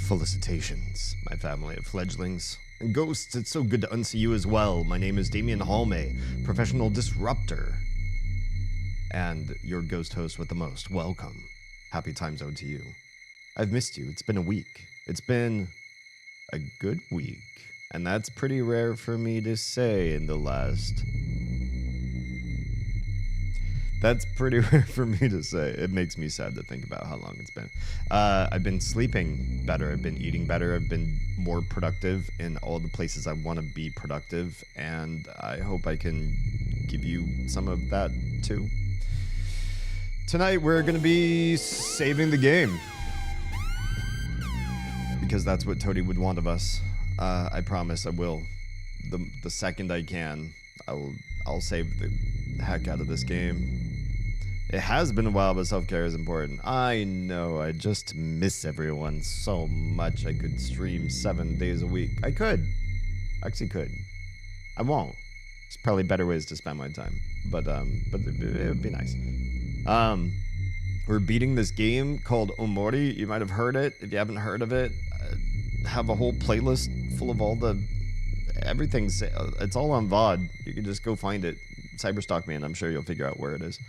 Felicitations, my family of fledglings. And ghosts, it's so good to unsee you as well. My name is Damien Halme, professional disruptor. And your ghost host with the most. Welcome. Happy time zone to you. I've missed you. It's been a week. It's been a good week. And that's pretty rare for me to say in the last... That's pretty rare for me to say. It makes me sad to think about how long it's been. I've been sleeping better. I've been eating better. I've been more productive in all the places I want to be productive. And I hope I can give you some of that too. Tonight we're going to be saving the game. Because that's what Toady would want of us. I promise I will. The second I can, I'll save the heck out of this game. It has been a while, but self-care is important. I know, I just miss everyone so much. I could stream 7 days a week. I could. Actually could. I won't. There's probably better ways to spend my time. But it would be nice. We're beating this game called Omori. You might have heard it. If you haven't heard of it, have a whole playlist full of all the... Everything's... It's all on VOD. You can just go find it. Cyberstalk me and I'm sure you'll figure out where it is.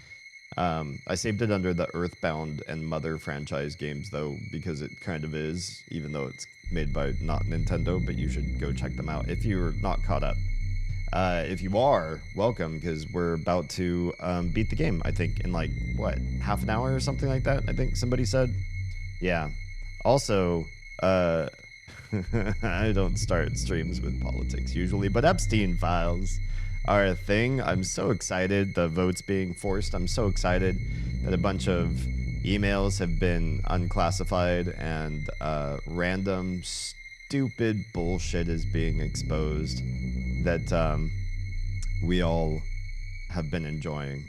I saved it under the Earthbound and Mother franchise games, though, because it kind of is, even though it's made by not Nintendo, but you should go check them out if you're not caught up. If you are, welcome, because we're about to beat the game, I think, in like, what, half an hour or something like that, I think somebody said? Yeah. Also, I don't start streams with politics usually, but Epstein files are a thing. I'm so excited. The votes being forced. I'm so excited that a bunch of emails have been unclassified and random stupid bullshit is being exposed that we all have been enjoying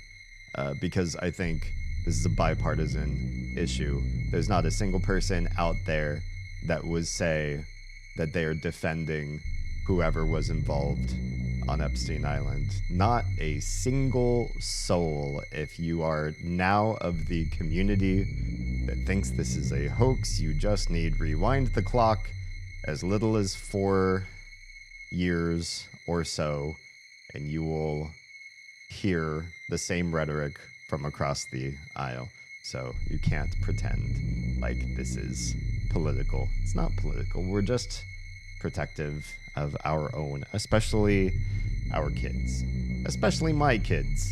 because I think this is a bipartisan issue. There's not a single person out there that would say that they are defending whoever was involved on Epstein Island. Not a single soul. If you are now of the community that thinks this is a hoax, you just need rewind the clock as little as 4 years or so, and you will hear the same rhetoric from across the aisle. So you can't pretend like this is political. It's not political. We're just protective of our own, especially our kids, especially my kids.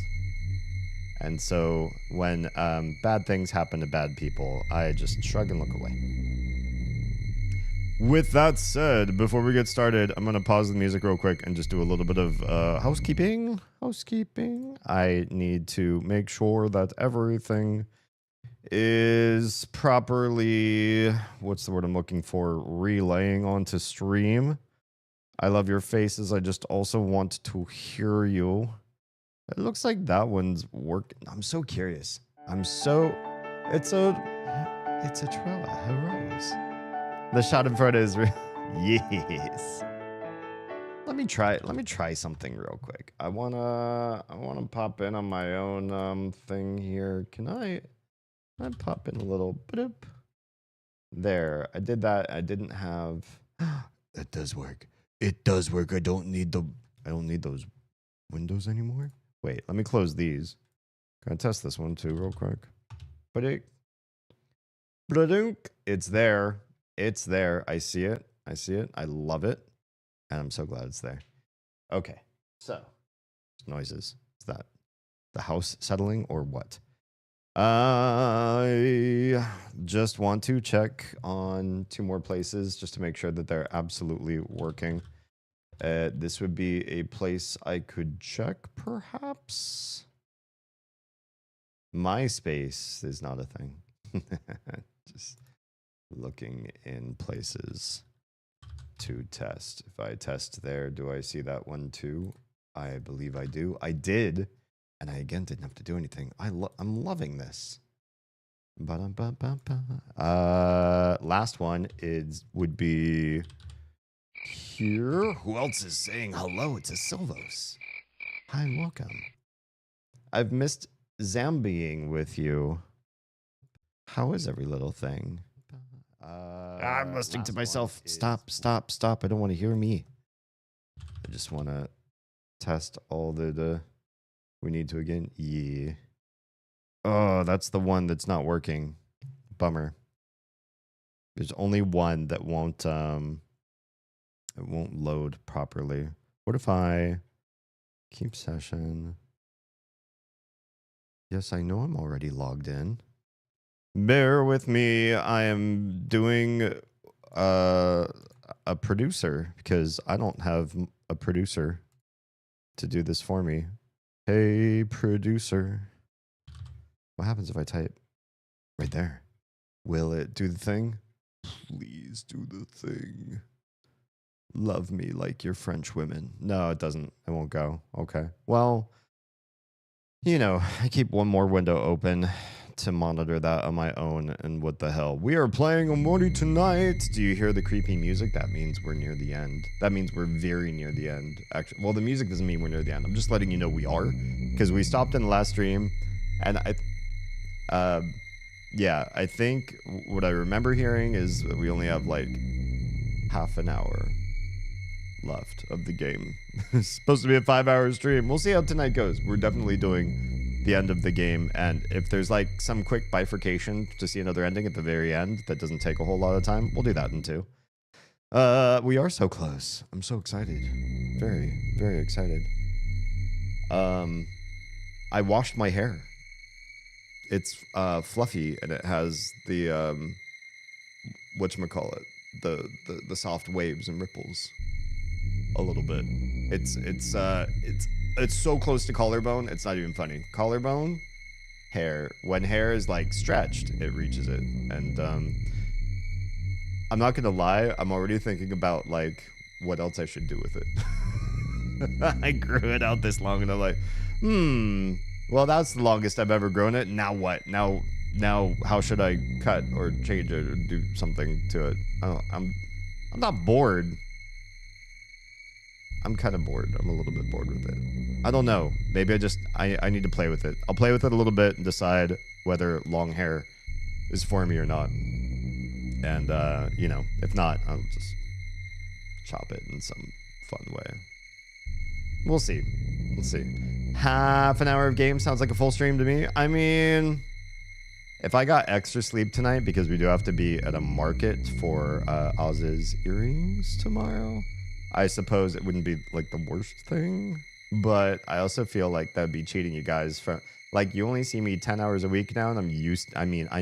And so when bad things happen to bad people, I just shrug and look away. With that said, before we get started, I'm going to pause the music real quick and just do a little bit of housekeeping. I need to make sure that everything is properly, what's the word I'm looking for, relaying onto stream. I love your faces. I just also want to hear you. It looks like that one's working. I'm so curious. It's a Trella. Rose. The shot in front is yes. Let me try something real quick. I wanna pop in on my own thing here. Can I pop in a little bloop? There. I did that. I didn't have that does work. It does work. I don't need those windows anymore. Wait, let me close these. Gonna test this one too real quick. It's there. It's there. I see it. I love it. And I'm so glad it's there. Okay. So, noises. Is that the house settling or what? I just want to check on 2 more places just to make sure that they're absolutely working. This would be a place I could check, perhaps. MySpace is not a thing. Just looking in places to test. If I test there, do I see that one too? I believe I do. I did. And I, again, didn't have to do anything. I'm loving this. Last one would be here. Who else is saying hello? It's a Silvos. Hi and welcome. I've missed Zambiing with you. How is every little thing? I'm listening to myself. Stop. I don't want to hear me. I just want to test all the we need to again. Yeah. Oh, that's the one that's not working. Bummer. There's only one that won't it won't load properly. What if I keep session? Yes, I know I'm already logged in. Bear with me. I am doing a producer because I don't have a producer to do this for me. Hey, producer. What happens if I type right there? Will it do the thing? Please do the thing. Love me like your French women. No, it doesn't. It won't go. Okay. Well, you know, I keep one more window open to monitor that on my own. And what the hell? We are playing Omori tonight. Do you hear the creepy music? That means we're near the end. That means we're very near the end. Actually, well, the music doesn't mean we're near the end. I'm just letting you know we are, because we stopped in the last stream, and yeah, I think what I remember hearing is that we only have like half an hour left of the game. It's supposed to be a 5-hour stream. We'll see how tonight goes. We're definitely doing the end of the game, and if there's like some quick bifurcation to see another ending at the very end that doesn't take a whole lot of time, we'll do that in two. We are so close. I'm so excited. Very, very excited. I washed my hair. It's fluffy, and it has the whatchamacallit, the soft waves and ripples a little bit. It's so close to collarbone, it's not even funny. Collarbone hair, when hair is like stretched, it reaches it. And I'm not gonna lie, I'm already thinking about like what else I should do with it. I grew it out this long, and I'm like, well, that's the longest I've ever grown it. Now what? Now how should I cut or change it or do something to it? I'm not bored. I'm kind of bored. I'm a little bit bored with it. I don't know. Maybe I need to play with it. I'll play with it a little bit and decide whether long hair is for me or not. And you know, if not, I'll just chop it in some fun way. We'll see. We'll see. Half an hour of game sounds like a full stream to me. I mean, if I got extra sleep tonight, because we do have to be at a market for Oz's earrings tomorrow, I suppose it wouldn't be like the worst thing. But I also feel like that would be cheating you guys from, like, you only see me 10 hours a week now, and I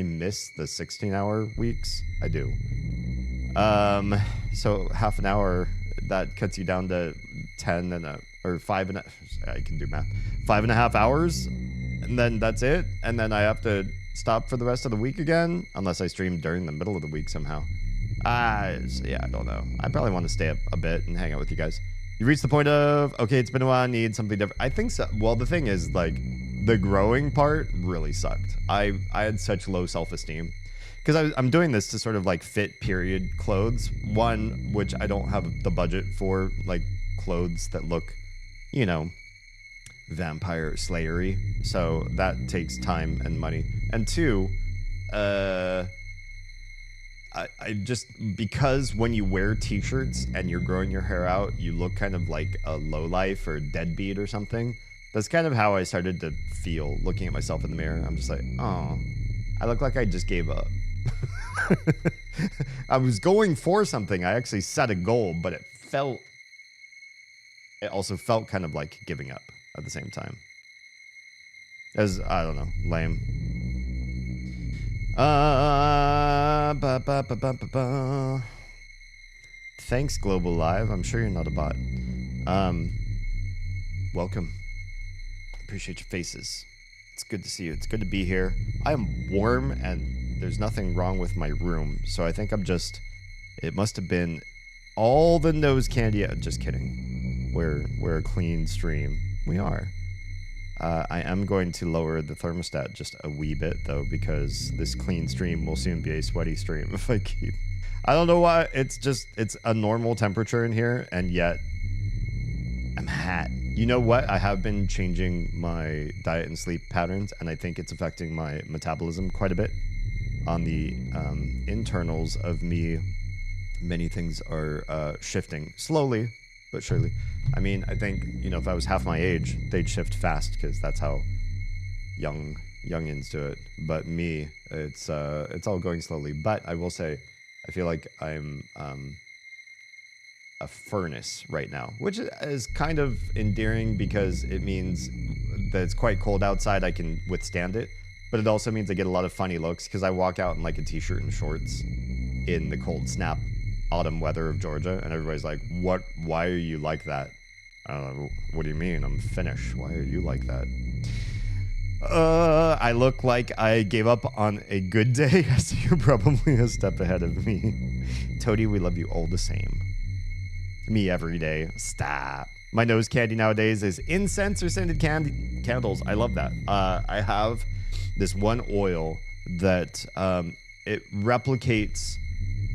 miss the 16-hour weeks. I do. So half an hour, that cuts you down to 10 and or 5 and I can do math. 5.5 hours, and then that's it. And then I have to stop for the rest of the week again, unless I stream during the middle of the week somehow. So yeah, I don't know. I probably want to stay up a bit and hang out with you guys. You reached the point of, okay, it's been a while, I need something different. I think so. Well, the thing is, like, the growing part really sucked. I had such low self-esteem. Because I'm doing this to sort of, like, fit period clothes. One, which I don't have the budget for, like, clothes that look, you know, vampire slayery. So that takes time and money. And two, I just, because when you wear t-shirts and you're growing your hair out, you look kind of like a lowlife or deadbeat or something. That's kind of how I started to feel looking at myself in the mirror. I'm just like, oh, I look like I just gave up. I was going for something. I actually set a goal, but it also felt kind of like giving up at the same time. As, I don't know, lame. Thanks, Global Live. I'm sure you're not a bot. Welcome. Appreciate your faces. It's good to see you. It's good to be here. I am warm, and there's nothing wrong with my room. So I think it must have been all the nose candy. Just kidding. We're a clean stream. We are. I am going to lower the thermostat just a wee bit, though, because this clean stream will soon be a sweaty stream if I keep... I don't know why. It's a normal temperature in here, and yet I'm hot. You know what? I have been changing my diet and sleep patterns, and I think it's affecting my metabolism quite a bit. on the internals of me, many things are shifting slowly but surely. I mean, I think, you know, if I was half my age, they'd shift fast because that's how youngins do it. But me, it's all going slowly. But I will say, I feel like I'm a furnace right now, which is kind of endearing because it means that it's quite cold outside. I can withstand it, but it also means I get a lot of funny looks because I walk out in like a t-shirt and shorts in the cold snap autumn weather of Georgia, and everybody's like, "What? Why are you like that?" I don't know. What do you mean? I'm Finnish. Why are you like that? I look like I gave up on a good day, so you're probably a step ahead of me. Toady, we love you all the same. Me every day. Stop. My nose candy nowadays is incense or scented candles. I love that. I have this one oil that it replicates,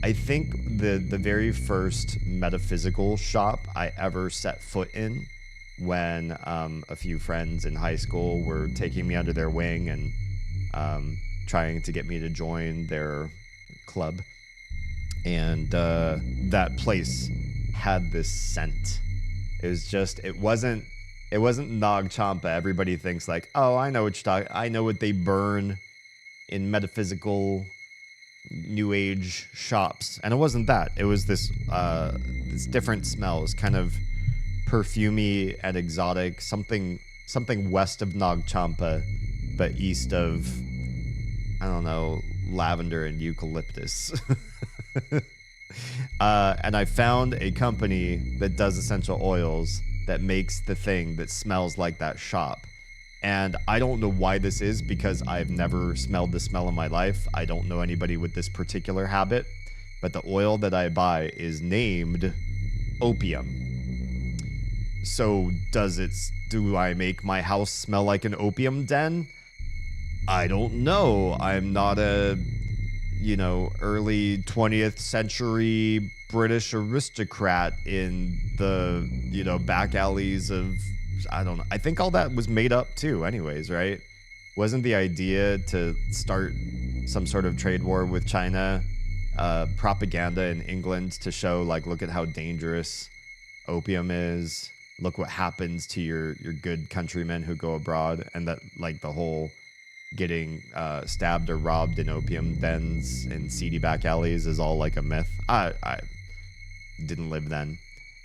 I think, the very first metaphysical shop I ever set foot in, when a few friends in high school were taking me under their wing and trying to get me to join their club. And that place had this scent. It was just, it wasn't Nag Champa. Everybody thinks like, oh, I know what you're talking. I know what they burn in metaphysical new age shops. And it wasn't that. It was this different smell. It was kind of perfumey and exotic, something west of Nag Champa, but east of, I don't know, lavender and eucalyptus. And I found a company that does essential oils that makes the thing that smells like that shop. And I don't know why this is, because I've never smelled the smell in my life. I don't know anybody with this particular habit, but the oil that I buy is named opium. So do I make my house smell like an opium den? I don't know. I'm not a, early 20th century British aristocrat in the, back alleys of, I don't know. I think all that was made up too anyways, right? Wasn't the idea to start some sort of trade war with China, propaganda in England to show, like, look at how dangerous opium is. Look what happens to your good countrymen who go abroad, and that, like, the whole getting stabbed or robbed in opium dens in seedy back alleys is all like a myth. I didn't live then,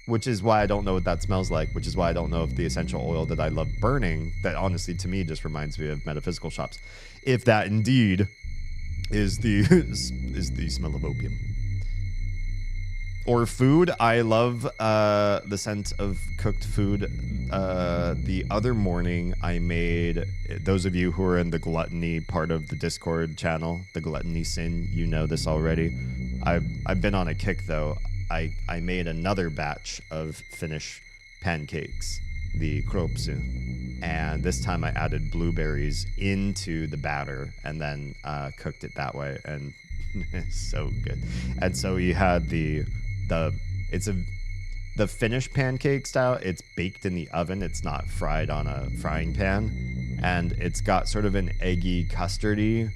which is why I don't know what that smells like, which is why I don't know if the essential oil that I love burning, that honestly to me just reminds me of metaphysical shops, if that indeed is the smell of opium. Or food. I love the scent of cooked food. The other morning I made, those of you who are in the gluttony part of the Discord channel, the gluttony sin, you know this already. I've been on a kick though. I made another batch of Finnish pancakes, the kropsu, and this time I added blueberries into the batter and then cooked it that way, and it's so good. And so you had the Finnish pancake style. It's baked in the oven. It's not fried on a frying pan, and it's got sort of an eggy, custardy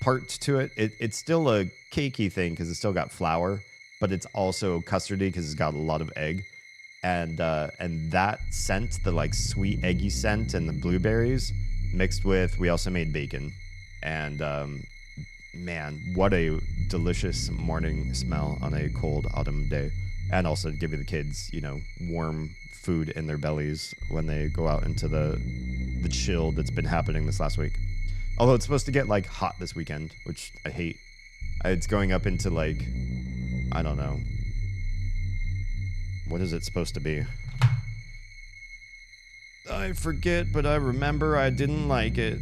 part to it. It's still a cakey thing because it's still got flour, but it's also custardy because it's got a lot of egg, and that scent, the like sweet eggy scent, and the blueberries mixed with, we also made bacon, and man, what a delicious morning smell on a cold autumn day. And also to give you the kids, warm food in their bellies when they go out into the chill that's been happening this last week. Although it's supposed to get like hot this weekend, which I hate. It's going up into like, I don't know. What is it supposed to be? I forget, but I remember I didn't like it.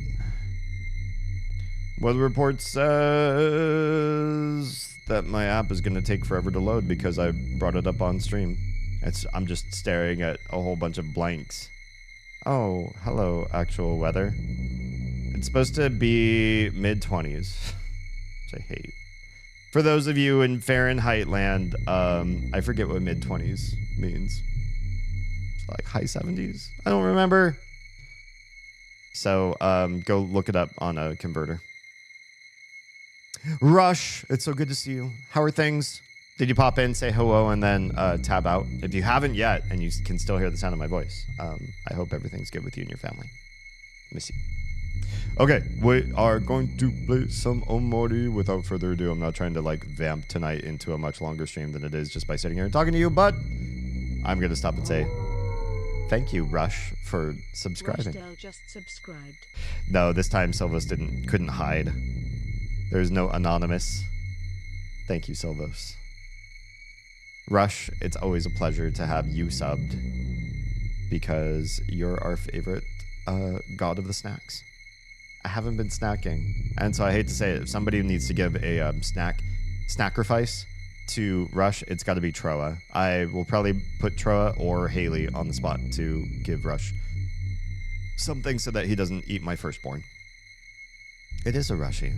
Weather report says that my app is going to take forever to load because I brought it up on stream. I'm just staring at a whole bunch of blanks. Oh, hello, actual weather. It's supposed to be mid-20s, which I hate. For those of you in Fahrenheit land, I forget what mid-20s means. It's like high 70s? I don't remember. So go look it up on a converter. Rush, it's so good to see you. How are things? Did you pop in, say hello, and then tab out? If you haven't yet, and you can still hear the sound of my voice, I hope everything's good with you and your family. Let me see. Okay, we are going to play some Omori. Without further ado, I'm not trying to like vamp tonight into a much longer stream than it is just by sitting here and talking to you, but I'm going to stop and say thank you, Rush, for subscribing. Rushdale just subscribed. No, this time Silvos couldn't hide. There's no anonymous. Thank you, Silvos. Rush, it's always a pleasure to have you subbed because you're our favorite god of the snacks. I haven't been snacking, and so I hate to say it. If somebody needs to give a sacrifice to Rush, it's got to be Troa. I will probably put Troa or Haley on the spot to give Rush something so that he doesn't eat my firstborn. It is a Rushy.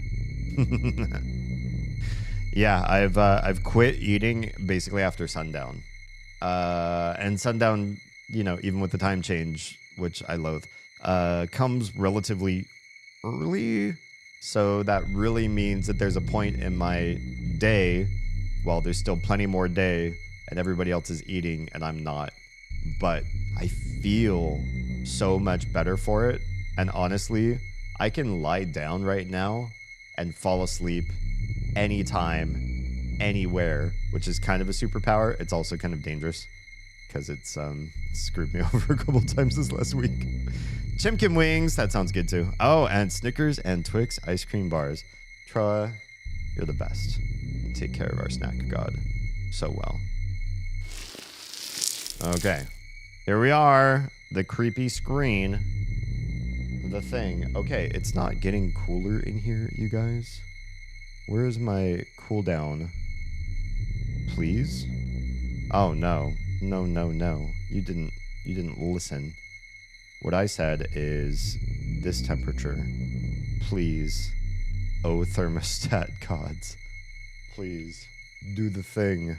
Yeah, I've quit eating basically after sundown, and sundown, you know, even with the time change, which I loathe, comes relatively early. So that really means that there's a point in my day while there's still plenty more day and everybody else is eating and I'm not. But I feel so much better for it. And honestly, I can lie down right now and fall asleep anytime, anywhere, which is kind of a superpower. It's also kind of dangerous because it's screwed me over a couple times this last week. Chimkin wings, that sounds good too. Oh, and Snickers and Twix ice cream bars. Troa, you're the best. You take care of our snack god so well. Okay, here we are. The creepy screen. The thing. Okay, it's not getting cooler in here, you guys. Where's my cooldown? Please? Oh, no. No, no, no. You didn't listen. What I said is this temperature. Please. Oh, thermostat gods. Please. Do the thing.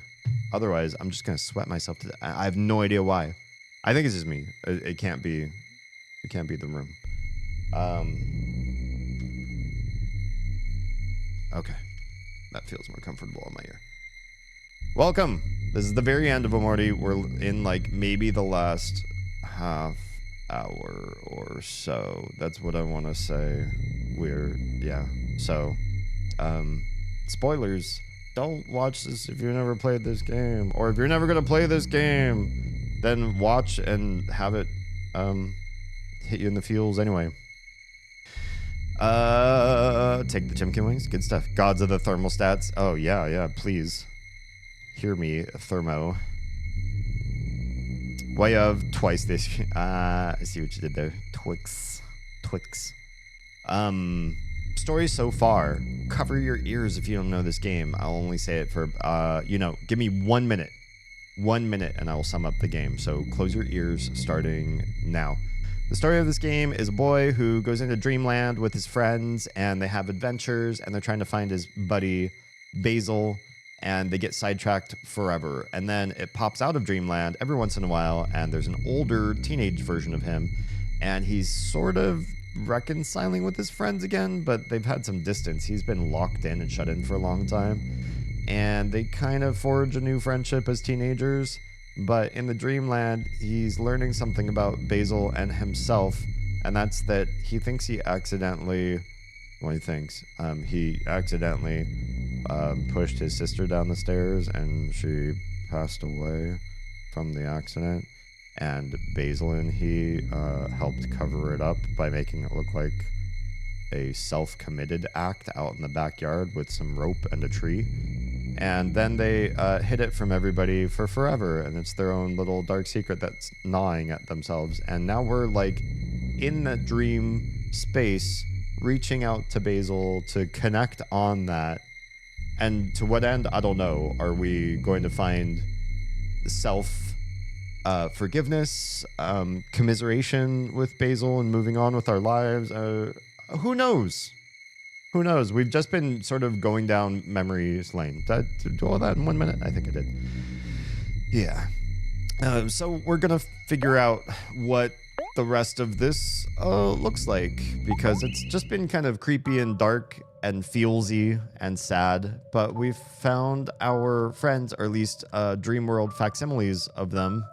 Otherwise, I'm just going to sweat myself to death. I have no idea why. I think it's just me. It can't be. It can't be the room. Okay. That feels more comfortable in my ear. Welcome. This is the very end of Omori. We're in like maybe the last half hour or so. That's what I want to say. Yeah. So, spoilers. Don't watch this if you've never played this game. Or if you're never going to play this game, then watch and have it hit you in the feels anyway. Take the chimkin wings. Good stuff. Gods of the thermostats. Oh, yeah, please. Hear me, thermo. Why you have twice this? I see what you did there. Twix. Story so far. Cover your ears if you don't know this game. I'll only say it for, give me 1 minute. 1 minute and I will sum up the game. So close your ears starting now. The story of this game is a boy who goes into Dreamland with his friends and they have adventures and they're trying to find his buddy Basil and they get sidetracked forever. And then it pops out of Dreamland every once in a while and there's an older teenage version of him and he's sort of reconciling with his friends again, but they've had some distance. He's been locked in and shut in for a long time and they kind of forge a new friendship as teenagers. But in the Dreamland, he's learning something about Basil and himself, and that's that he thinks he accidentally, he accidentally pushed his sister down the stairs, and she passed away from the accident. And Basil and he helped cover it up by making it look like a self-committed act out in the backyard with some rope and a tree. And then they hid it from everybody for forever, and it's their own little dark secret that's gnawing at themselves. And now we're like in that dream space, reaching out to Basil to connect on that. And to what end? I don't know. Are we going to find forgiveness, commiseration with Basil and moving on with our lives? Who knows? Who knows? We've just been sort of going down memory lane. Did I do all that in 1 minute? I think I did. Yeah. So we're going to figure out what the rest of this looks like, because it's just been kind of creepy and dark and feelsy and sad, but we've found our friends, or at least dream world facsimiles of them,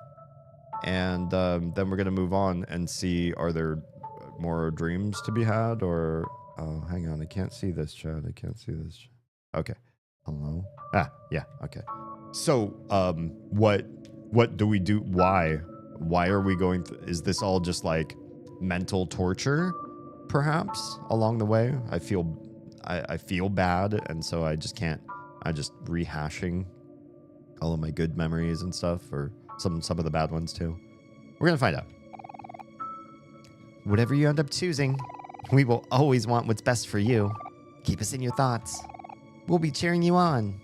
and then we're gonna move on and see, are there more dreams to be had, or hang on, I can't see this, Chad. I can't see this. Okay, hello. Yeah, okay. So what do we do? Why are we going is this all just like mental torture perhaps along the way? I feel bad, and so I just can't. I'm just rehashing all of my good memories and stuff, or some of the bad ones too. We're gonna find out. Whatever you end up choosing, we will always want what's best for you. Keep us in your thoughts. We'll be cheering you on.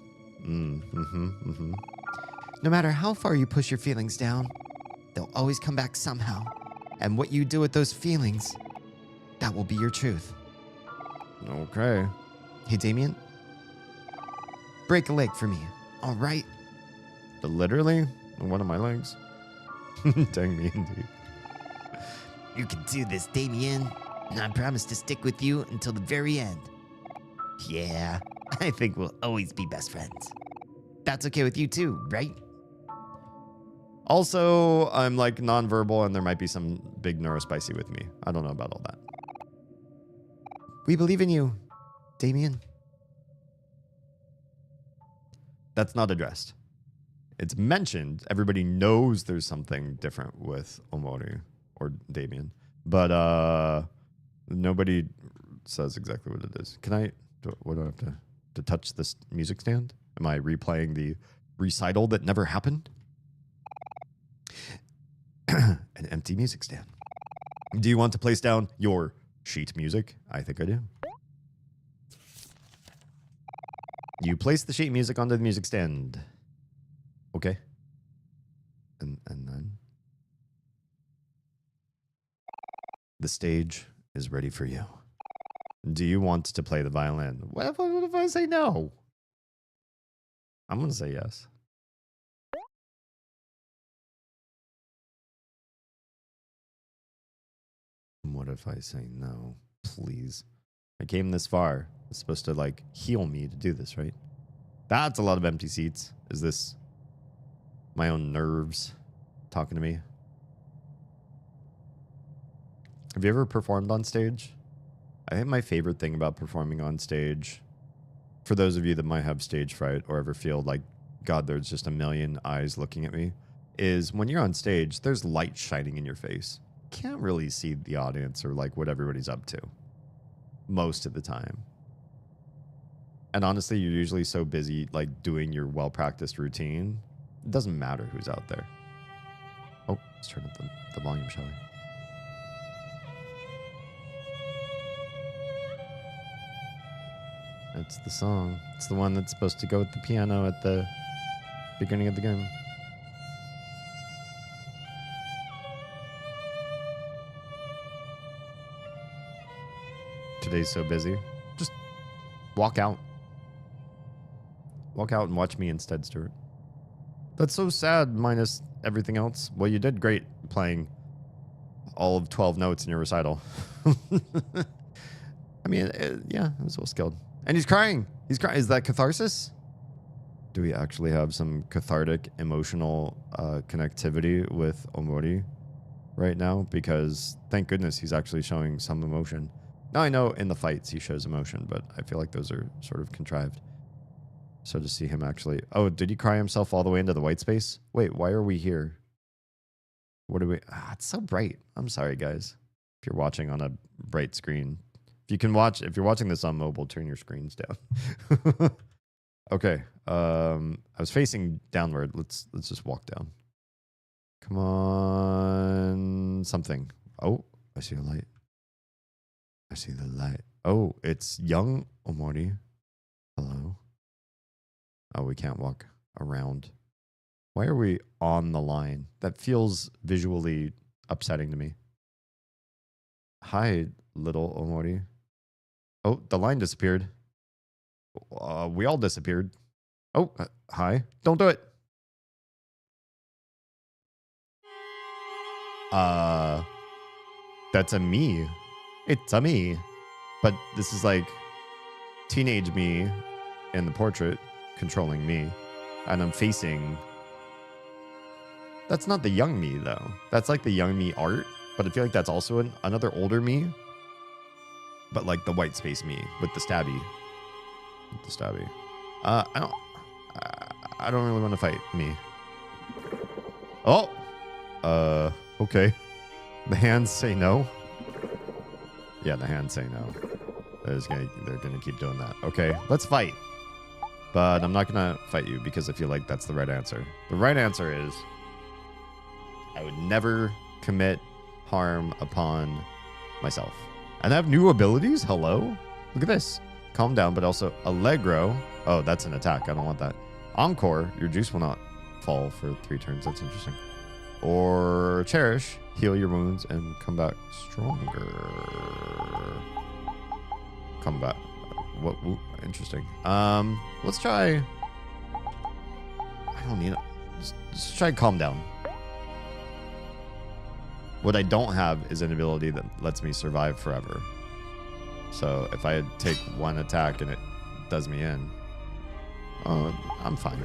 No matter how far you push your feelings down, they'll always come back somehow. And what you do with those feelings, that will be your truth. Okay. Hey, Damien. Break a leg for me, all right? Literally? One of my legs? Dang me indeed. You can do this, Damien. And I promise to stick with you until the very end. Yeah, I think we'll always be best friends. That's okay with you too, right? Also, I'm like nonverbal, and there might be some big neurospicy with me. I don't know about all that. We believe in you, Damien. That's not addressed. It's mentioned. Everybody knows there's something different with Omori or Damien, but nobody says exactly what it is. Can I? What do I have to touch this music stand? Am I replaying the recital that never happened? An empty music stand. Do you want to place down your sheet music? I think I do. You place the sheet music onto the music stand. Okay. And then the stage is ready for you. Do you want to play the violin? What if I say no? I'm going to say yes. What if I say no? Please. I came this far. It's supposed to like heal me to do this, right? That's a lot of empty seats. Is this my own nerves talking to me? Have you ever performed on stage? I think my favorite thing about performing on stage, for those of you that might have stage fright or ever feel like, God, there's just a million eyes looking at me, is when you're on stage, there's light shining in your face. Can't really see the audience or like what everybody's up to most of the time. And honestly, you're usually so busy like doing your well-practiced routine, it doesn't matter who's out there. Oh, let's turn up the volume, shall we? That's the song. It's the one that's supposed to go with the piano at the beginning of the game. Today's so busy. Just walk out. Walk out and watch me instead, Stuart. That's so sad, minus everything else. Well, you did great playing all of 12 notes in your recital. I mean, yeah, it was well skilled. And he's crying. He's crying. Is that catharsis? Do we actually have some cathartic emotional connectivity with Omori right now? Because thank goodness he's actually showing some emotion. Now I know in the fights he shows emotion, but I feel like those are sort of contrived. So to see him actually... Oh, did he cry himself all the way into the white space? Wait, why are we here? What do we... it's so bright. I'm sorry, guys. If you're watching on a bright screen. If you're watching this on mobile, turn your screens down. Okay. I was facing downward. Let's just walk down. Come on. Something. Oh, I see a light. I see the light. Oh, it's young Omori. Hello. Oh, we can't walk around. Why are we on the line? That feels visually upsetting to me. Hi, little Omori. Oh, the line disappeared. We all disappeared. Oh, hi. Don't do it. That's a me. It's a me. But this is like... teenage me in the portrait controlling me, and I'm facing... That's not the young me, though. That's like the young me art, but I feel like that's also another older me, but like the white space me with the stabby. With the stabby. I don't really want to fight me. Oh! Okay. The hands say no. Yeah, the hands say no. They're gonna keep doing that. Okay, let's fight. But I'm not gonna fight you because I feel like that's the right answer. The right answer is I would never commit harm upon myself. And I have new abilities? Hello? Look at this. Calm down, but also Allegro. Oh, that's an attack. I don't want that. Encore. Your juice will not fall for 3 turns. That's interesting. Or Cherish. Heal your wounds and come back stronger. Come back. What? Ooh, interesting. Let's try... I don't need it. Just try Calm Down. What I don't have is an ability that lets me survive forever. So if I take 1 attack and it does me in, I'm fine.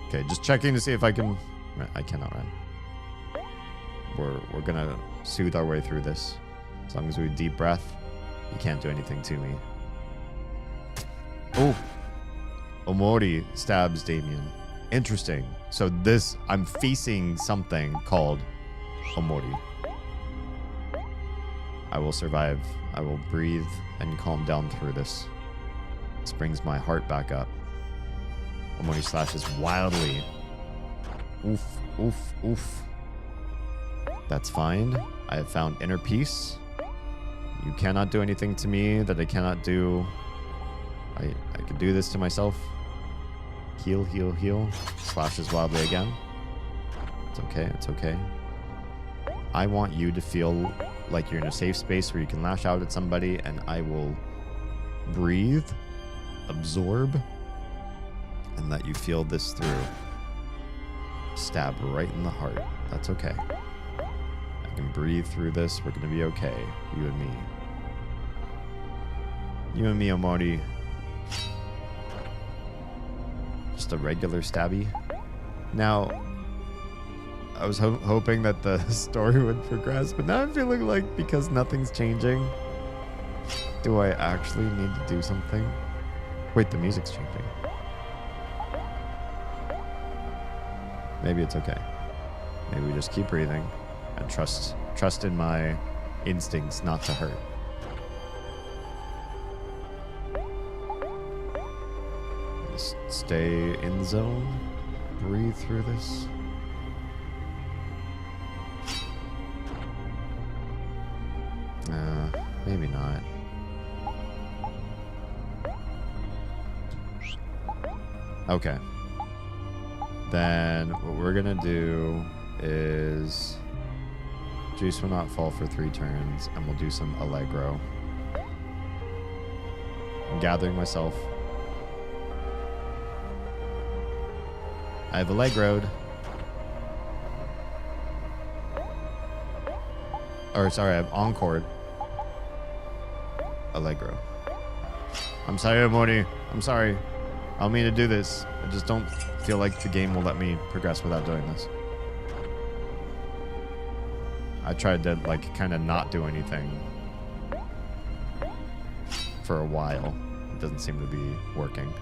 Okay, just checking to see if I can... I cannot run. We're gonna soothe our way through this. As long as we deep breath, you can't do anything to me. Oh! Omori stabs Damien. Interesting. So this... I'm facing something called Omori. I will survive. I will breathe and calm down through this. This brings my heart back up. Omori slashes wildly. Oof, oof, oof. That's fine. I have found inner peace. You cannot do anything to me that I cannot do. I could do this to myself. Heal, heal, heal. Slashes wildly again. It's okay, it's okay. I want you to feel like you're in a safe space where you can lash out at somebody, and I will breathe, absorb, and let you feel this through. Stab right in the heart. That's okay. I can breathe through this. We're going to be okay. You and me. You and me, Omori. Just a regular stabby. Now... I was hoping that the story would progress, but now I'm feeling like because nothing's changing, do I actually need to do something? Wait, the music's changing. Maybe it's okay. Maybe we just keep breathing and trust in my instincts not to hurt. Just stay in the zone. Breathe through this. Maybe not. Okay. Then what we're gonna do is juice will not fall for 3 turns, and we'll do some Allegro. I'm gathering myself. I've Allegroed. Or sorry, I've Encored. Allegro. I'm sorry, Omori. I'm sorry. I don't mean to do this. I just don't feel like the game will let me progress without doing this. I tried to, like, kind of not do anything for a while. It doesn't seem to be working.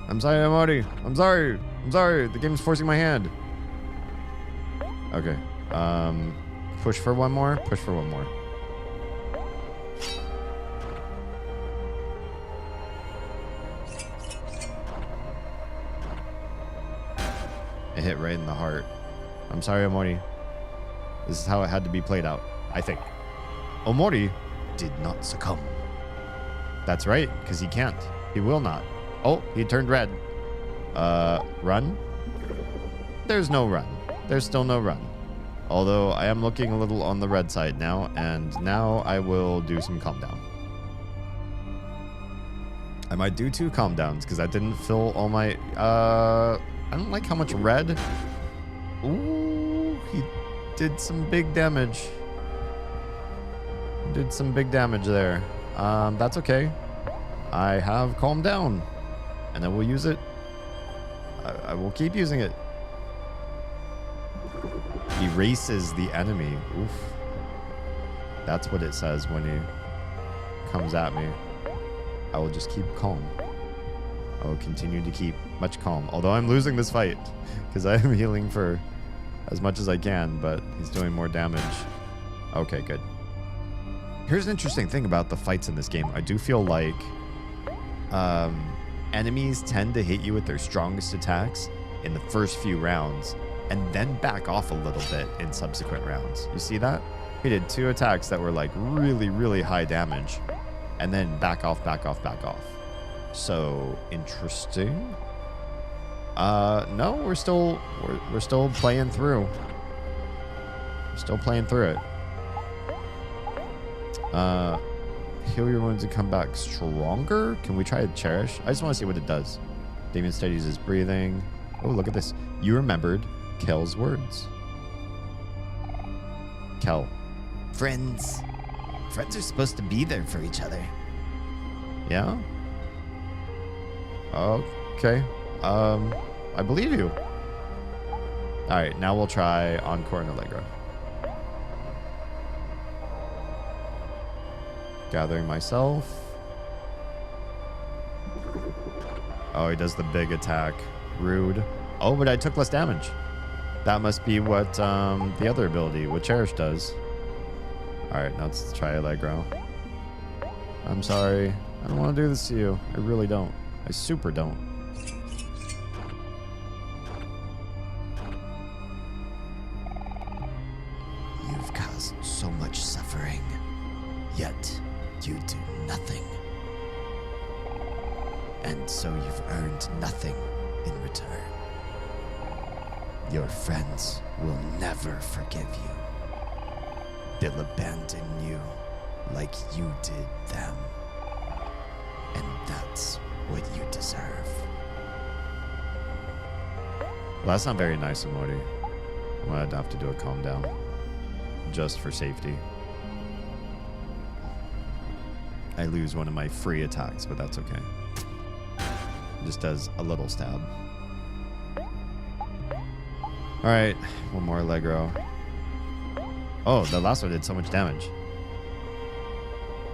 I'm sorry, Omori. I'm sorry. I'm sorry. The game's forcing my hand. Okay. Push for 1 more. Push for 1 more. It hit right in the heart. I'm sorry, Omori. This is how it had to be played out, I think. Omori did not succumb. That's right, because he can't. He will not. Oh, he turned red. Run? There's no run. There's still no run. Although I am looking a little on the red side now, and now I will do some calm down. I might do 2 calm downs, because I didn't fill all my... I don't like how much red. Ooh, he did some big damage. Did some big damage there. That's okay. I have calmed down, and I will use it. I will keep using it. Erases the enemy. Oof. That's what it says when he comes at me. I will just keep calm. I will continue to keep much calm. Although I'm losing this fight because I am healing for as much as I can, but he's doing more damage. Okay, good. Here's an interesting thing about the fights in this game. I do feel like enemies tend to hit you with their strongest attacks in the first few rounds and then back off a little bit in subsequent rounds. You see that? We did 2 attacks that were like really, really high damage and then back off, back off, back off. So interesting. No, we're still playing through. We're still playing through it. Heal your wounds and come back stronger. Can we try to cherish? I just want to see what it does. Damien steadies his breathing. Oh, look at this. You remembered Kel's words. Kel. Friends. Friends are supposed to be there for each other. Yeah? Okay. I believe you. Alright, now we'll try Encore and Allegro. Gathering myself. Oh, he does the big attack. Rude. Oh, but I took less damage. That must be what the other ability, what Cherish does. Alright, now let's try Allegro. I'm sorry. I don't want to do this to you. I really don't. I super don't. You've caused so much suffering, yet you do nothing. And so you've earned nothing in return. Your friends will never forgive you. They'll abandon you like you did them. And that's what you deserve. Well, that's not very nice of Mori. I'm gonna have to do a calm down. Just for safety. I lose one of my free attacks, but that's okay. It just does a little stab. Alright, one more Allegro. Oh, the last one did so much damage.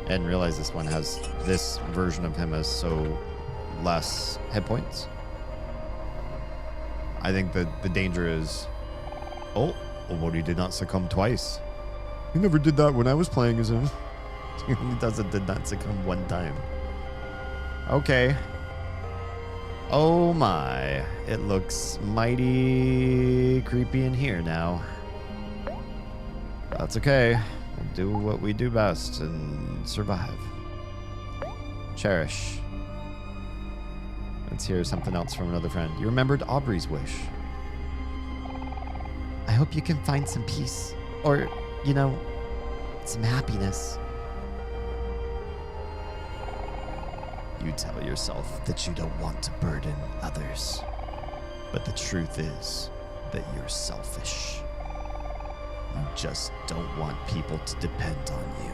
I didn't realize this one has, this version of him has so less hit points. I think that the danger is... Oh, Omori did not succumb twice. He never did that when I was playing as him. He did not succumb one time. Okay. Oh my. It looks mighty creepy in here now. That's okay. We'll do what we do best and survive. Cherish. Let's hear something else from another friend. You remembered Aubrey's wish. I hope you can find some peace. Or, you know, some happiness. You tell yourself that you don't want to burden others. But the truth is that you're selfish. You just don't want people to depend on you.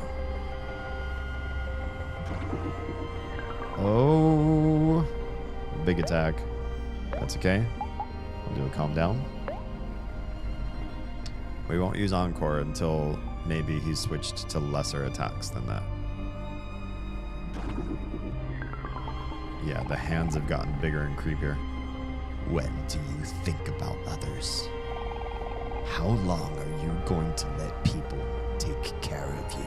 Oh. Big attack. That's okay. We'll do a calm down. We won't use Encore until maybe he's switched to lesser attacks than that. Yeah, the hands have gotten bigger and creepier. When do you think about others? How long are you going to let people take care of you?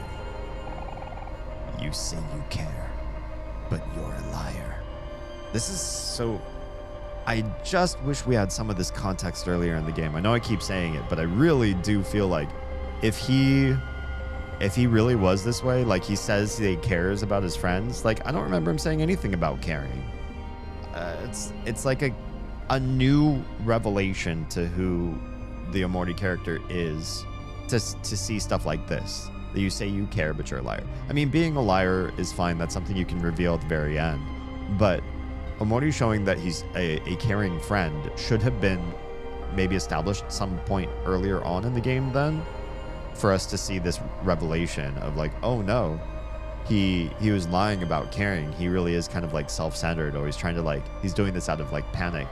You say you care, but you're a liar. This is so... I just wish we had some of this context earlier in the game. I know I keep saying it, but I really do feel like if he really was this way, like he says he cares about his friends, like I don't remember him saying anything about caring. It's like a new revelation to who the Omori character is to see stuff like this. That you say you care, but you're a liar. I mean, being a liar is fine. That's something you can reveal at the very end. But Omori showing that he's a caring friend should have been maybe established some point earlier on in the game then, for us to see this revelation of like, oh no, he was lying about caring. He really is kind of like self-centered, or he's trying to like, he's doing this out of like panic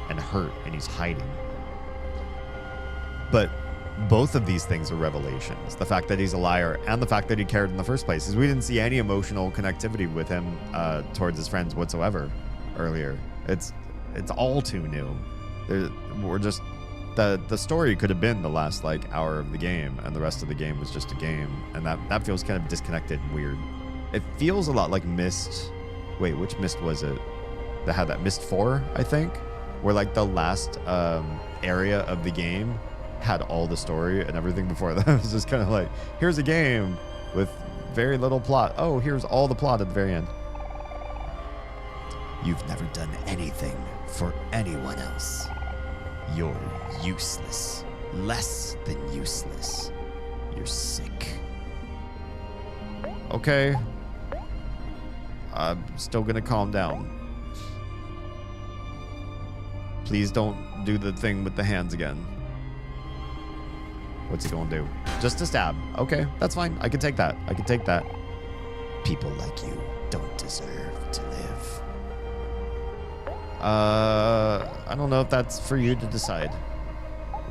and hurt, and he's hiding. But both of these things are revelations. The fact that he's a liar and the fact that he cared in the first place, is we didn't see any emotional connectivity with him towards his friends whatsoever earlier. It's all too new. We're just, the story could have been the last like hour of the game, and the rest of the game was just a game, and that feels kind of disconnected and weird. It feels a lot like Myst. Wait, which Myst was it that had that? Myst 4, I think, where like the last area of the game had all the story, and everything before that was just kind of like, here's a game with very little plot. Oh, here's all the plot at the very end. You've never done anything for anyone else. You're useless. Less than useless. You're sick. Okay. I'm still gonna calm down. Please don't do the thing with the hands again. What's he gonna do? Just a stab. Okay, that's fine. I can take that. I can take that. People like you don't deserve to live. I don't know if that's for you to decide.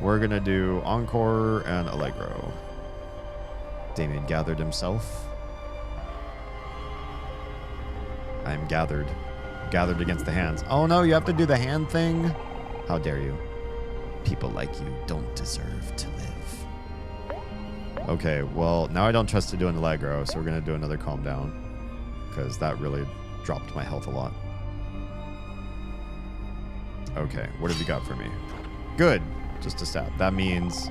We're gonna do Encore and Allegro. Damien gathered himself. I am gathered. Gathered against the hands. Oh no, you have to do the hand thing? How dare you? People like you don't deserve to live. Okay, well, now I don't trust to do an Allegro, so we're gonna do another Calm Down, because that really dropped my health a lot. Okay, what have you got for me? Good, just a stab. That means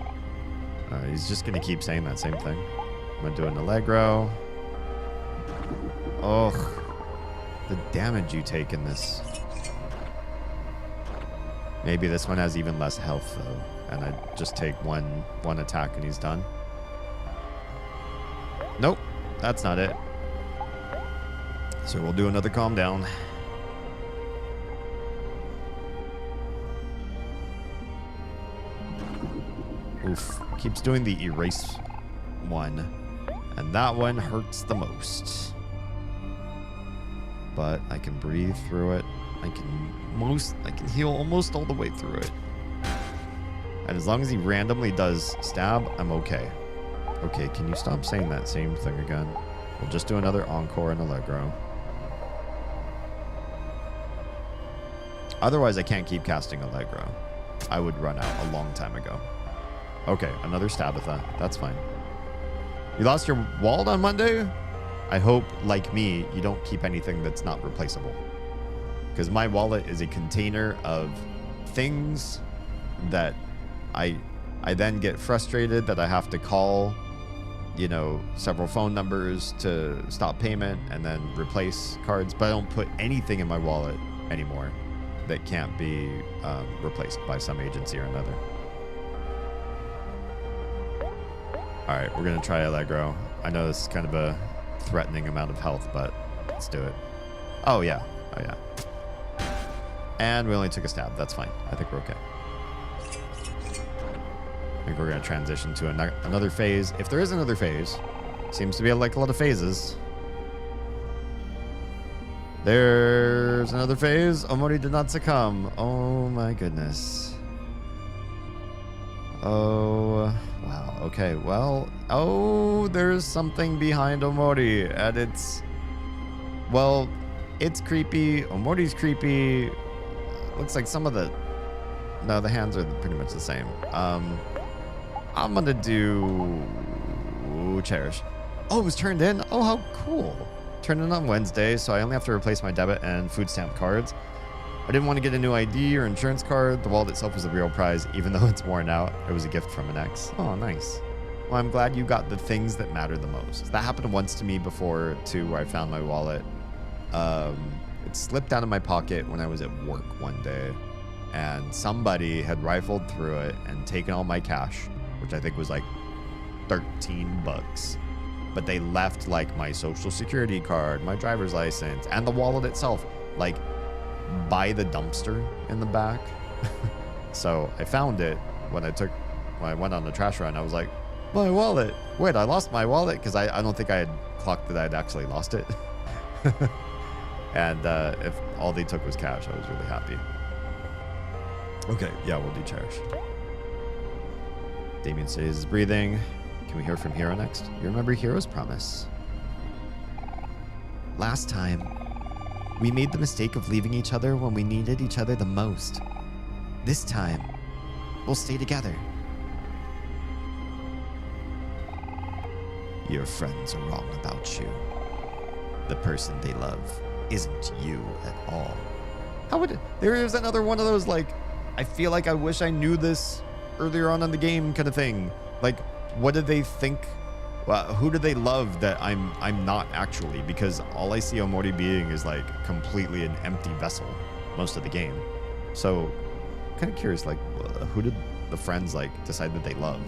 he's just gonna keep saying that same thing. I'm gonna do an Allegro. Oh, the damage you take in this. Maybe this one has even less health though, and I just take one attack and he's done. Nope, that's not it. So we'll do another Calm Down. Oof, keeps doing the erase one, and that one hurts the most. But I can breathe through it. I can heal almost all the way through it. And as long as he randomly does stab, I'm okay. Okay, can you stop saying that same thing again? We'll just do another Encore and Allegro. Otherwise, I can't keep casting Allegro. I would run out a long time ago. Okay, another Stabitha. That's fine. You lost your wallet on Monday? I hope, like me, you don't keep anything that's not replaceable. Because my wallet is a container of things that I then get frustrated that I have to call, you know, several phone numbers to stop payment and then replace cards. But I don't put anything in my wallet anymore that can't be replaced by some agency or another. All right, we're gonna try Allegro. I know this is kind of a threatening amount of health, but let's do it. Oh yeah, oh yeah. And we only took a stab. That's fine. I think we're okay. I think we're gonna transition to another phase. If there is another phase, seems to be like a lot of phases. There's another phase. Omori did not succumb. Oh my goodness. Oh, wow. Okay, well, oh, there's something behind Omori, and it's, well, it's creepy. Omori's creepy. Looks like some of the, no, the hands are pretty much the same. I'm gonna do Cherish. Oh, it was turned in? Oh, how cool. Turned in on Wednesday, so I only have to replace my debit and food stamp cards. I didn't want to get a new ID or insurance card. The wallet itself was a real prize, even though it's worn out. It was a gift from an ex. Oh, nice. Well, I'm glad you got the things that matter the most. That happened once to me before, too, where I found my wallet. It slipped out of my pocket when I was at work one day, and somebody had rifled through it and taken all my cash, which I think was like 13 bucks. But they left like my social security card, my driver's license, and the wallet itself, like by the dumpster in the back. So I found it when I went on the trash run. I was like, My wallet. Wait, I lost my wallet? Because I don't think I had clocked that I'd actually lost it. And if all they took was cash, I was really happy. Okay, yeah, we'll do cherish. Damien stays breathing. Can we hear from Hero next? You remember Hero's promise? Last time, we made the mistake of leaving each other when we needed each other the most. This time, we'll stay together. Your friends are wrong about you. The person they love isn't you at all. How would it? There is another one of those, like, I feel like I wish I knew this earlier on in the game kind of thing. Like, what do they think? Well, who do they love that I'm not actually? Because all I see Omori being is like completely an empty vessel most of the game. So, kind of curious, like, who did the friends like decide that they love?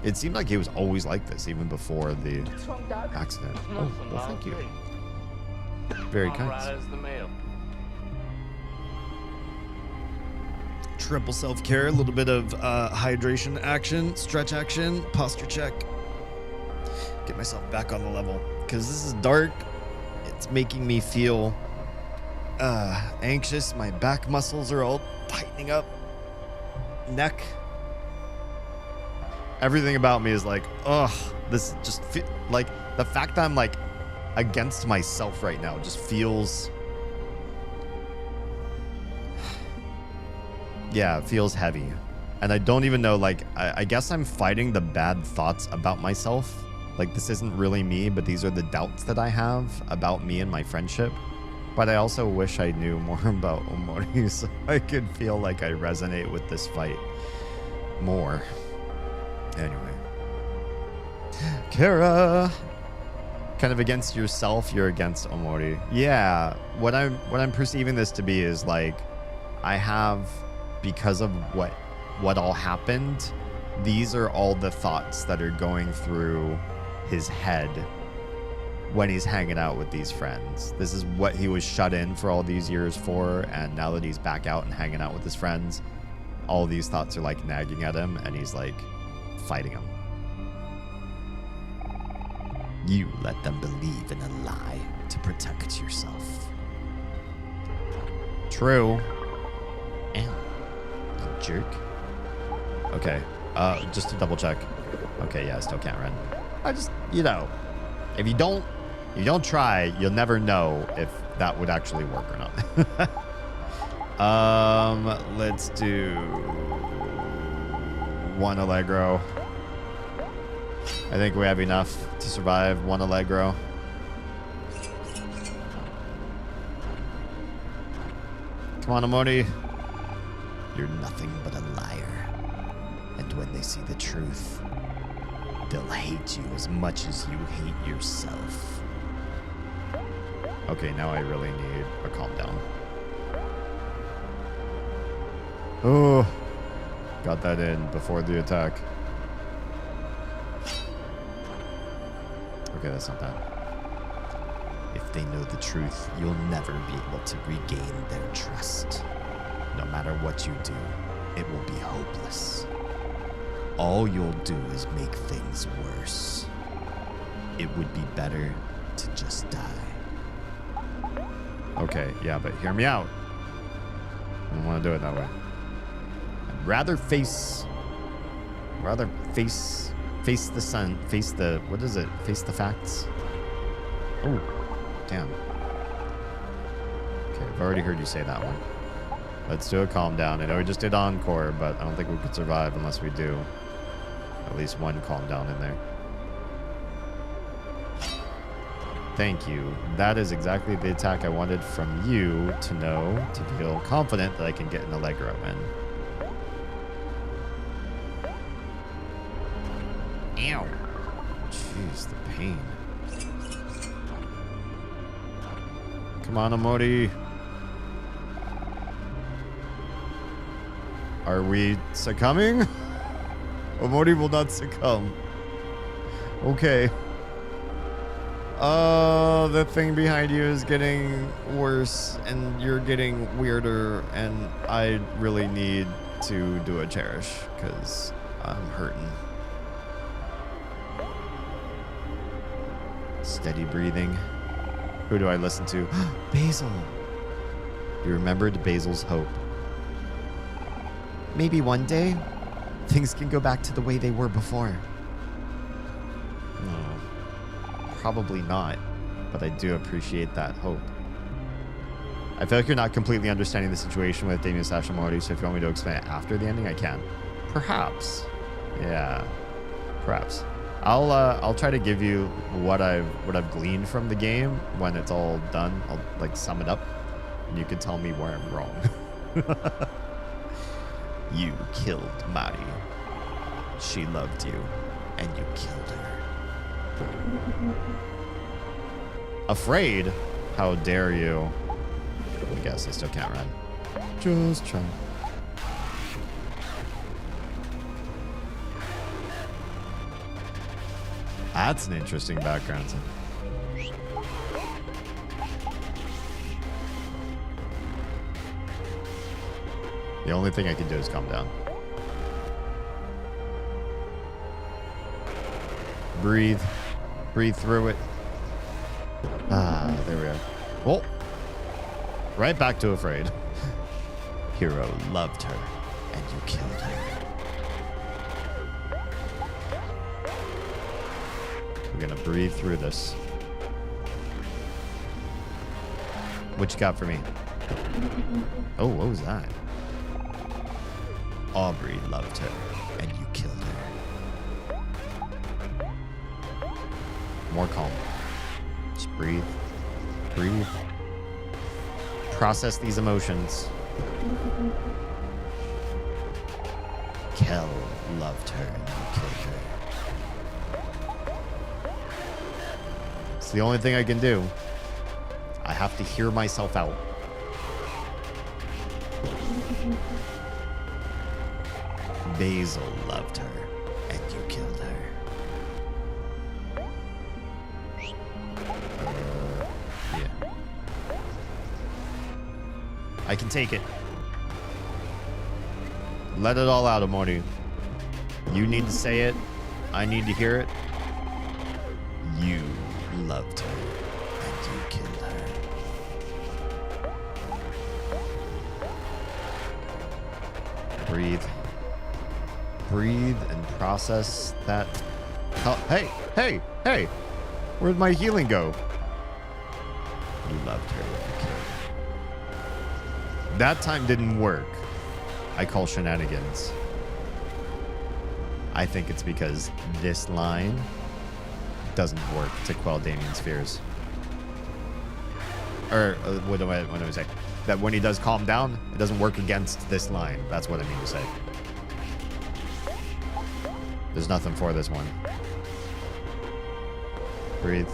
It seemed like he was always like this, even before the accident. Oh, well, thank you. Very kind. Triple self-care, a little bit of hydration action, stretch action, posture check. Get myself back on the level. Because this is dark. It's making me feel anxious. My back muscles are all tightening up. Neck. Everything about me is like, ugh. This just like the fact that I'm like against myself right now just feels... Yeah, it feels heavy. And I don't even know, like, I guess I'm fighting the bad thoughts about myself. Like, this isn't really me, but these are the doubts that I have about me and my friendship. But I also wish I knew more about Omori so I could feel like I resonate with this fight more. Anyway. Kara! Kind of against yourself, you're against Omori. Yeah, what I'm perceiving this to be is, like, I have... because of what all happened, these are all the thoughts that are going through his head when he's hanging out with these friends. This is what he was shut in for all these years for, and now that he's back out and hanging out with his friends, all these thoughts are like nagging at him, and he's like fighting them. You let them believe in a lie to protect yourself. True. Ow. Jerk. Okay, just to double check. Okay, yeah, I still can't run. I just, you know, if you don't try, you'll never know if that would actually work or not. Let's do one Allegro. I think we have enough to survive one Allegro. Come on, Omori. You're nothing but a liar. And when they see the truth, they'll hate you as much as you hate yourself. Okay, now I really need a calm down. Oh, got that in before the attack. Okay, that's not bad. If they know the truth, you'll never be able to regain their trust. No matter what you do, it will be hopeless. All you'll do is make things worse. It would be better to just die. Okay, yeah, but hear me out. I don't want to do it that way. I'd rather face the sun, face the, what is it? Face the facts. Oh, damn. Okay, I've already heard you say that one. Let's do a calm down. I know we just did encore, but I don't think we could survive unless we do at least one calm down in there. Thank you. That is exactly the attack I wanted from you to know, to feel confident that I can get an Allegro in. Ow. Jeez, the pain. Come on, Omori. Are we succumbing? Omori will not succumb. Okay. The thing behind you is getting worse, and you're getting weirder, and I really need to do a cherish, because I'm hurting. Steady breathing. Who do I listen to? Basil. You remembered Basil's hope. Maybe one day, things can go back to the way they were before. No, probably not, but I do appreciate that hope. I feel like you're not completely understanding the situation with Damien Sashimori, so if you want me to explain it after the ending, I can. Perhaps. Yeah, perhaps. I'll try to give you what I've gleaned from the game when it's all done. I'll like sum it up, and you can tell me where I'm wrong. You killed Mari. She loved you, and you killed her. Afraid? How dare you? I guess I still can't run. Just try. That's an interesting background. The only thing I can do is calm down. Breathe. Breathe through it. Ah, there we go. Oh. Right back to afraid. Hero loved her, and you killed her. We're gonna breathe through this. What you got for me? Oh, what was that? Aubrey loved her, and you killed her. More calm. Just breathe. Breathe. Process these emotions. Kel loved her, and you killed her. It's the only thing I can do. I have to hear myself out. Basil loved her, and you killed her. Yeah. I can take it. Let it all out, Omori. You need to say it. I need to hear it. You loved her, and you killed her. Breathe. Breathe and process that. Hey, hey, hey! Where'd my healing go? You loved her, and you killed her. That time didn't work. I call shenanigans. I think it's because this line doesn't work to quell Damien's fears. Or what do I say? That when he does calm down, it doesn't work against this line. That's what I mean to say. There's nothing for this one. Breathe.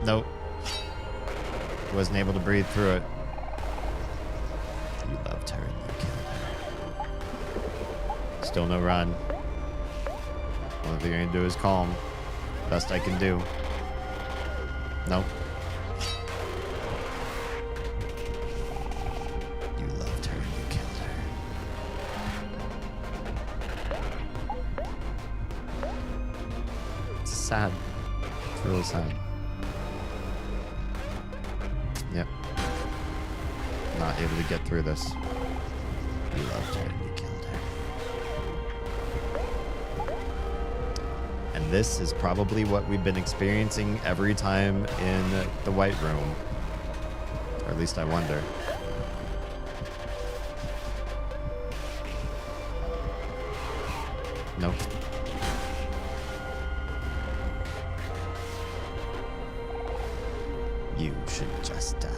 Nope. Wasn't able to breathe through it. You loved her and you killed her. Still no run. Only thing I can do is calm. Best I can do. Nope. You loved her and you killed her. It's sad. It's really sad. Yep. Not able to get through this. You loved her and you killed her. And this is probably what we've been experiencing every time in the White Room. Or at least I wonder. Nope. You should just die.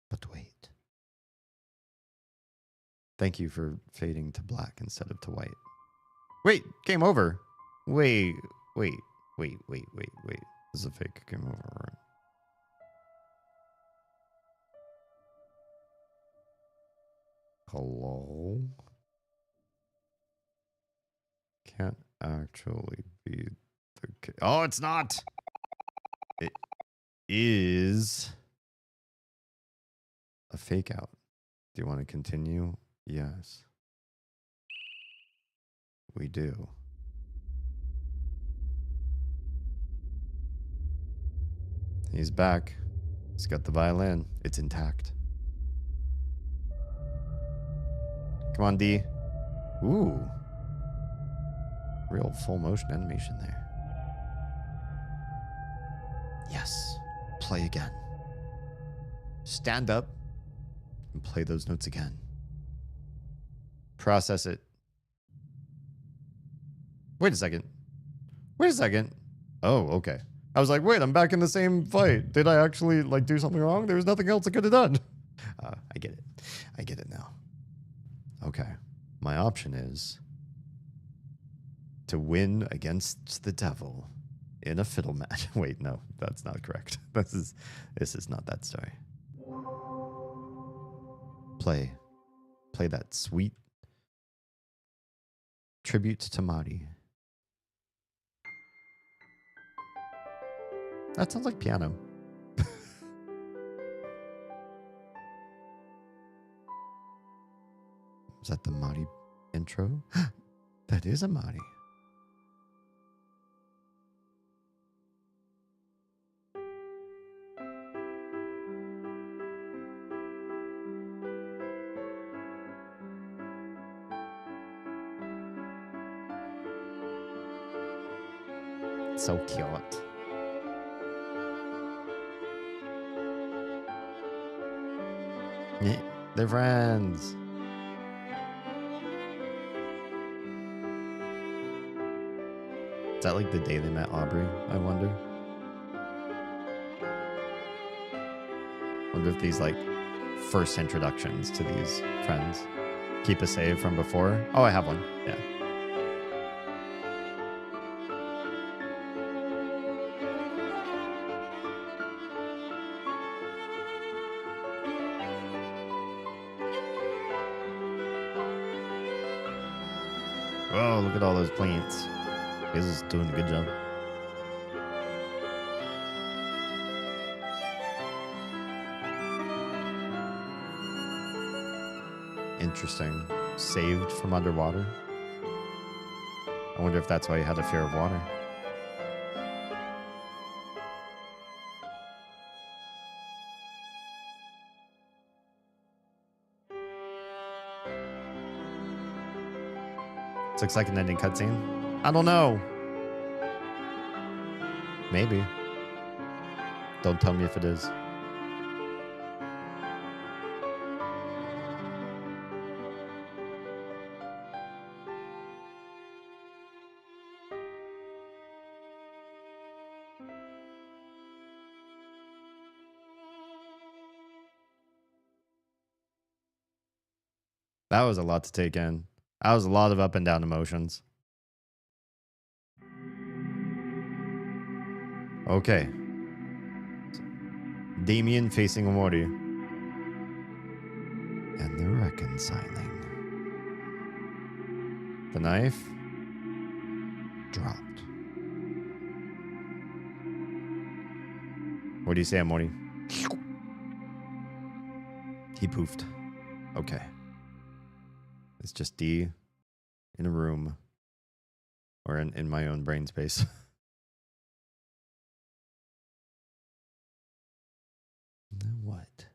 But wait. Thank you for fading to black instead of to white. Wait, game over. Wait. This is a fake game over, right? Hello? Can't actually be the case. Oh, it's not. It is a a fake out. Do you want to continue? Yes. We do. He's back. He's got the violin. It's intact. Come on, D. Ooh. Real full motion animation there. Yes. Play again. Stand up and play those notes again. Process it. Wait a second. Wait a second. Oh, okay. I was like, wait, I'm back in the same fight. Did I actually like do something wrong? There was nothing else I could have done. I get it. I get it now. Okay. My option is to win against the devil in a fiddle match. Wait, no, that's not correct. This is not that story. Play that sweet tribute to Mari. That sounds like piano. Is that the Mari intro? That is a Mari. So cute. Yeah, they're friends. Is that like the day they met Aubrey, I wonder? Wonder if these like first introductions to these friends. Keep a save from before. Oh, I have one. Yeah. Oh, look at all those plants. This is doing a good job. Interesting. Saved from underwater. I wonder if that's why he had a fear of water. This looks like an ending cutscene. I don't know. Maybe. Don't tell me if it is. That was a lot to take in. That was a lot of up and down emotions. Okay. Damien facing Omori. And they're reconciling. The knife dropped. What do you say, Omori? He poofed. Okay. It's just D in a room. Or in my own brain space. Now what?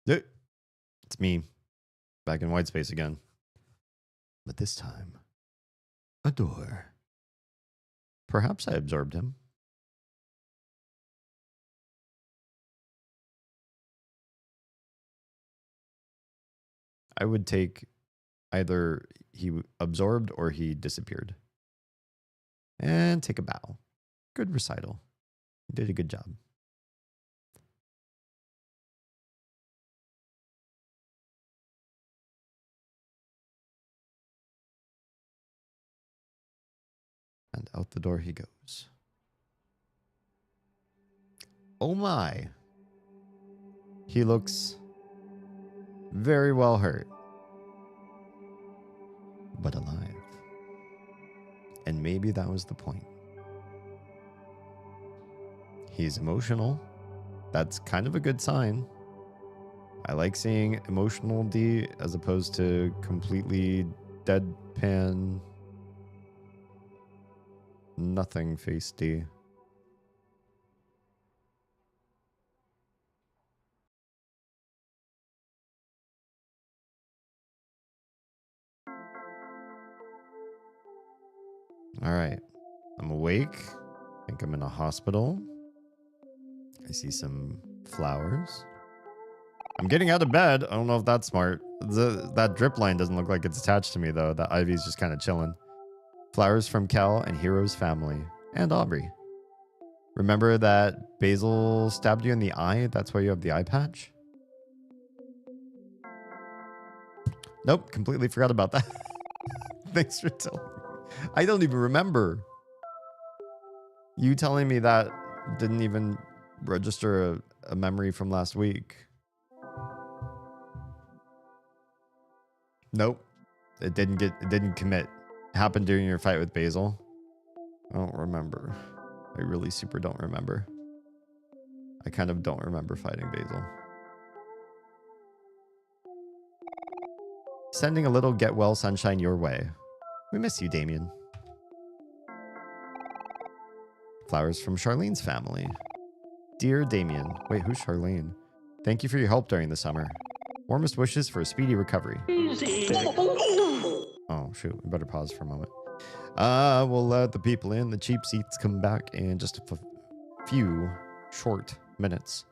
It's me. Back in white space again. But this time, a door. Perhaps I absorbed him. I would take either he absorbed or he disappeared. And take a bow. Good recital. You did a good job. And out the door he goes. Oh my. He looks very well hurt. But alive. And maybe that was the point. He's emotional, That's kind of a good sign. I like seeing emotional D as opposed to completely deadpan nothing face D. All right. I'm awake. I think I'm in a hospital. I see some flowers. I'm getting out of bed. I don't know if that's smart. That drip line doesn't look like it's attached to me, though. That ivy's just kind of chilling. Flowers from Cal and Hero's family. And Aubrey. Remember that Basil stabbed you in the eye? That's why you have the eye patch? Nope, completely forgot about that. Thanks for telling me. I don't even remember. You telling me that didn't even register a memory from last week. Nope. It didn't commit. It happened during your fight with Basil. I don't remember. I really super don't remember. I kind of don't remember fighting Basil. Sending a little get well sunshine your way. We miss you, Damien. Flowers from Charlene's family. Dear Damien. Wait, who's Charlene? Thank you for your help during the summer. Warmest wishes for a speedy recovery. Oh, shoot. We better pause for a moment. We'll let the people in. The cheap seats come back in just a few short minutes.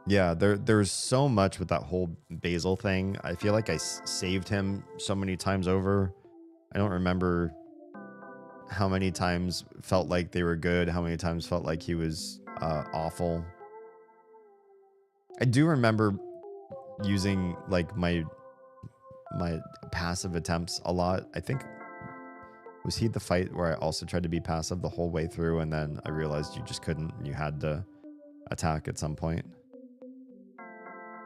Yeah, there's so much with that whole Basil thing. I feel like I saved him so many times over. I don't remember how many times felt like they were good, how many times felt like he was awful. I do remember using like my passive attempts a lot. I think, was he the fight where I also tried to be passive the whole way through and then I realized you just couldn't, you had to attack at some point?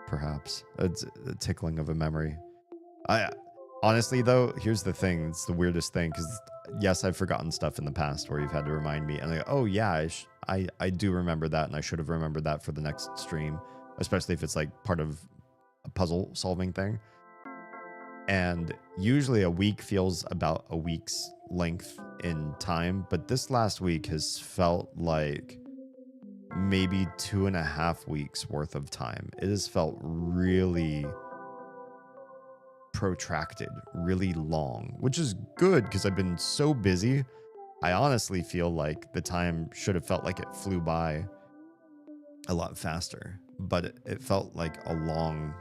Perhaps. It's a tickling of a memory. I honestly though, here's the thing, it's the weirdest thing, because yes, I've forgotten stuff in the past where you've had to remind me and I go, oh yeah, I do remember that and I should have remembered that for the next stream, especially if it's like part of a puzzle solving thing. And usually a week feels about a week's length in time, but this last week has felt like maybe 2.5 weeks worth of time. It has felt really protracted, really long, which is good because I've been so busy. I honestly feel like the time should have felt like it flew by a lot faster, but it felt like a long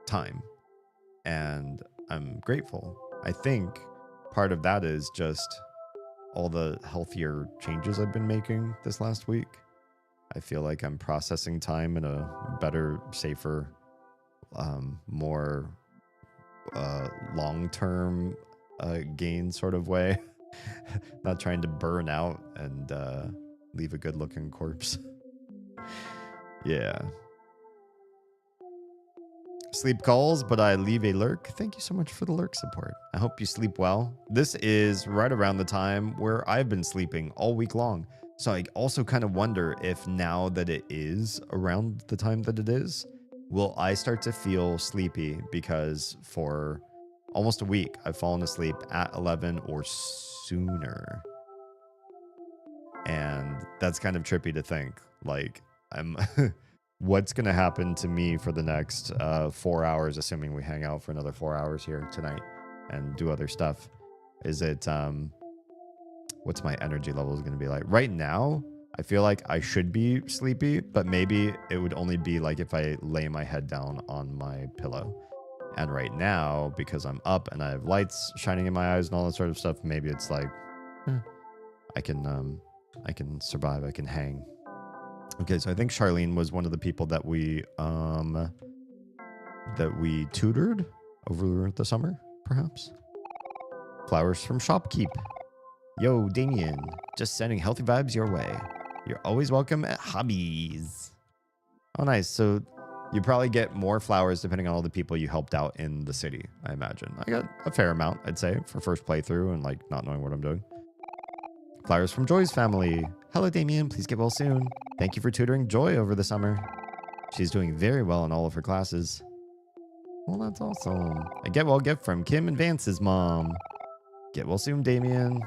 time. And I'm grateful. I think part of that is just all the healthier changes I've been making this last week. I feel like I'm processing time in a better, safer, more long-term gain sort of way. Not trying to burn out and leave a good-looking corpse. Yeah. Sleep calls, but I leave a lurk. Thank you so much for the lurk support. I hope you sleep well. This is right around the time where I've been sleeping all week long. So I also kind of wonder if now that it is around the time that it is, will I start to feel sleepy because for almost a week, I've fallen asleep at 11 or sooner. And that's kind of trippy to think. Like, I'm... What's going to happen to me for the next 4 hours, assuming we hang out for another 4 hours here tonight and do other stuff? Is it, what's my energy levels going to be like? Right now, I feel like I should be sleepy, but maybe it would only be like if I lay my head down on my pillow. And right now, because I'm up and I have lights shining in my eyes and all that sort of stuff, maybe it's like, I can survive, I can hang. Okay, so I think Charlene was one of the people that we tutored over the summer, perhaps. Flowers from Shopkeep. Yo, Damien, just sending healthy vibes your way. You're always welcome at Hobbies. Oh, nice. So you probably get more flowers depending on all the people you helped out in the city, I imagine. I got a fair amount, I'd say, for first playthrough and like not knowing what I'm doing. Flowers from Joy's family. Hello, Damien. Please get well soon. Thank you for tutoring Joy over the summer. She's doing very well in all of her classes. Well, that's awesome. A get well gift from Kim and Vance's mom. Get well soon, Damien.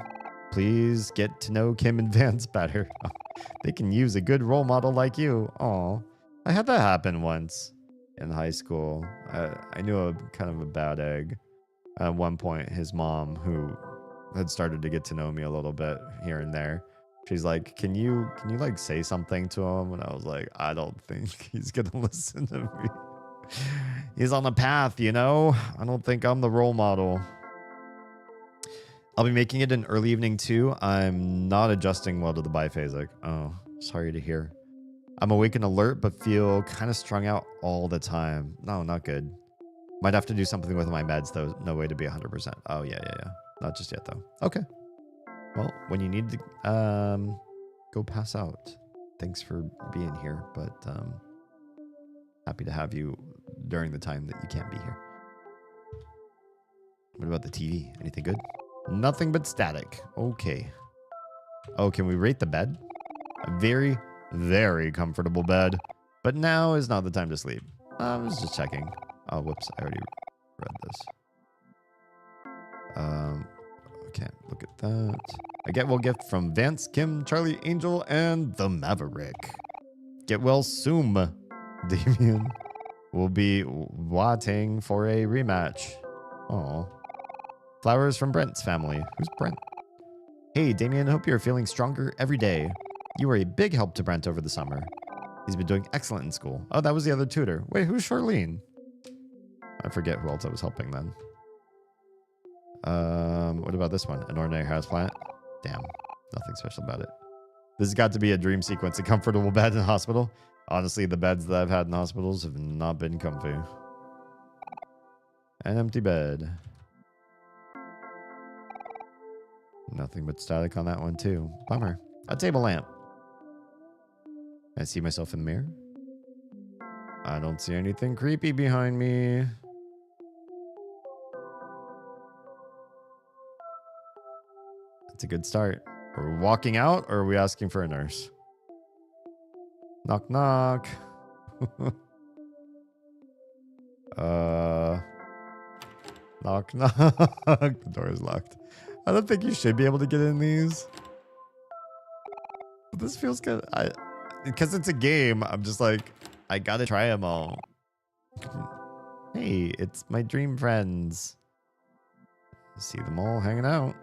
Please get to know Kim and Vance better. They can use a good role model like you. Aw. I had that happen once in high school. I knew a kind of a bad egg. At one point, his mom, who had started to get to know me a little bit here and there, she's like, can you like say something to him? And I was like, I don't think he's gonna listen to me. He's on the path, you know? I don't think I'm the role model. I'll be making it an early evening too. I'm not adjusting well to the biphasic. Oh, sorry to hear. I'm awake and alert, but feel kind of strung out all the time. No, not good. Might have to do something with my meds, though. No way to be 100%. Oh, yeah. Not just yet, though. Okay. Well, when you need to go pass out. Thanks for being here, but happy to have you during the time that you can't be here. What about the TV? Anything good? Nothing but static. Okay. Oh, can we rate the bed? A very, very comfortable bed. But now is not the time to sleep. I was just checking. Oh, whoops. I already read this. Okay, look at that. A get well gift from Vance, Kim, Charlie, Angel, and the Maverick. Get well soon, Damien. We'll be waiting for a rematch. Oh. Flowers from Brent's family. Who's Brent? Hey, Damien, hope you're feeling stronger every day. You were a big help to Brent over the summer. He's been doing excellent in school. Oh, that was the other tutor. Wait, who's Charlene? I forget who else I was helping then. What about this one? An ordinary houseplant? Damn, nothing special about it. This has got to be a dream sequence. A comfortable bed in a hospital. Honestly, the beds that I've had in hospitals have not been comfy. An empty bed. Nothing but static on that one too. Bummer. A table lamp. I see myself in the mirror. I don't see anything creepy behind me. That's a good start. Are we walking out or are we asking for a nurse? Knock, knock. Knock, knock. The door is locked. I don't think you should be able to get in these. But this feels good. Because it's a game, I'm just like, I gotta try them all. Hey, it's my dream friends. See them all hanging out.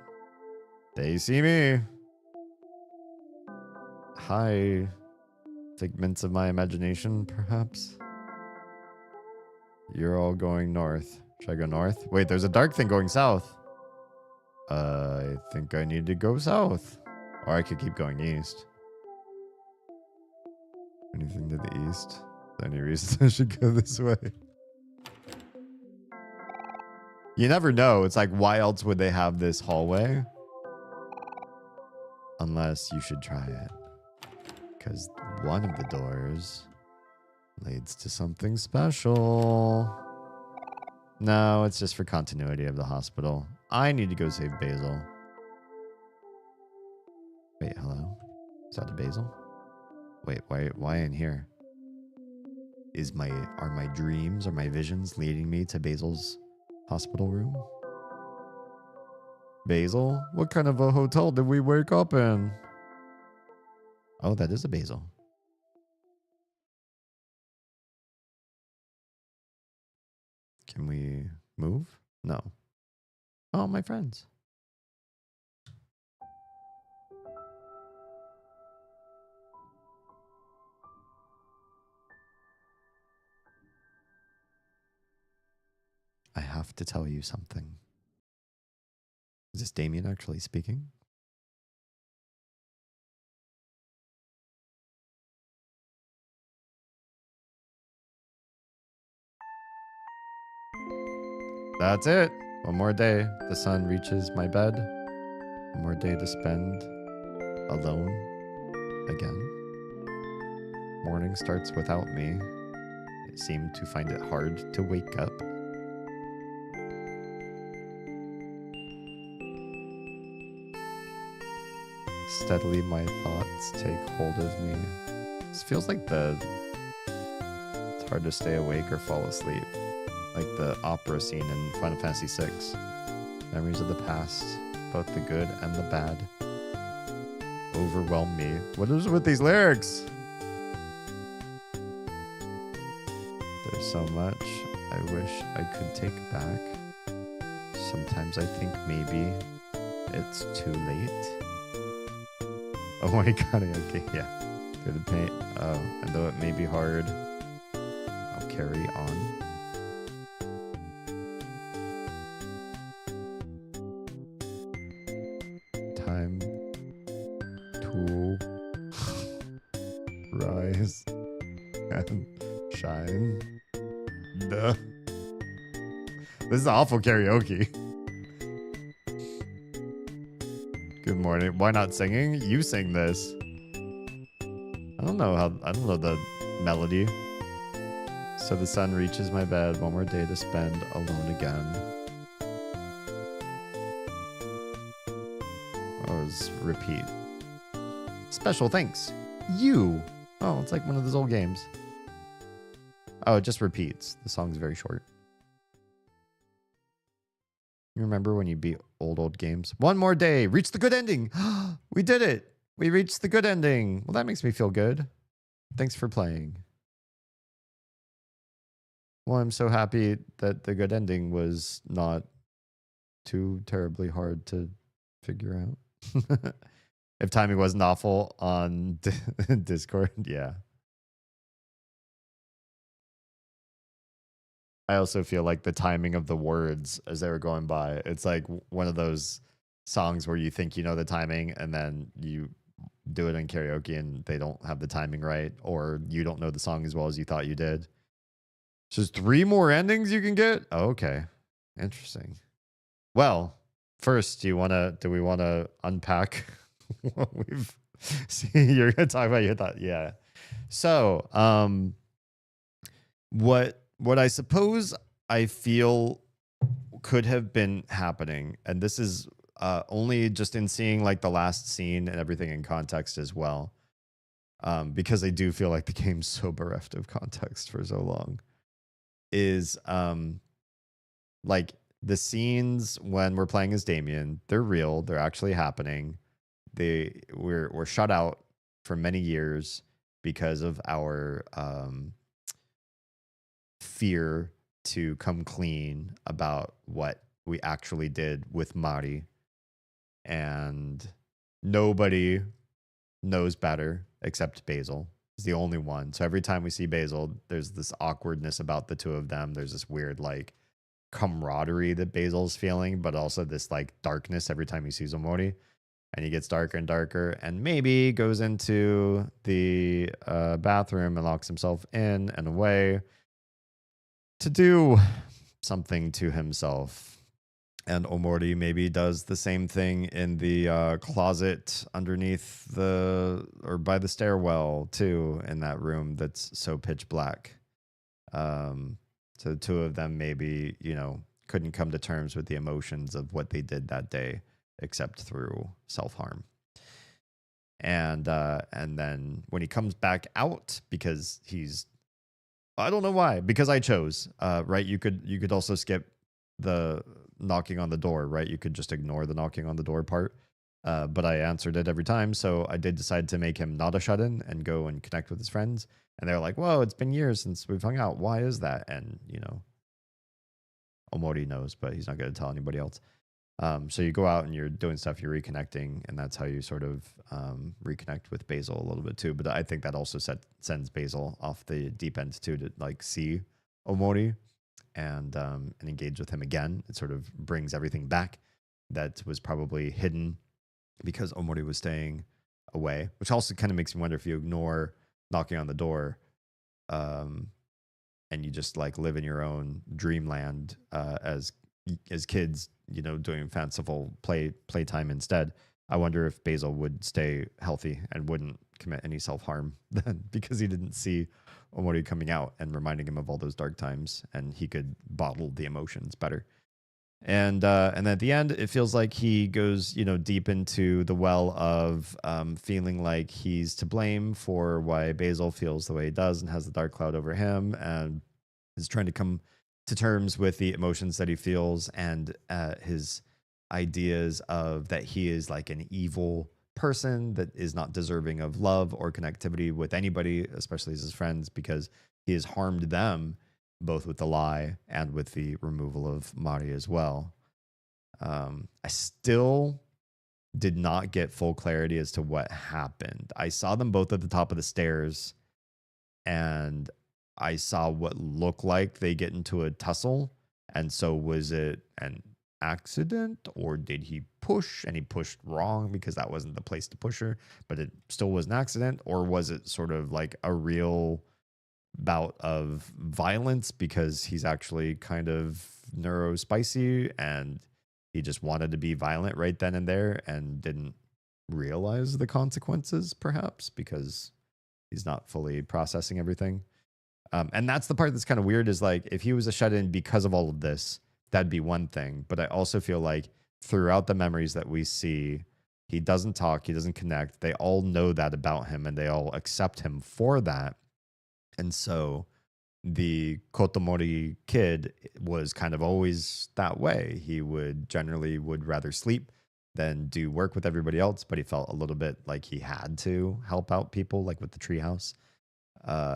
They see me. Hi. Figments of my imagination, perhaps? You're all going north. Should I go north? Wait, there's a dark thing going south. I think I need to go south. Or I could keep going east. Anything to the east? Is there any reason I should go this way? You never know. It's like, why else would they have this hallway? Unless you should try it. Because one of the doors leads to something special. No, it's just for continuity of the hospital. I need to go save Basil. Wait, hello? Is that a Basil? Wait, why in here? Are my dreams or my visions leading me to Basil's hospital room? Basil? What kind of a hotel did we wake up in? Oh, that is a Basil. Can we move? No. Oh, my friends. I have to tell you something. Is this Damien actually speaking? That's it. One more day. The sun reaches my bed. One more day to spend alone again. Morning starts without me. I seem to find it hard to wake up. Steadily my thoughts take hold of me. This feels like it's hard to stay awake or fall asleep. Like the opera scene in Final Fantasy VI. Memories of the past, both the good and the bad, overwhelm me. What is with these lyrics? There's so much I wish I could take back. Sometimes I think maybe it's too late. Oh my god, okay, yeah. Through the pain. Oh, and though it may be hard, I'll carry on. Time to rise and shine. Duh. This is awful karaoke. Good morning. Why not singing? You sing this. I don't know the melody. So the sun reaches my bed. One more day to spend alone again. Oh, it's repeat. Special thanks. You. Oh, it's like one of those old games. Oh, it just repeats. The song's very short. You remember when you beat old games? One more day. Reach the good ending. We did it. We reached the good ending. Well, that makes me feel good. Thanks for playing. Well, I'm so happy that the good ending was not too terribly hard to figure out. If timing wasn't awful on Discord, yeah. I also feel like the timing of the words as they were going by, it's like one of those songs where you think you know the timing and then you do it in karaoke and they don't have the timing right, or you don't know the song as well as you thought you did. So there's 3 more endings you can get? Oh, okay. Interesting. Well, first, do we want to unpack what we've seen? You're going to talk about your thought. Yeah. So, what I suppose I feel could have been happening, and this is only just in seeing like the last scene and everything in context as well, because I do feel like the game's so bereft of context for so long, is like the scenes when we're playing as Damien, they're real, they're actually happening. We're shut out for many years because of our fear to come clean about what we actually did with Mari. And nobody knows better except Basil. He's the only one. So every time we see Basil, there's this awkwardness about the two of them. There's this weird like camaraderie that Basil's feeling, but also this like darkness every time he sees Omori. And he gets darker and darker, and maybe goes into the bathroom and locks himself in and away to do something to himself. And Omori maybe does the same thing in the closet underneath or by the stairwell too, in that room that's so pitch black. So the two of them maybe, couldn't come to terms with the emotions of what they did that day, except through self-harm. And then when he comes back out, because I don't know why, because I chose, right? You could also skip the knocking on the door, right? You could just ignore the knocking on the door part. But I answered it every time. So I did decide to make him not a shut-in and go and connect with his friends. And they're like, whoa, it's been years since we've hung out. Why is that? And, Omori knows, but he's not going to tell anybody else. So you go out and you're doing stuff, you're reconnecting, and that's how you sort of reconnect with Basil a little bit too. But I think that also sends Basil off the deep end too, to like see Omori and engage with him again. It sort of brings everything back that was probably hidden because Omori was staying away, which also kind of makes me wonder if you ignore knocking on the door and you just like live in your own dreamland as kids, doing fanciful playtime instead. I wonder if Basil would stay healthy and wouldn't commit any self-harm then, because he didn't see Omori coming out and reminding him of all those dark times, and he could bottle the emotions better. And at the end, it feels like he goes, deep into the well of feeling like he's to blame for why Basil feels the way he does and has the dark cloud over him, and is trying to come to terms with the emotions that he feels and his ideas of that he is like an evil person that is not deserving of love or connectivity with anybody, especially his friends, because he has harmed them both with the lie and with the removal of Mari as well. I still did not get full clarity as to what happened. I saw them both at the top of the stairs, and I saw what looked like they get into a tussle. And so, was it an accident, or did he push and he pushed wrong because that wasn't the place to push her, but it still was an accident? Or was it sort of like a real bout of violence because he's actually kind of neurospicy and he just wanted to be violent right then and there and didn't realize the consequences, perhaps because he's not fully processing everything. And that's the part that's kind of weird, is like, if he was a shut in because of all of this, that'd be one thing. But I also feel like throughout the memories that we see, he doesn't talk, he doesn't connect. They all know that about him and they all accept him for that. And so the Kotomori kid was kind of always that way. He would generally would rather sleep than do work with everybody else, but he felt a little bit like he had to help out people, like with the treehouse.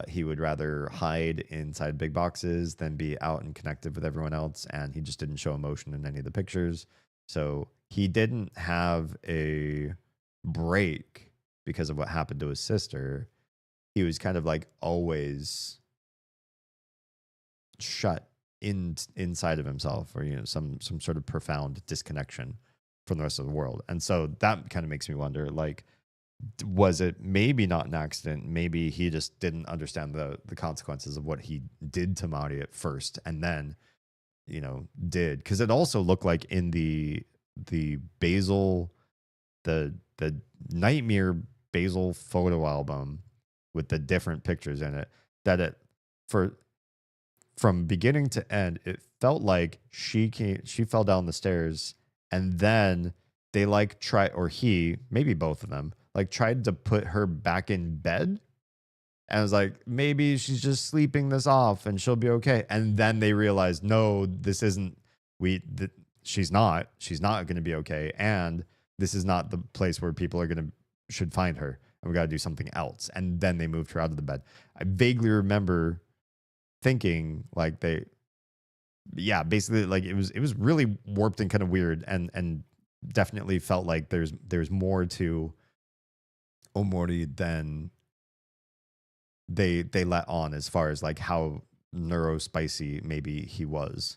He would rather hide inside big boxes than be out and connected with everyone else, and he just didn't show emotion in any of the pictures. So he didn't have a break because of what happened to his sister. He was kind of like always shut inside of himself, or some sort of profound disconnection from the rest of the world. And so that kind of makes me wonder, like, was it maybe not an accident? Maybe he just didn't understand the consequences of what he did to Mari at first, and then did, because it also looked like in the Basil, the nightmare Basil photo album with the different pictures in it, that it from beginning to end, it felt like she fell down the stairs, and then they like or he, maybe both of them, like tried to put her back in bed. And I was like, maybe she's just sleeping this off and she'll be okay. And then they realized, no, this isn't, she's not going to be okay. And this is not the place where people should find her. And we got to do something else. And then they moved her out of the bed. I vaguely remember thinking like basically like it was really warped and kind of weird, and definitely felt like there's more to Omori than they let on, as far as like how neurospicy maybe he was.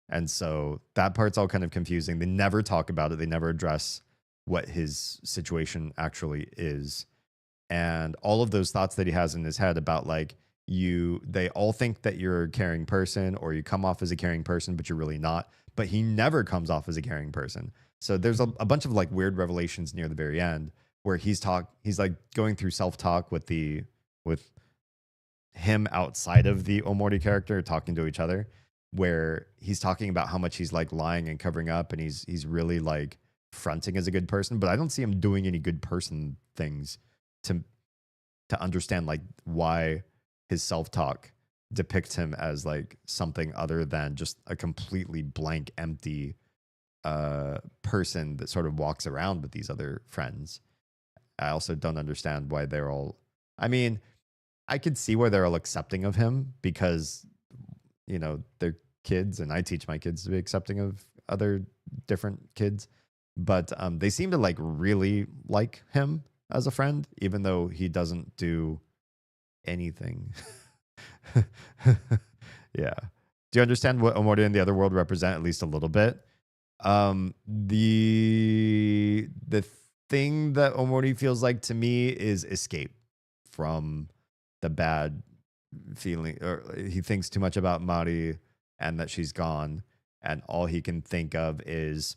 And so that part's all kind of confusing. They never talk about it. They never address what his situation actually is. And all of those thoughts that he has in his head about like, they all think that you're a caring person, or you come off as a caring person, but you're really not. But he never comes off as a caring person. So there's a bunch of like weird revelations near the very end where he's like going through self-talk with him outside of the Omori character, talking to each other, where he's talking about how much he's like lying and covering up, and he's really like fronting as a good person. But I don't see him doing any good person things to understand like why his self-talk depicts him as like something other than just a completely blank, empty person that sort of walks around with these other friends. I also don't understand why they're all, I mean, I could see why they're all accepting of him, because they're kids, and I teach my kids to be accepting of other different kids, but they seem to like really like him as a friend, even though he doesn't do anything. Yeah. Do you understand what Omori and the other world represent, at least a little bit? The thing that Omori feels like to me is escape from the bad feeling, or he thinks too much about Mari and that she's gone, and all he can think of is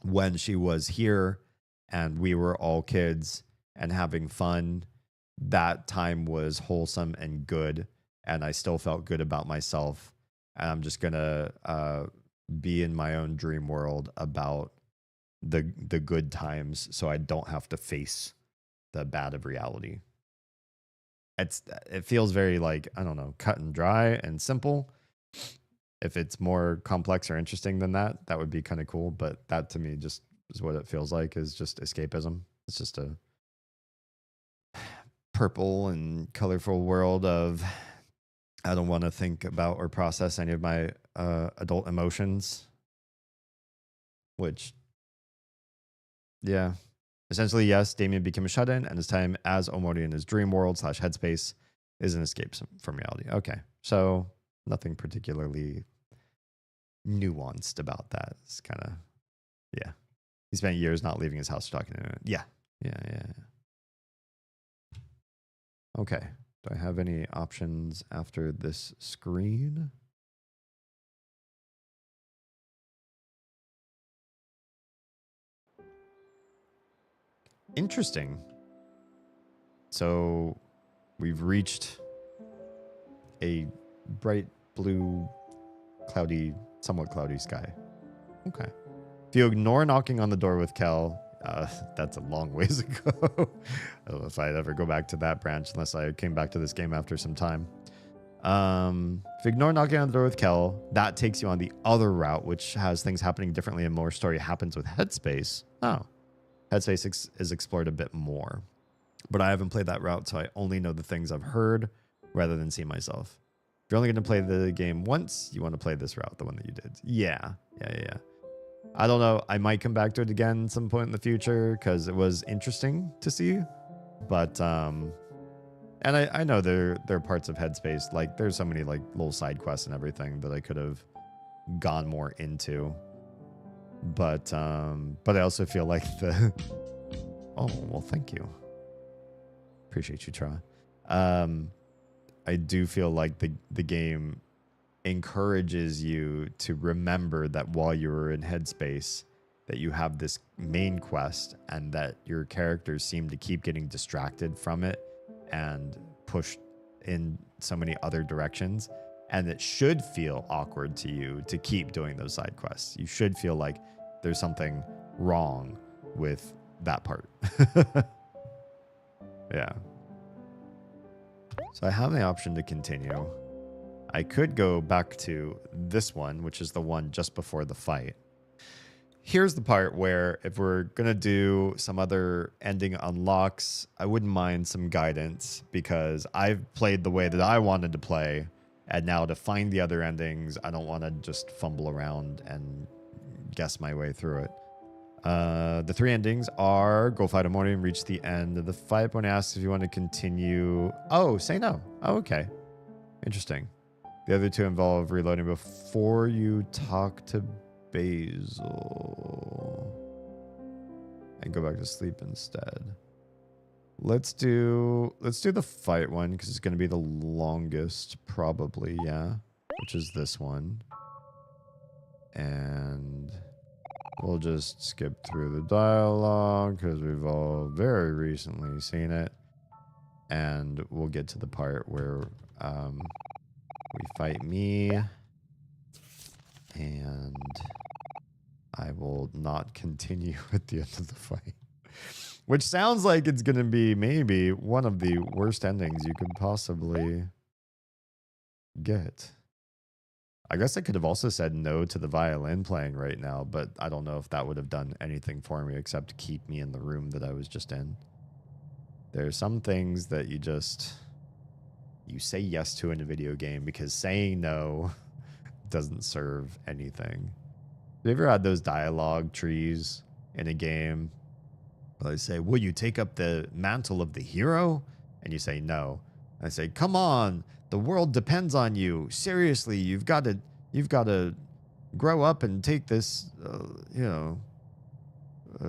when she was here and we were all kids and having fun. That time was wholesome and good, and I still felt good about myself. And I'm just gonna be in my own dream world about the good times, so I don't have to face the bad of reality. It feels very like, I don't know, cut and dry and simple. If it's more complex or interesting than that, that would be kind of cool. But that to me just is what it feels like, is just escapism. It's just a purple and colorful world of, I don't want to think about or process any of my adult emotions, which, yeah. Essentially, yes, Damien became a shut-in, and his time as Omori in his dream world / headspace is an escape from reality. Okay, so nothing particularly nuanced about that. It's kind of, yeah. He spent years not leaving his house talking to him. Yeah. Okay. Do I have any options after this screen? Interesting. So we've reached a bright blue, cloudy, somewhat cloudy sky. Okay. If you ignore knocking on the door with Kel, that's a long ways ago. I don't know if I'd ever go back to that branch unless I came back to this game after some time. If you ignore knocking on the door with Kel, that takes you on the other route, which has things happening differently and more story happens with Headspace. Oh, Headspace is explored a bit more. But I haven't played that route, so I only know the things I've heard rather than see myself. If you're only going to play the game once, you want to play this route, the one that you did. Yeah. I don't know. I might come back to it again some point in the future because it was interesting to see. But, and I know there are parts of Headspace, like there's so many like little side quests and everything that I could have gone more into. But I also feel like the, oh, well, thank you. Appreciate you, Tra. I do feel like the game encourages you to remember that while you're in Headspace, that you have this main quest and that your characters seem to keep getting distracted from it and pushed in so many other directions. And it should feel awkward to you to keep doing those side quests. You should feel like there's something wrong with that part. Yeah. So I have the option to continue. I could go back to this one, which is the one just before the fight. Here's the part where if we're going to do some other ending unlocks, I wouldn't mind some guidance because I've played the way that I wanted to play. And now to find the other endings, I don't want to just fumble around and guess my way through it. The 3 endings are go fight Omori and reach the end of the fight. When asks if you want to continue. Oh, say no. Oh, okay. Interesting. The other 2 involve reloading before you talk to Basil and go back to sleep instead. Let's do the fight one because it's going to be the longest probably, yeah, which is this one. And we'll just skip through the dialogue because we've all very recently seen it. And we'll get to the part where we fight me. And I will not continue at the end of the fight. Which sounds like it's going to be maybe one of the worst endings you could possibly get. I guess I could have also said no to the violin playing right now, but I don't know if that would have done anything for me except keep me in the room that I was just in. There are some things that you say yes to in a video game because saying no doesn't serve anything. Have you ever had those dialogue trees in a game? Well, they say, will you take up the mantle of the hero? And you say no. I say, come on, the world depends on you. Seriously, you've got to grow up and take this,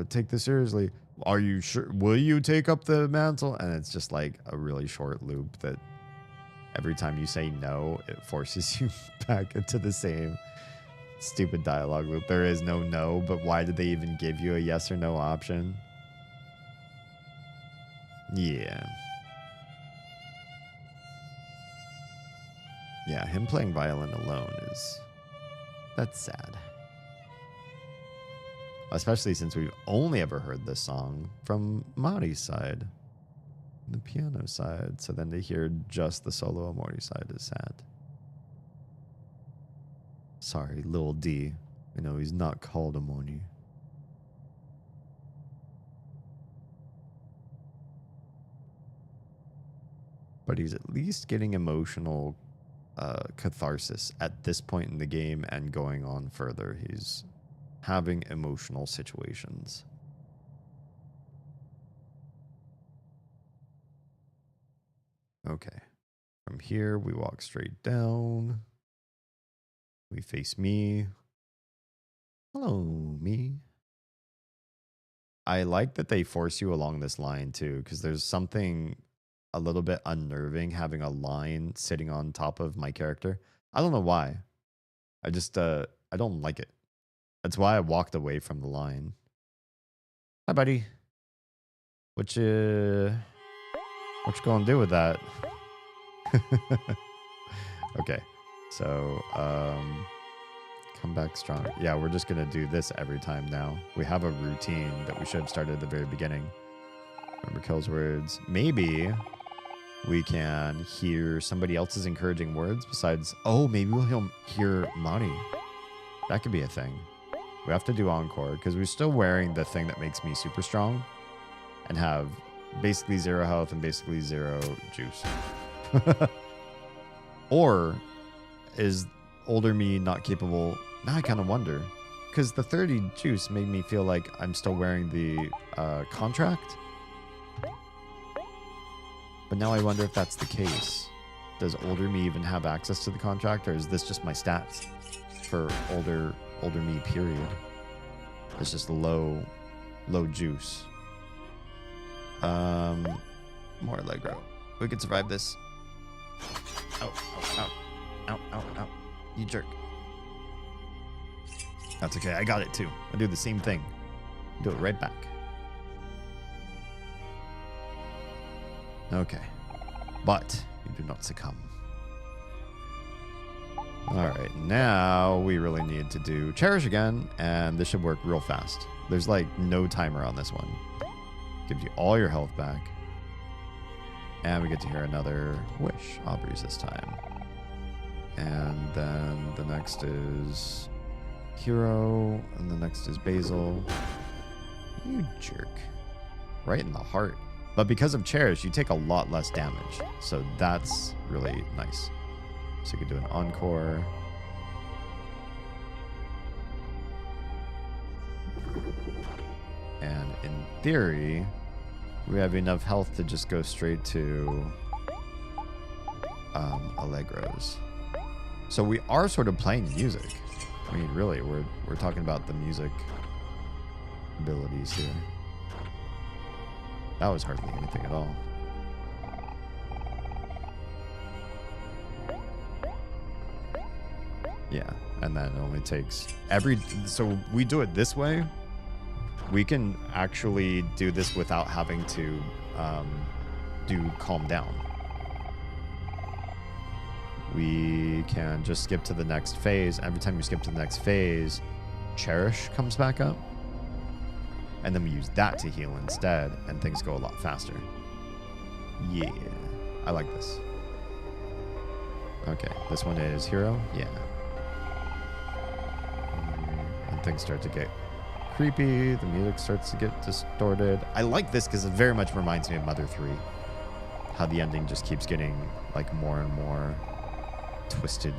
take this seriously. Are you sure? Will you take up the mantle? And it's just like a really short loop that every time you say no, it forces you back into the same stupid dialogue loop. There is no, but why did they even give you a yes or no option? Yeah. Yeah, him playing violin alone that's sad. Especially since we've only ever heard this song from Mari's side, the piano side. So then to hear just the solo Omori side is sad. Sorry, Lil D. You know, he's not called Omori. But he's at least getting emotional catharsis at this point in the game and going on further. He's having emotional situations. Okay. From here, we walk straight down. We face me. Hello, me. I like that they force you along this line too, because there's something a little bit unnerving having a line sitting on top of my character. I don't know why. I just I don't like it. That's why I walked away from the line. Hi, buddy. What you gonna do with that? Okay, so come back strong. Yeah, we're just gonna do this every time now. We have a routine that we should have started at the very beginning. Remember kills words. Maybe we can hear somebody else's encouraging words besides. Oh, maybe we'll hear Mari. That could be a thing. We have to do encore because we're still wearing the thing that makes me super strong and have basically 0 health and basically 0 juice. Or is older me not capable? Now I kind of wonder, because the 30 juice made me feel like I'm still wearing the contract. But now I wonder if that's the case. Does older me even have access to the contract, or is this just my stats for older me period? It's just low juice. More Allegro. We can survive this. Ow, ow, ow. Ow, ow, ow. You jerk. That's okay. I got it too. I do the same thing. Do it right back. Okay. But you do not succumb. Alright, now we really need to do Cherish again, and this should work real fast. There's like no timer on this one. Gives you all your health back. And we get to hear another wish. Aubrey's this time. And then the next is Hero, and the next is Basil. You jerk. Right in the heart. But because of Cherish, you take a lot less damage. So that's really nice. So you could do an encore. And in theory, we have enough health to just go straight to Allegros. So we are sort of playing music. I mean, really, we're talking about the music abilities here. That was hardly anything at all. Yeah, and then it only takes so we do it this way. We can actually do this without having to do calm down. We can just skip to the next phase. Every time you skip to the next phase, Cherish comes back up. And then we use that to heal instead, and things go a lot faster. Yeah, I like this. Okay, this one is Hero. Yeah. And things start to get creepy. The music starts to get distorted. I like this because it very much reminds me of Mother 3. How the ending just keeps getting like more and more twisted.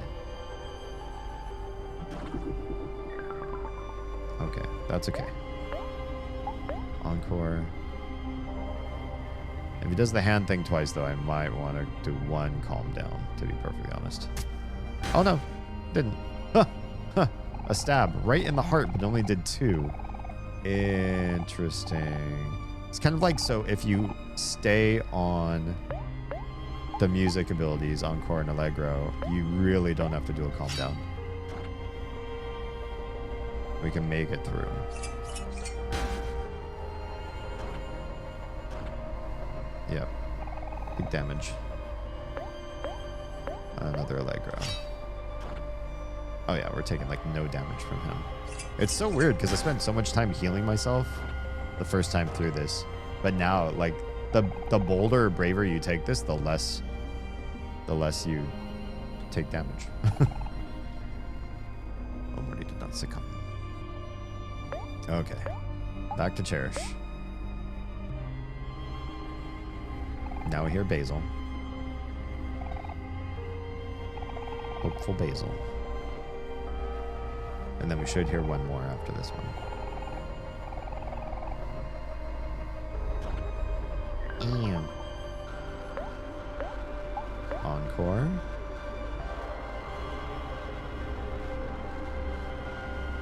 Okay, that's okay. Encore. If he does the hand thing twice, though, I might want to do one calm down, to be perfectly honest. Oh, no. Didn't. Huh. Huh. A stab right in the heart, but only did 2. Interesting. It's kind of like, so if you stay on the music abilities, Encore and Allegro, you really don't have to do a calm down. We can make it through. Yep. Big damage. Another Allegro. Oh yeah, we're taking like no damage from him. It's so weird because I spent so much time healing myself the first time through this. But now, like, the bolder or braver you take this, the less you take damage. Omori did not succumb. Okay. Back to Cherish. Now we hear Basil. Hopeful Basil. And then we should hear one more after this one. Ew. Encore.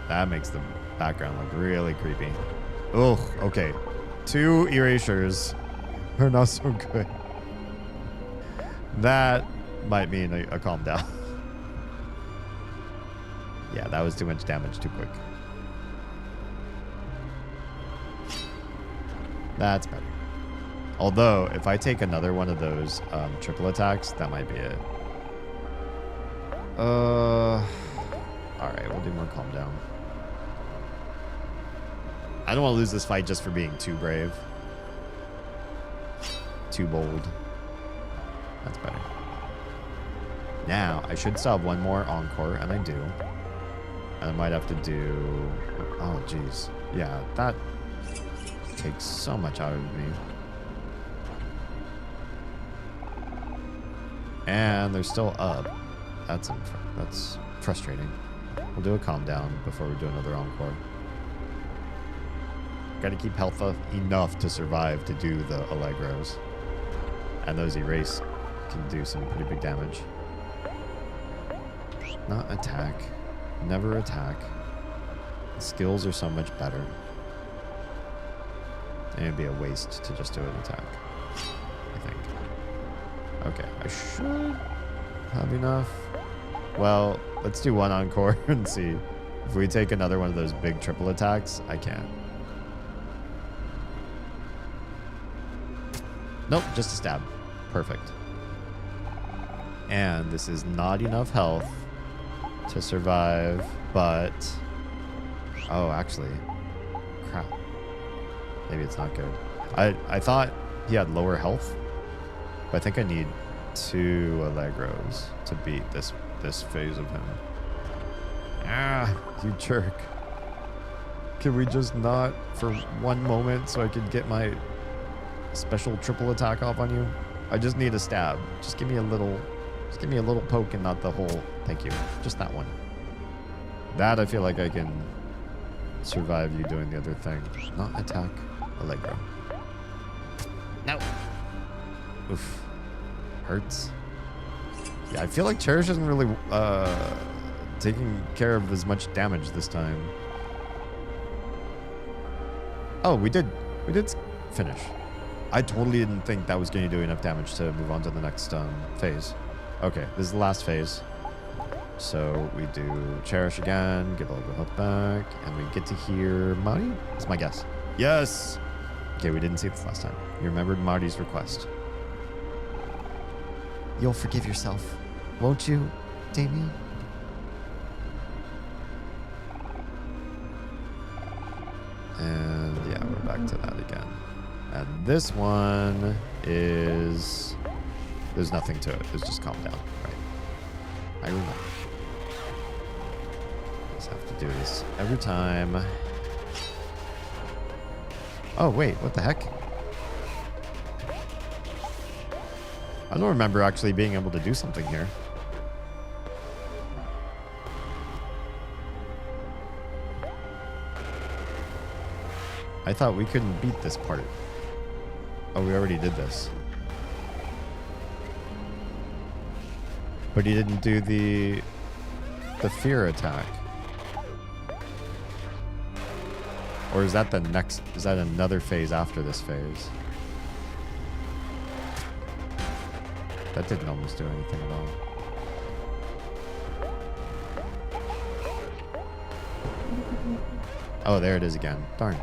That makes the background look really creepy. Ugh, okay. 2 erasures are not so good. That might mean a calm down. Yeah, that was too much damage too quick. That's better. Although, if I take another one of those triple attacks, that might be it. Alright, we'll do more calm down. I don't want to lose this fight just for being too brave. Too bold. That's better. Now, I should still have one more encore, and I do. And I might have to do... Oh, jeez. Yeah, that takes so much out of me. And they're still up. That's frustrating. We'll do a calm down before we do another encore. Gotta keep health up enough to survive to do the Allegros. And those erase can do some pretty big damage. Not attack. Never attack. The skills are so much better. And it'd be a waste to just do an attack, I think. Okay, I should have enough. Well, let's do one encore and see. If we take another one of those big triple attacks, I can't. Nope, just a stab. Perfect. And this is not enough health to survive, but... Oh, actually. Crap. Maybe it's not good. I thought he had lower health, but I think I need 2 Allegros to beat this phase of him. Ah, you jerk. Can we just not for one moment so I can get my special triple attack off on you? I just need a stab. Just give me a little poke and not the whole. Thank you. Just that one. That I feel like I can survive you doing the other thing. Not attack. Allegro. No. Oof. Hurts. Yeah, I feel like Cherish isn't really taking care of as much damage this time. Oh, we did finish. I totally didn't think that was going to do enough damage to move on to the next phase. Okay, this is the last phase. So we do Cherish again, get a little bit of health back, and we get to hear Marty? That's my guess. Yes! Okay, we didn't see this last time. You remembered Marty's request. You'll forgive yourself, won't you, Damien? And yeah, we're back to that again. And this one is... There's nothing to it. There's just calm down. Right. I remember. Just have to do this every time. Oh, wait. What the heck? I don't remember actually being able to do something here. I thought we couldn't beat this part. Oh, we already did this. But he didn't do the fear attack. Or is that the next, is that another phase after this phase? That didn't almost do anything at all. Oh, there it is again. Darn.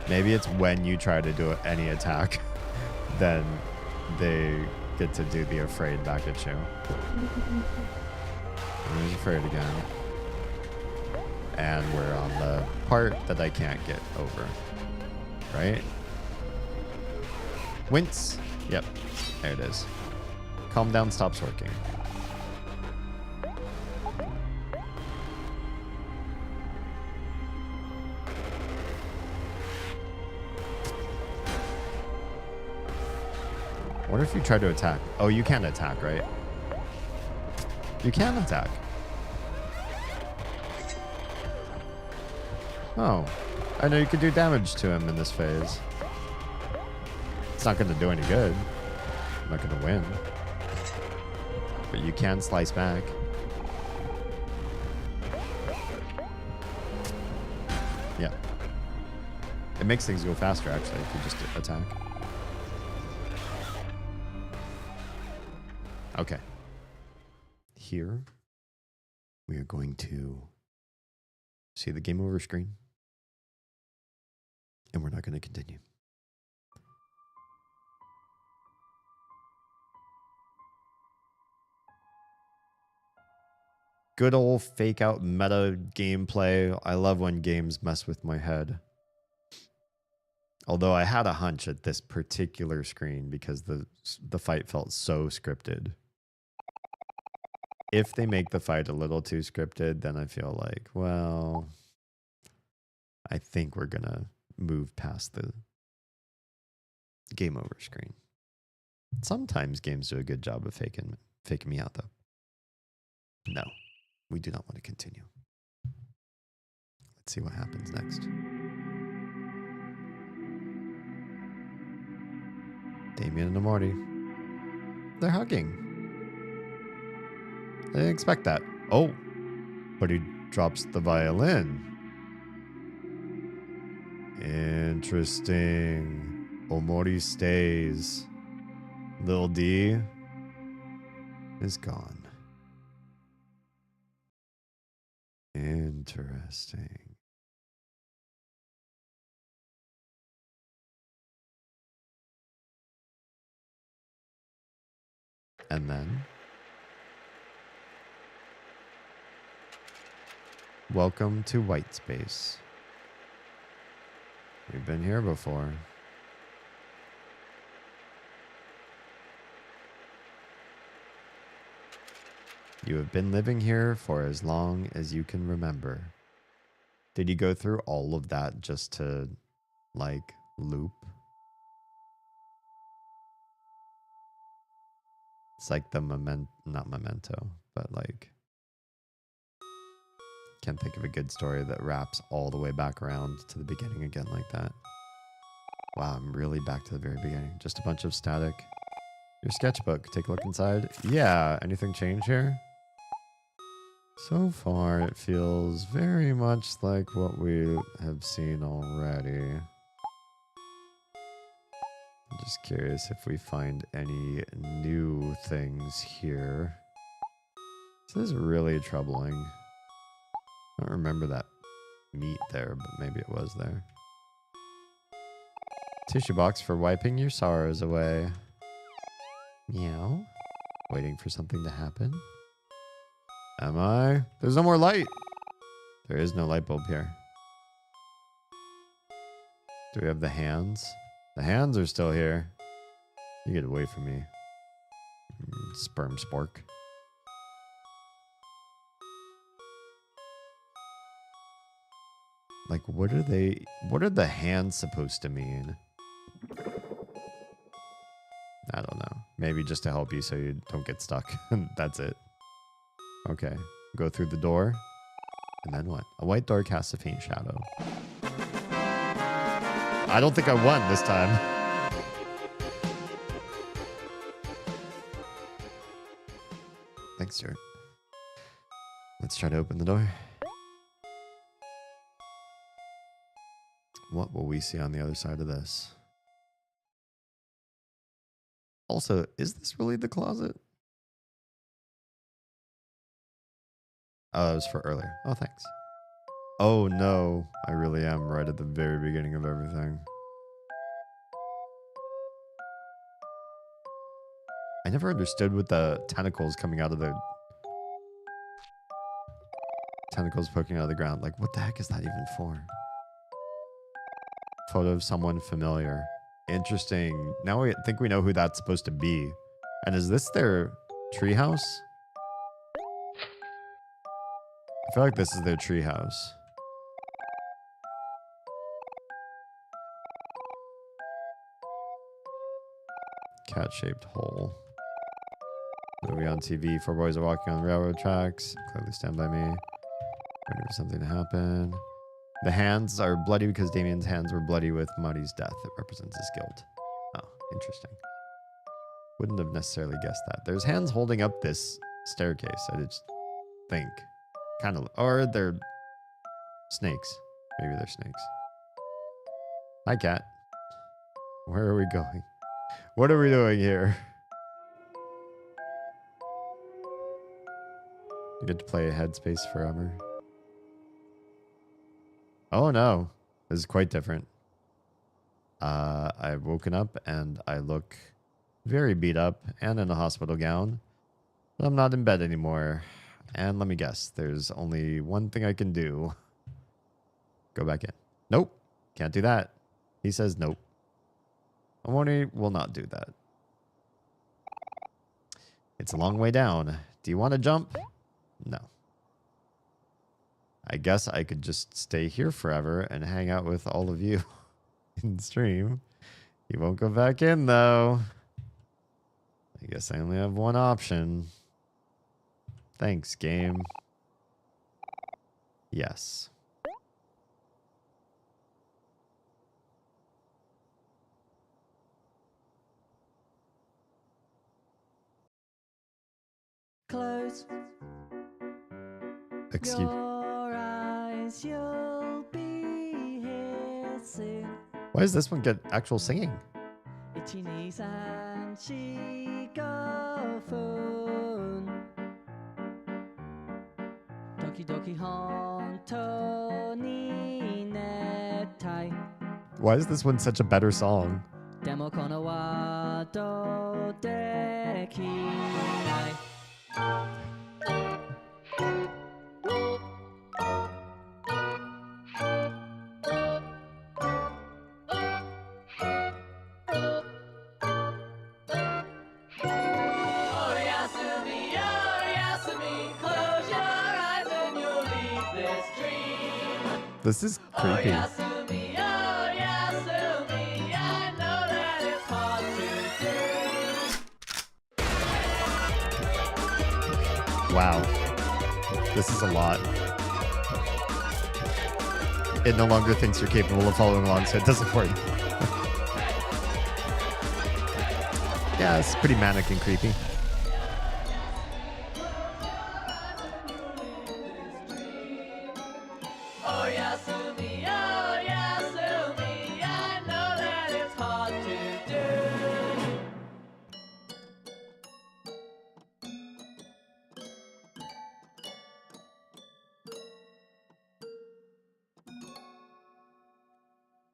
Maybe it's when you try to do any attack, then they get to do the afraid back at you. He's afraid again. And we're on the part that I can't get over. Right? Wince. Yep. There it is. Calm down stops working. What if you try to attack? Oh, you can attack, right? You can attack. Oh. I know you could do damage to him in this phase. It's not going to do any good. I'm not going to win. But you can slice back. Yeah. It makes things go faster, actually, if you just attack. Okay. Here, we are going to see the game over screen. And we're not going to continue. Good old fake out meta gameplay. I love when games mess with my head. Although I had a hunch at this particular screen because the fight felt so scripted. If they make the fight a little too scripted, then I feel like, well, I think we're going to move past the game over screen. Sometimes games do a good job of faking me out, though. No, we do not want to continue. Let's see what happens next. Damien and Amorti. They're hugging. I didn't expect that. Oh, but he drops the violin. Interesting. Omori stays. Lil D is gone. Interesting. And then, welcome to White Space. We've been here before. You have been living here for as long as you can remember. Did you go through all of that just to, like, loop? It's like the not memento, but like, can't think of a good story that wraps all the way back around to the beginning again like that. Wow, I'm really back to the very beginning. Just a bunch of static. Your sketchbook, take a look inside. Yeah, anything change here? So far, it feels very much like what we have seen already. I'm just curious if we find any new things here. This is really troubling. I don't remember that meat there, but maybe it was there. Tissue box for wiping your sorrows away. Meow. Waiting for something to happen. Am I? There's no more light. There is no light bulb here. Do we have the hands? The hands are still here. You get away from me. Sperm spork. Like, what are the hands supposed to mean? I don't know. Maybe just to help you so you don't get stuck. That's it. Okay. Go through the door. And then what? A white door casts a faint shadow. I don't think I won this time. Thanks, Stuart. Let's try to open the door. What will we see on the other side of this? Also, is this really the closet? Oh, it was for earlier. Oh, thanks. Oh, no. I really am right at the very beginning of everything. I never understood what the tentacles coming out of the... Tentacles poking out of the ground. Like, what the heck is that even for? Photo of someone familiar. Interesting. Now I think we know who that's supposed to be. And is this their treehouse? I feel like this is their treehouse. Cat-shaped hole. Movie on TV. Four boys are walking on railroad tracks. Clearly stand by me. Waiting for something to happen. The hands are bloody because Damien's hands were bloody with Marty's death. It represents his guilt. Oh, interesting. Wouldn't have necessarily guessed that. There's hands holding up this staircase. I just think. Kind of. Or they're snakes. Maybe they're snakes. Hi, cat. Where are we going? What are we doing here? You get to play Headspace forever. Oh no, this is quite different. I've woken up and I look very beat up and in a hospital gown. But I'm not in bed anymore. And let me guess, there's only one thing I can do. Go back in. Nope, can't do that. He says nope. Omori will not do that. It's a long way down. Do you want to jump? No. I guess I could just stay here forever and hang out with all of you in stream. You won't go back in, though. I guess I only have one option. Thanks, game. Yes. Close Excuse. your eyes, you'll be here soon. Why does this one get actual singing? 1、2、3、4、5分時々本当に熱帯 Why is this one such a better song? でもこのワードできない This is creepy. Wow. This is a lot. It no longer thinks you're capable of following along, so it doesn't work. Yeah, it's pretty manic and creepy.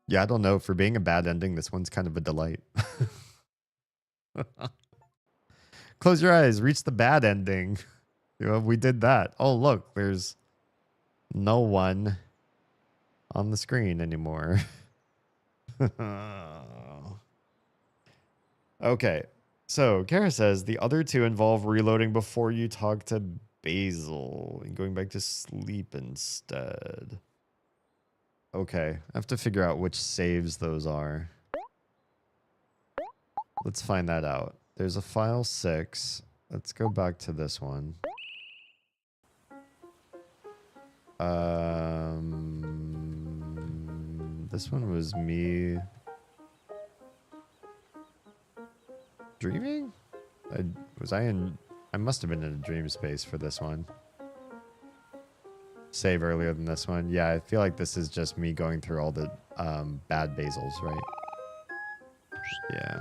Yeah, I don't know. For being a bad ending, this one's kind of a delight. Close your eyes. Reach the bad ending. You know, we did that. Oh, look. There's no one on the screen anymore. Okay. So, Kara says, the other two involve reloading before you talk to Basil and going back to sleep instead. Okay, I have to figure out which saves those are. Let's find that out. There's a file 6. Let's go back to this one. This one was me dreaming? I must have been in a dream space for this one. Save earlier than this one. Yeah, I feel like this is just me going through all the bad basils, right? Yeah.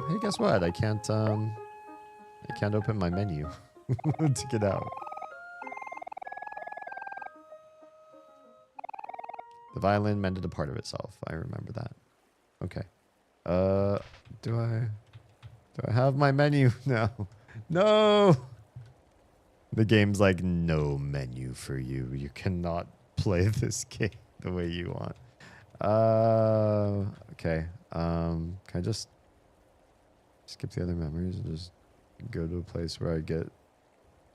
Hey, guess what? I can't open my menu to get out. The violin mended a part of itself. I remember that. Okay. Do I have my menu? No. No! The game's like, no menu for you. You cannot play this game the way you want. Okay. Can I just skip the other memories and just go to a place where I get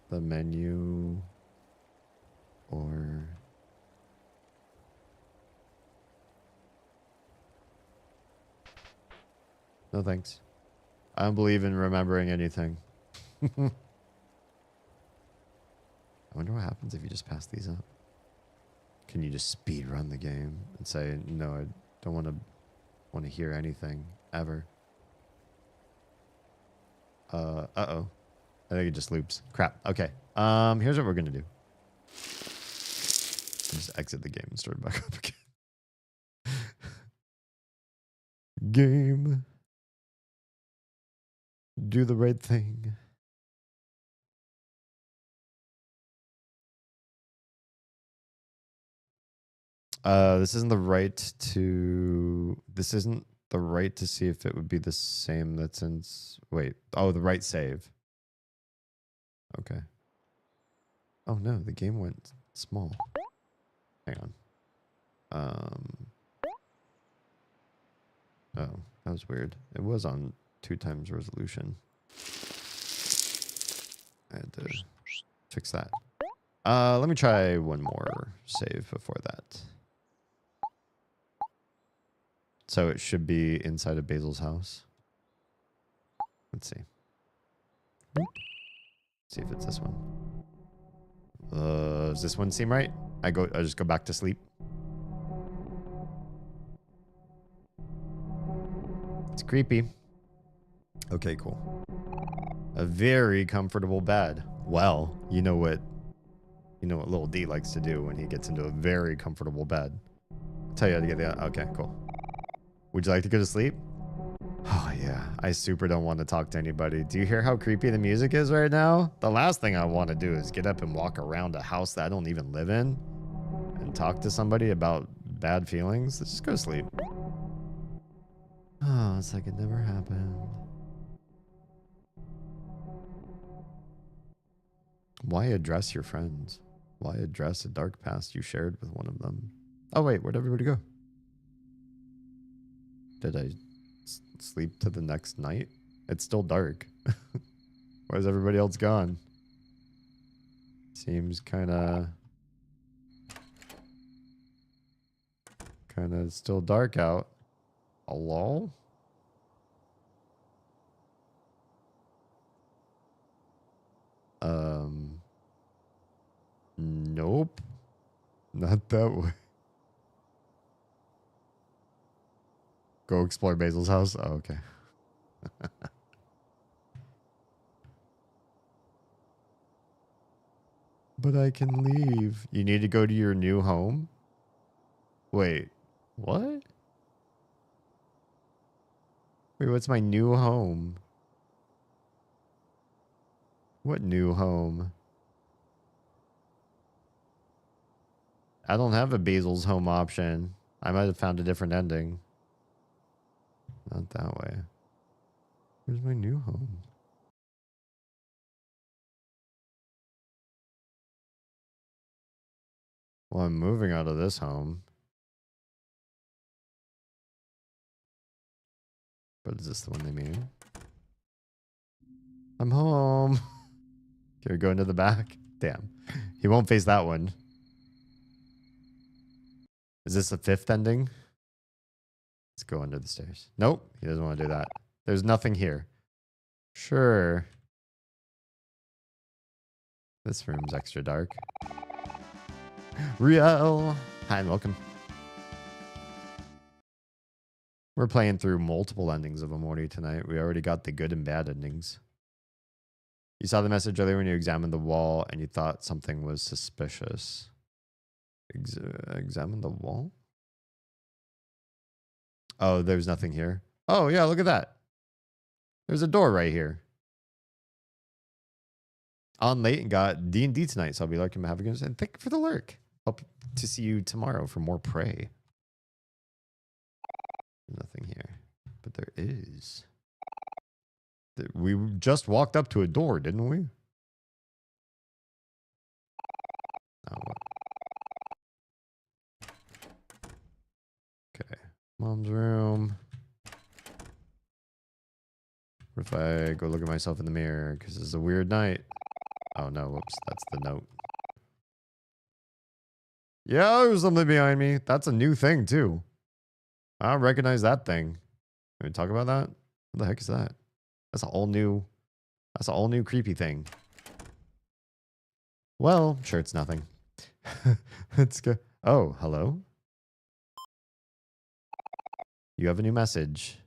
the menu or... No thanks. I don't believe in remembering anything. I wonder what happens if you just pass these up. Can you just speed run the game and say, no, I don't want to hear anything ever? Uh-oh. I think it just loops. Crap. Okay. Here's what we're gonna do. Just exit the game and start back up again. Game. Do the right thing. This isn't the right to see if it would be the same that's in... Wait. Oh, the right save. Okay. Oh, no. The game went small. Hang on. Oh, that was weird. It was on 2x resolution. I had to fix that. Let me try one more save before that. So it should be inside of Basil's house. Let's see. See if it's this one. Does this one seem right? I just go back to sleep. It's creepy. Okay, cool. A very comfortable bed. Well, you know what little D likes to do when he gets into a very comfortable bed. I'll tell you how to get the... Okay, cool. Would you like to go to sleep? Oh, yeah. I super don't want to talk to anybody. Do you hear how creepy the music is right now? The last thing I want to do is get up and walk around a house that I don't even live in and talk to somebody about bad feelings. Let's just go to sleep. Oh, it's like it never happened. Why address your friends? Why address a dark past you shared with one of them? Oh, wait. Where'd everybody go? Did I sleep to the next night? It's still dark. Where's everybody else gone? Seems kind of still dark out. Hello? Nope. Not that way. Go explore Basil's house? Oh, okay. But I can leave. You need to go to your new home? Wait, what? Wait, what's my new home? What new home? I don't have a Basil's home option. I might have found a different ending. Not that way. Where's my new home? Well, I'm moving out of this home. But is this the one they mean? I'm home. Can we go into the back? Damn. He won't face that one. Is this the 5th ending? Let's go under the stairs. Nope. He doesn't want to do that. There's nothing here. Sure. This room's extra dark. Riel. Hi and welcome. We're playing through multiple endings of Omori tonight. We already got the good and bad endings. You saw the message earlier when you examined the wall and you thought something was suspicious. Examine the wall? Oh, there's nothing here. Oh, yeah, look at that. There's a door right here. On late and got D&D tonight, so I'll be lurking. Have a good night. And thank you for the lurk. Hope to see you tomorrow for more prey. Nothing here, but there is. We just walked up to a door, didn't we? Oh, okay. Mom's room. What if I go look at myself in the mirror? Because it's a weird night. Oh no, whoops. That's the note. Yeah, there's something behind me. That's a new thing, too. I don't recognize that thing. Can we talk about that? What the heck is that? That's an all new creepy thing. Well, sure, it's nothing. Let's go. Oh, hello? You have a new message.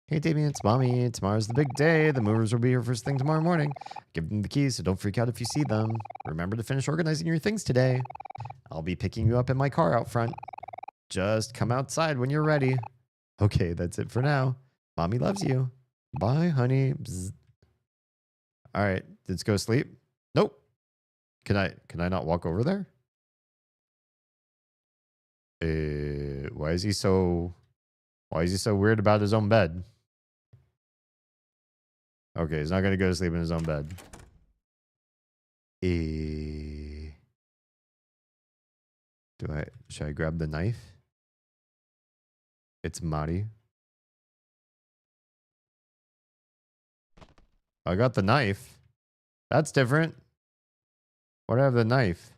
Hey, Damien, it's Mommy. Tomorrow's the big day. The movers will be here first thing tomorrow morning. Give them the keys, so don't freak out if you see them. Remember to finish organizing your things today. I'll be picking you up in my car out front. Just come outside when you're ready. Okay, that's it for now. Mommy loves you. Bye, honey. Bzz. All right, let's go sleep. Nope. Can I not walk over there? Why is he so weird about his own bed? Okay, he's not gonna go to sleep in his own bed. Should I grab the knife? It's Mari. I got the knife. That's different. Why do I have the knife?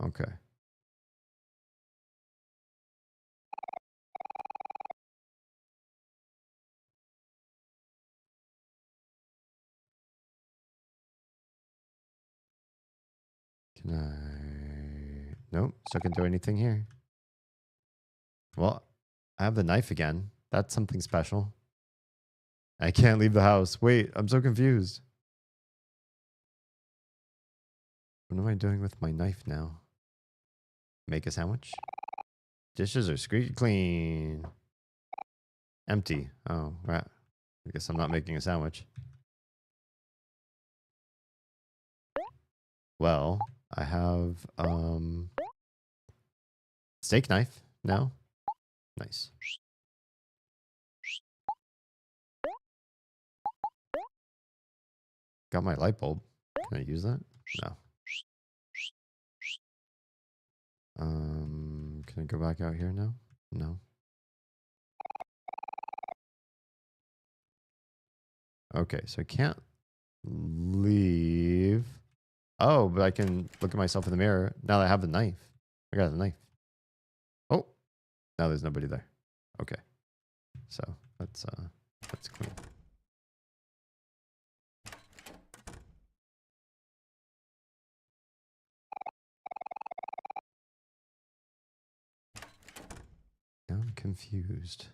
Okay. Can I? Nope. Still can't do anything here. Well, I have the knife again. That's something special. I can't leave the house. Wait, I'm so confused. What am I doing with my knife now? Make a sandwich? Dishes are squeaky clean. Empty. Oh, right. I guess I'm not making a sandwich. Well, I have steak knife now. Nice. Got my light bulb. Can I use that? No. Can I go back out here now? No. Okay, so I can't leave. Oh, but I can look at myself in the mirror now that I have the knife. I got the knife. Oh, now there's nobody there. Okay, so that's clean. Now I'm confused.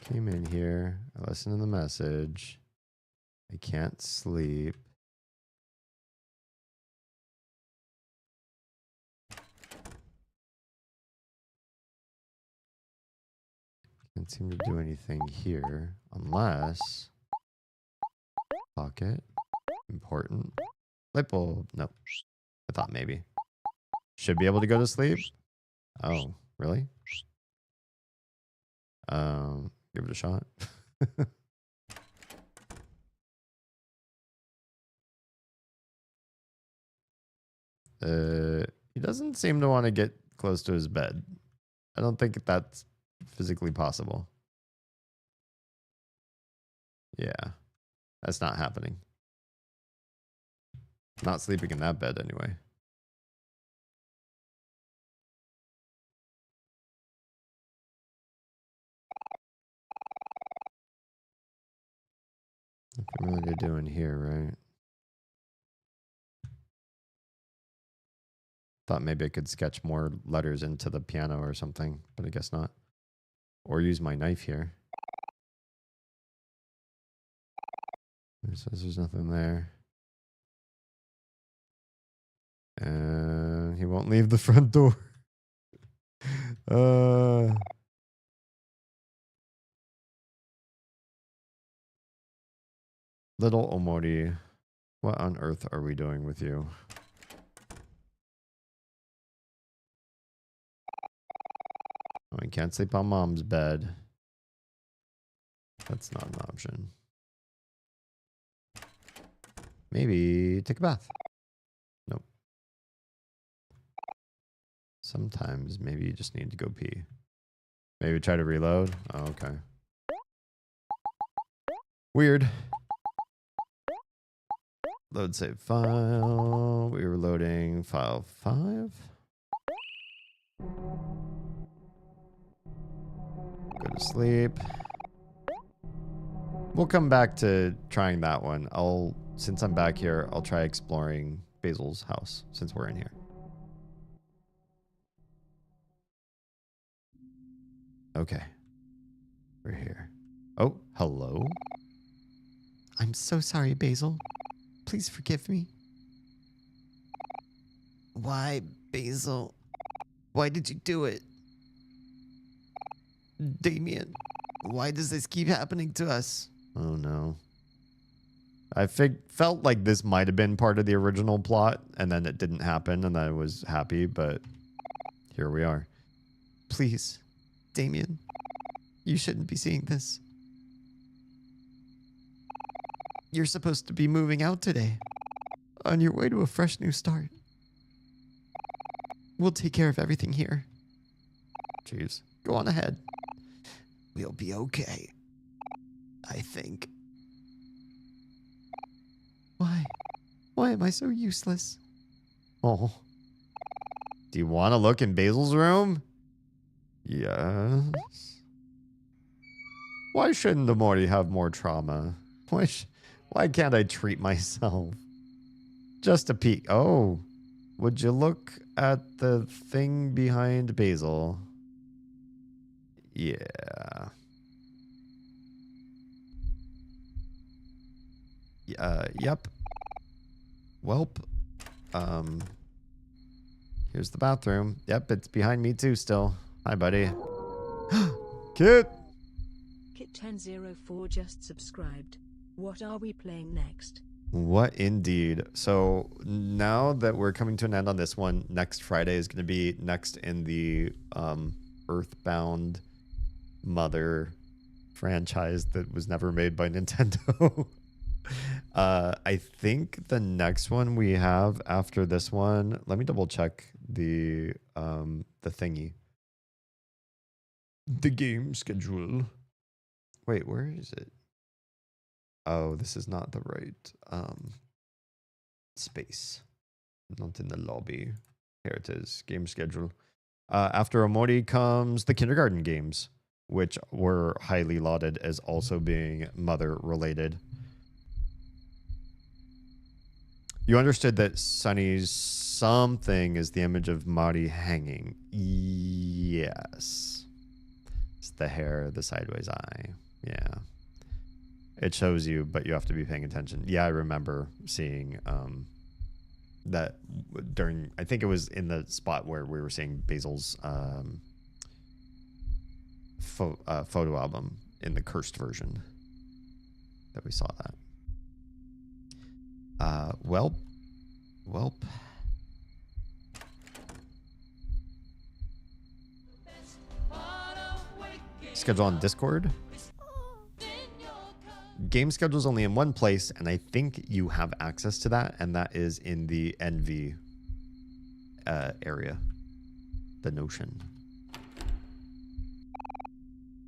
Came in here. I listened to the message. I can't sleep. Can't seem to do anything here unless pocket important light bulb. Nope. I thought maybe should be able to go to sleep. Oh, really? Give it a shot. He doesn't seem to want to get close to his bed. I don't think that's physically possible. Yeah, that's not happening. Not sleeping in that bed anyway. Nothing really to do in here, right? Thought maybe I could sketch more letters into the piano or something, but I guess not. Or use my knife here. It says there's nothing there. And he won't leave the front door. Little Omori, what on earth are we doing with you? Oh, I can't sleep on mom's bed. That's not an option. Maybe take a bath. Nope. Sometimes maybe you just need to go pee. Maybe try to reload. Oh, okay. Weird. Load save file. We were loading file 5. Go to sleep. We'll come back to trying that one. Since I'm back here, I'll try exploring Basil's house since we're in here. Okay. We're here. Oh, hello. I'm so sorry, Basil. Please forgive me. Why, Basil? Why did you do it? Damien, why does this keep happening to us? Oh no. I felt like this might have been part of the original plot, and then it didn't happen, and I was happy, but here we are. Please, Damien, you shouldn't be seeing this. You're supposed to be moving out today, on your way to a fresh new start. We'll take care of everything here. Jeez, go on ahead. We'll be okay, I think. Why? Why am I so useless? Oh. Do you want to look in Basil's room? Yes. Why shouldn't Omori have more trauma? Why can't I treat myself? Just a peek. Oh. Would you look at the thing behind Basil? Yeah. Yep. Welp. Here's the bathroom. Yep, it's behind me too still. Hi, buddy. Kit! Kit1004 just subscribed. What are we playing next? What indeed. So now that we're coming to an end on this one, next Friday is going to be next in the Earthbound Mother franchise that was never made by Nintendo. I think the next one we have after this one, let me double check the thingy. The game schedule. Wait, where is it? Oh, this is not the right space. Not in the lobby. Here it is. Game schedule. After Omori comes the kindergarten games, which were highly lauded as also being mother related. You understood that Sunny's something is the image of Mari hanging. Yes. It's the hair, the sideways eye. Yeah. It shows you, but you have to be paying attention. Yeah, I remember seeing that during, I think it was in the spot where we were seeing Basil's photo album in the cursed version that we saw that. Welp. Schedule on Discord. Game schedule is only in one place, and I think you have access to that, and that is in the Envy area. The Notion.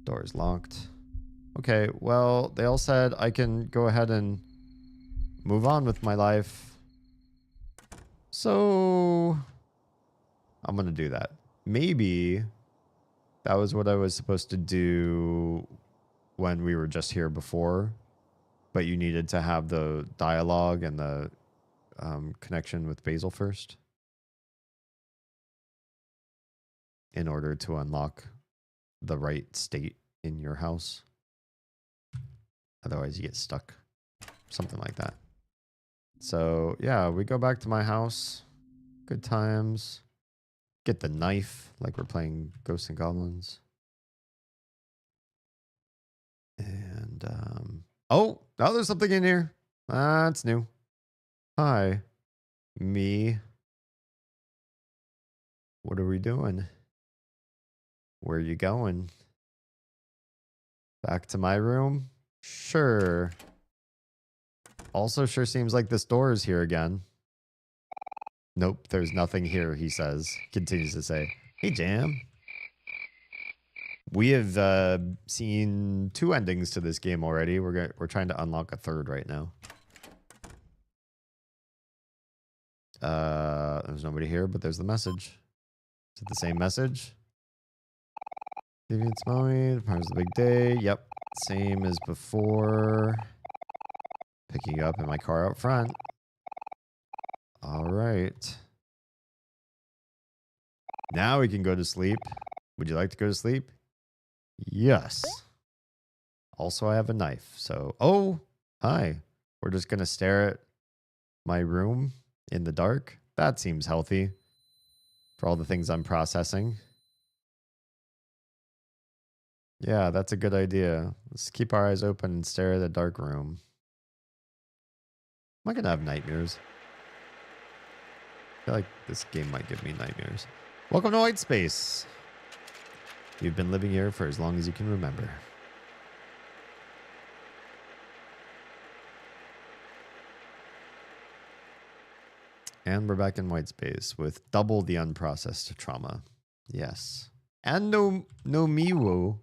Door is locked. Okay, well, they all said I can go ahead and move on with my life. So I'm going to do that. Maybe that was what I was supposed to do when we were just here before, but you needed to have the dialogue and the connection with Basil first in order to unlock the right state in your house. Otherwise you get stuck. Something like that. So yeah, we go back to my house. Good times. Get the knife like we're playing Ghosts and Goblins. And oh, now there's something in here. That's new. Hi. Me. What are we doing? Where are you going? Back to my room? Sure. Also sure seems like this door is here again. Nope, there's nothing here, he says. Continues to say, hey, Jam. We have seen 2 endings to this game already. We're trying to unlock a 3rd right now. There's nobody here, but there's the message. Is it the same message? Deviant Smoey, tomorrow's the big day. Yep, same as before. Picking you up in my car out front. All right. Now we can go to sleep. Would you like to go to sleep? Yes. Also, I have a knife. So, oh, hi. We're just going to stare at my room in the dark. That seems healthy for all the things I'm processing. Yeah, that's a good idea. Let's keep our eyes open and stare at the dark room. Am I going to have nightmares? I feel like this game might give me nightmares. Welcome to White Space. You've been living here for as long as you can remember. And we're back in White Space with double the unprocessed trauma. Yes. And no Miwo.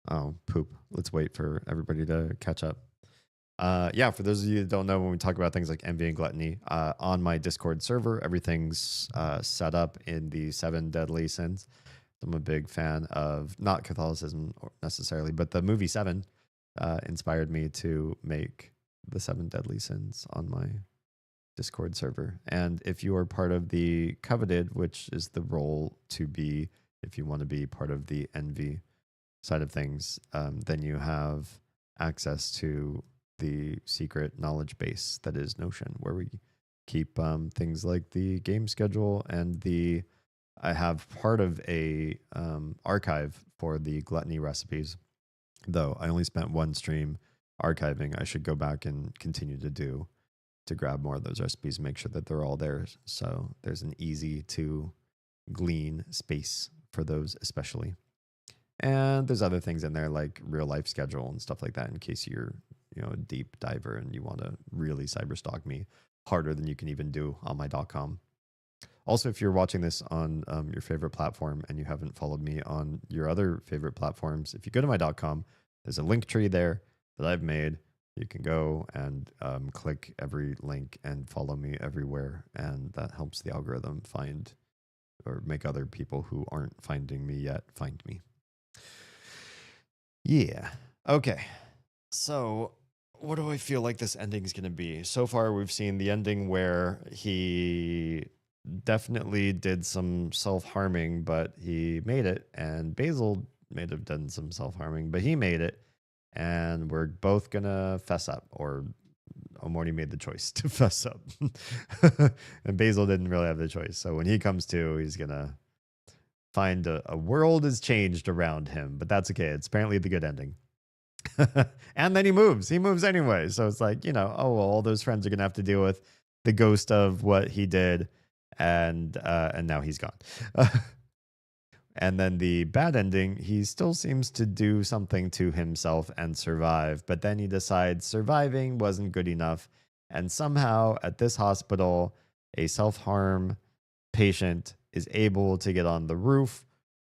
Oh, poop. Let's wait for everybody to catch up. Yeah, for those of you that don't know, when we talk about things like envy and gluttony, on my Discord server, everything's set up in the 7 deadly sins. I'm a big fan of, not Catholicism necessarily, but the movie 7 inspired me to make the 7 deadly sins on my Discord server. And if you are part of the coveted, which is the role to be, if you want to be part of the envy side of things, then you have access to the secret knowledge base that is Notion, where we keep things like the game schedule and I have part of a archive for the gluttony recipes. Though I only spent 1 stream archiving, I should go back and continue to grab more of those recipes and make sure that they're all there. So there's an easy to glean space for those especially. And there's other things in there like real life schedule and stuff like that in case you're, a deep diver and you want to really cyberstalk me harder than you can even do on my .com. Also, if you're watching this on your favorite platform and you haven't followed me on your other favorite platforms, if you go to my .com, there's a link tree there that I've made. You can go and click every link and follow me everywhere. And that helps the algorithm find or make other people who aren't finding me yet find me. Yeah. Okay. So what do I feel like this ending is going to be? So far, we've seen the ending where he definitely did some self-harming, but he made it. And Basil may have done some self-harming, but he made it. And we're both going to fess up, or Omori made the choice to fess up. And Basil didn't really have the choice. So when he comes to, he's going to find a world has changed around him, but that's okay. It's apparently the good ending. And then he moves anyway. So it's like, oh, well, all those friends are going to have to deal with the ghost of what he did. And now he's gone. And then the bad ending, he still seems to do something to himself and survive. But then he decides surviving wasn't good enough. And somehow at this hospital, a self-harm patient is able to get on the roof.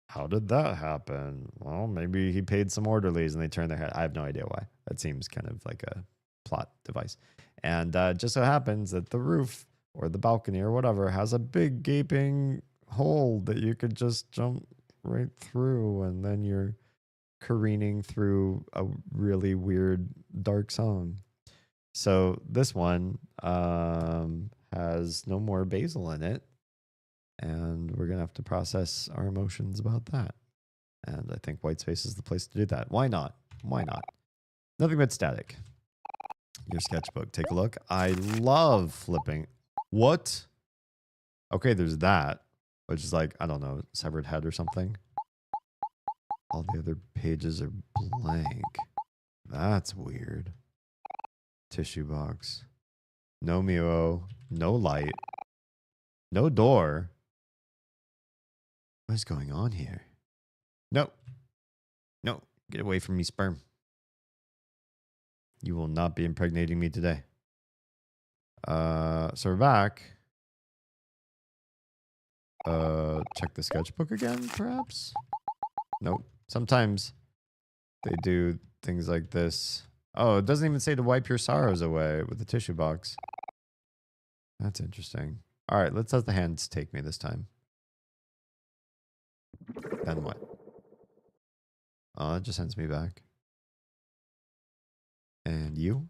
How did that happen? Well, maybe he paid some orderlies and they turned their head. I have no idea why. That seems kind of like a plot device. And just so happens that the roof or the balcony or whatever has a big gaping hole that you could just jump right through, and then you're careening through a really weird dark song. So this one has no more Basil in it. And we're going to have to process our emotions about that. And I think White Space is the place to do that. Why not? Why not? Nothing but static. Your sketchbook. Take a look. I love flipping. What? Okay, there's that, which is like, I don't know, severed head or something. All the other pages are blank. That's weird. Tissue box. No Mio. No light. No door. What is going on here? No. No. Get away from me, sperm. You will not be impregnating me today. So we're back. Check the sketchbook again, perhaps? Nope. Sometimes they do things like this. Oh, it doesn't even say to wipe your sorrows away with the tissue box. That's interesting. All right, let's let the hands take me this time. Then what? Oh, it just sends me back. And you?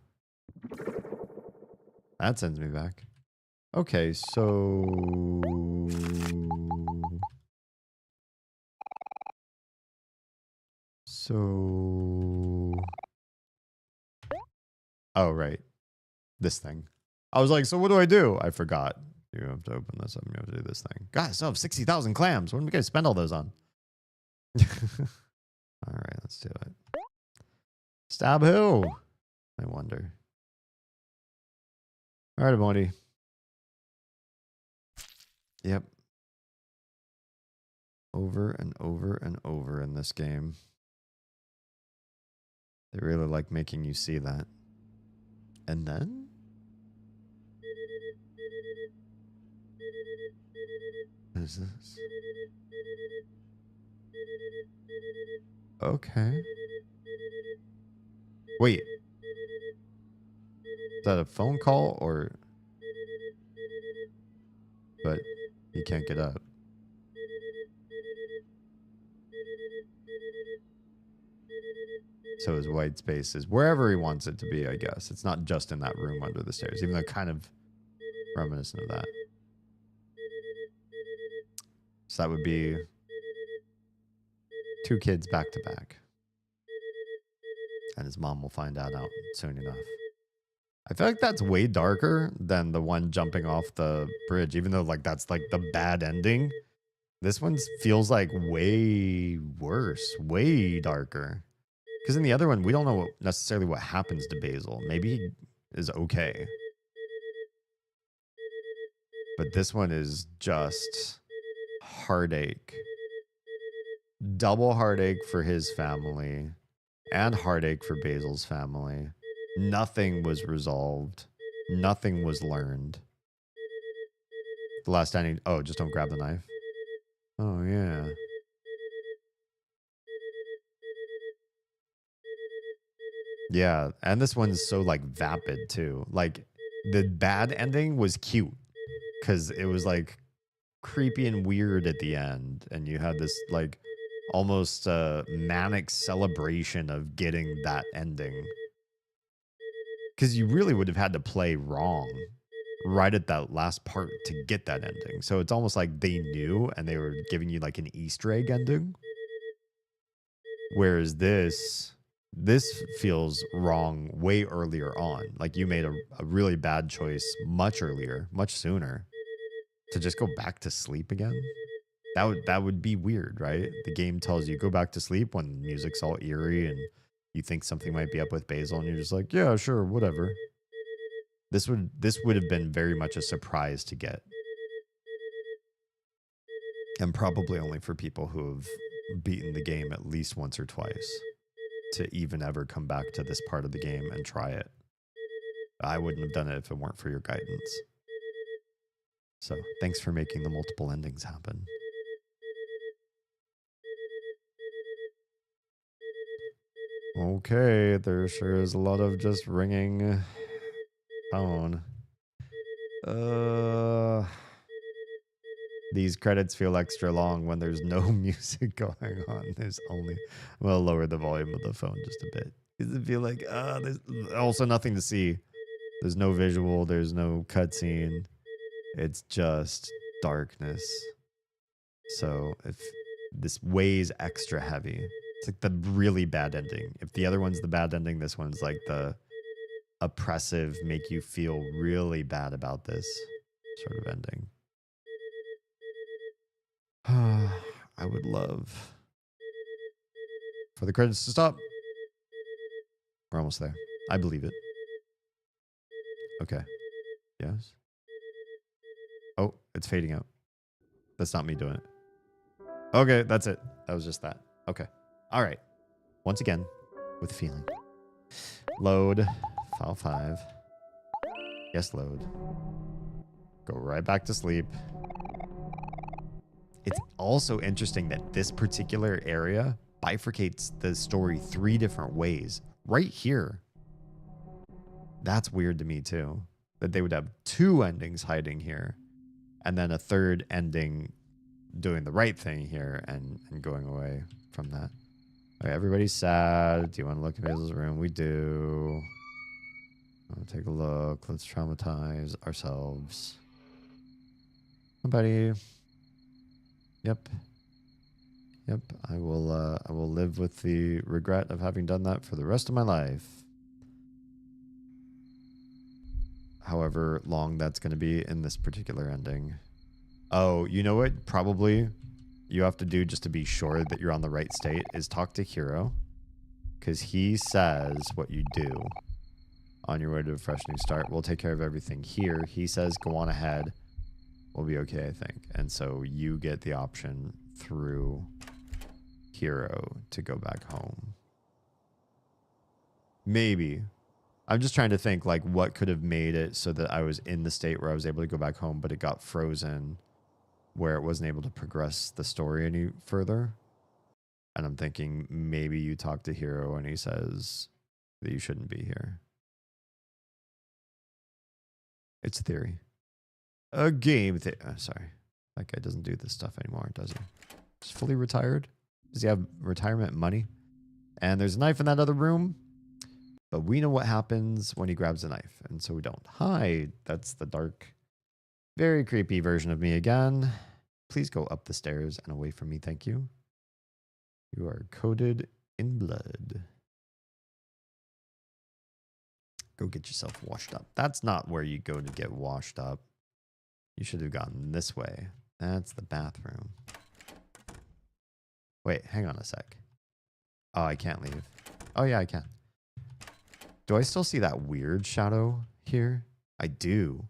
That sends me back. Okay, so... Oh, right. This thing. I was like, so what do I do? I forgot. You have to open this up and you have to do this thing. God, I still have 60,000 clams. What am I going to spend all those on? All right, let's do it. Stab who? I wonder. All right, Monty. Yep. Over and over and over in this game. They really like making you see that. And then? What is this? Okay. Wait. Is that a phone call or... But he can't get up. So his white space is wherever he wants it to be, I guess. It's not just in that room under the stairs, even though kind of reminiscent of that. So that would be 2 kids back to back. And his mom will find that out soon enough. I feel like that's way darker than the one jumping off the bridge, even though like that's like the bad ending. This one feels like way worse, way darker. Because in the other one, we don't know necessarily what happens to Basil. Maybe he is okay. But this one is just heartache. Double heartache for his family and heartache for Basil's family. Nothing was resolved. Nothing was learned. The last ending. Oh, just don't grab the knife. Oh, yeah. Yeah, and this one's so like vapid too. Like the bad ending was cute because it was like creepy and weird at the end, and you had this like almost manic celebration of getting that ending. Because you really would have had to play wrong right at that last part to get that ending. So it's almost like they knew and they were giving you like an Easter egg ending. Whereas this feels wrong way earlier on. Like you made a really bad choice much earlier, much sooner to just go back to sleep again. That would be weird, right? The game tells you go back to sleep when the music's all eerie and you think something might be up with Basil and you're just like, yeah, sure, whatever. This would have been very much a surprise to get. And probably only for people who have beaten the game at least once or twice to even ever come back to this part of the game and try it. I wouldn't have done it if it weren't for your guidance. So thanks for making the multiple endings happen. Okay, there sure is a lot of just ringing phone. These credits feel extra long when there's no music going on. There's only... Well, lower the volume of the phone just a bit. Does it feel like, there's also nothing to see. There's no visual. There's no cutscene. It's just darkness. So if this weighs extra heavy. It's like the really bad ending. If the other one's the bad ending, this one's like the oppressive, make you feel really bad about this sort of ending. I would love for the credits to stop. We're almost there. I believe it. Okay. Yes. Oh, it's fading out. That's not me doing it. Okay, that's it. That was just that. Okay. All right. Once again, with feeling. Load. File 5. Yes, load. Go right back to sleep. It's also interesting that this particular area bifurcates the story 3 different ways. Right here. That's weird to me too. That they would have 2 endings hiding here. And then a third ending doing the right thing here and going away from that. Okay, everybody's sad. Do you want to look at Hazel's room? We do. I'll take a look. Let's traumatize ourselves. Buddy. Yep. Yep. I will live with the regret of having done that for the rest of my life. However long that's going to be in this particular ending. Oh, you know what? Probably you have to do just to be sure that you're on the right state is talk to Hero. Because he says what you do on your way to a fresh new start. We'll take care of everything here. He says go on ahead. We'll be okay, I think. And so you get the option through Hero to go back home. Maybe. I'm just trying to think like what could have made it so that I was in the state where I was able to go back home, but it got frozen where it wasn't able to progress the story any further. And I'm thinking maybe you talk to Hero and he says that you shouldn't be here. It's a theory. A game sorry. That guy doesn't do this stuff anymore, does he? He's fully retired. Does he have retirement money? And there's a knife in that other room. But we know what happens when he grabs a knife. And so we don't hide. That's the dark, very creepy version of me again. Please go up the stairs and away from me. Thank you. You are coated in blood. Go get yourself washed up. That's not where you go to get washed up. You should have gone this way. That's the bathroom. Wait, hang on a sec. Oh, I can't leave. Oh, yeah, I can. Do I still see that weird shadow here? I do.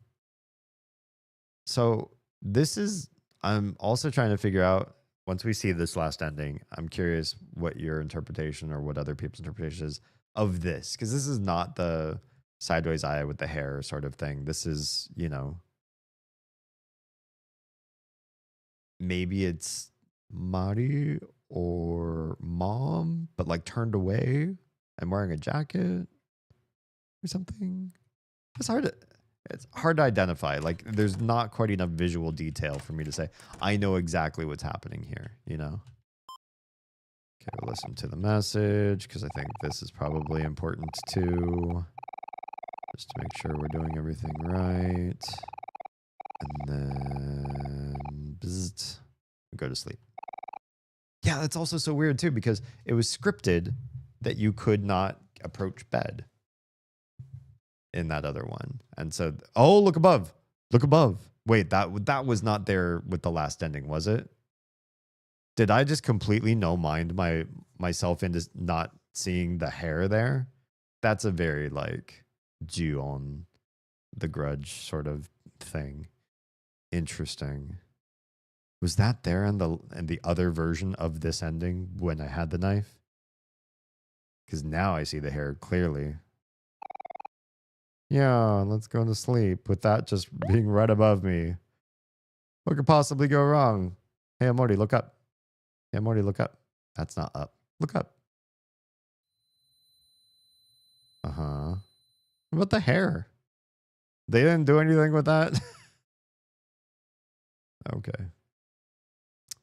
So this is... I'm also trying to figure out, once we see this last ending, I'm curious what your interpretation or what other people's interpretation is of this. Because this is not the sideways eye with the hair sort of thing. This is, you know... Maybe it's Mari or Mom, but like turned away and wearing a jacket or something. It's hard to identify. Like there's not quite enough visual detail for me to say, I know exactly what's happening here, you know? Okay, we'll listen to the message because I think this is probably important too. Just to make sure we're doing everything right. And then go to sleep. Yeah, that's also so weird too because it was scripted that you could not approach bed in that other one. And so, oh, look above. Look above. Wait, that was not there with the last ending, was it? Did I just completely no mind myself into not seeing the hair there? That's a very like Ju-on the Grudge sort of thing. Interesting. Was that there in the other version of this ending when I had the knife? Because now I see the hair clearly. Yeah, let's go to sleep with that just being right above me. What could possibly go wrong? Hey, Morty, look up. Hey, Morty, look up. That's not up. Look up. Uh-huh. What about the hair? They didn't do anything with that? Okay.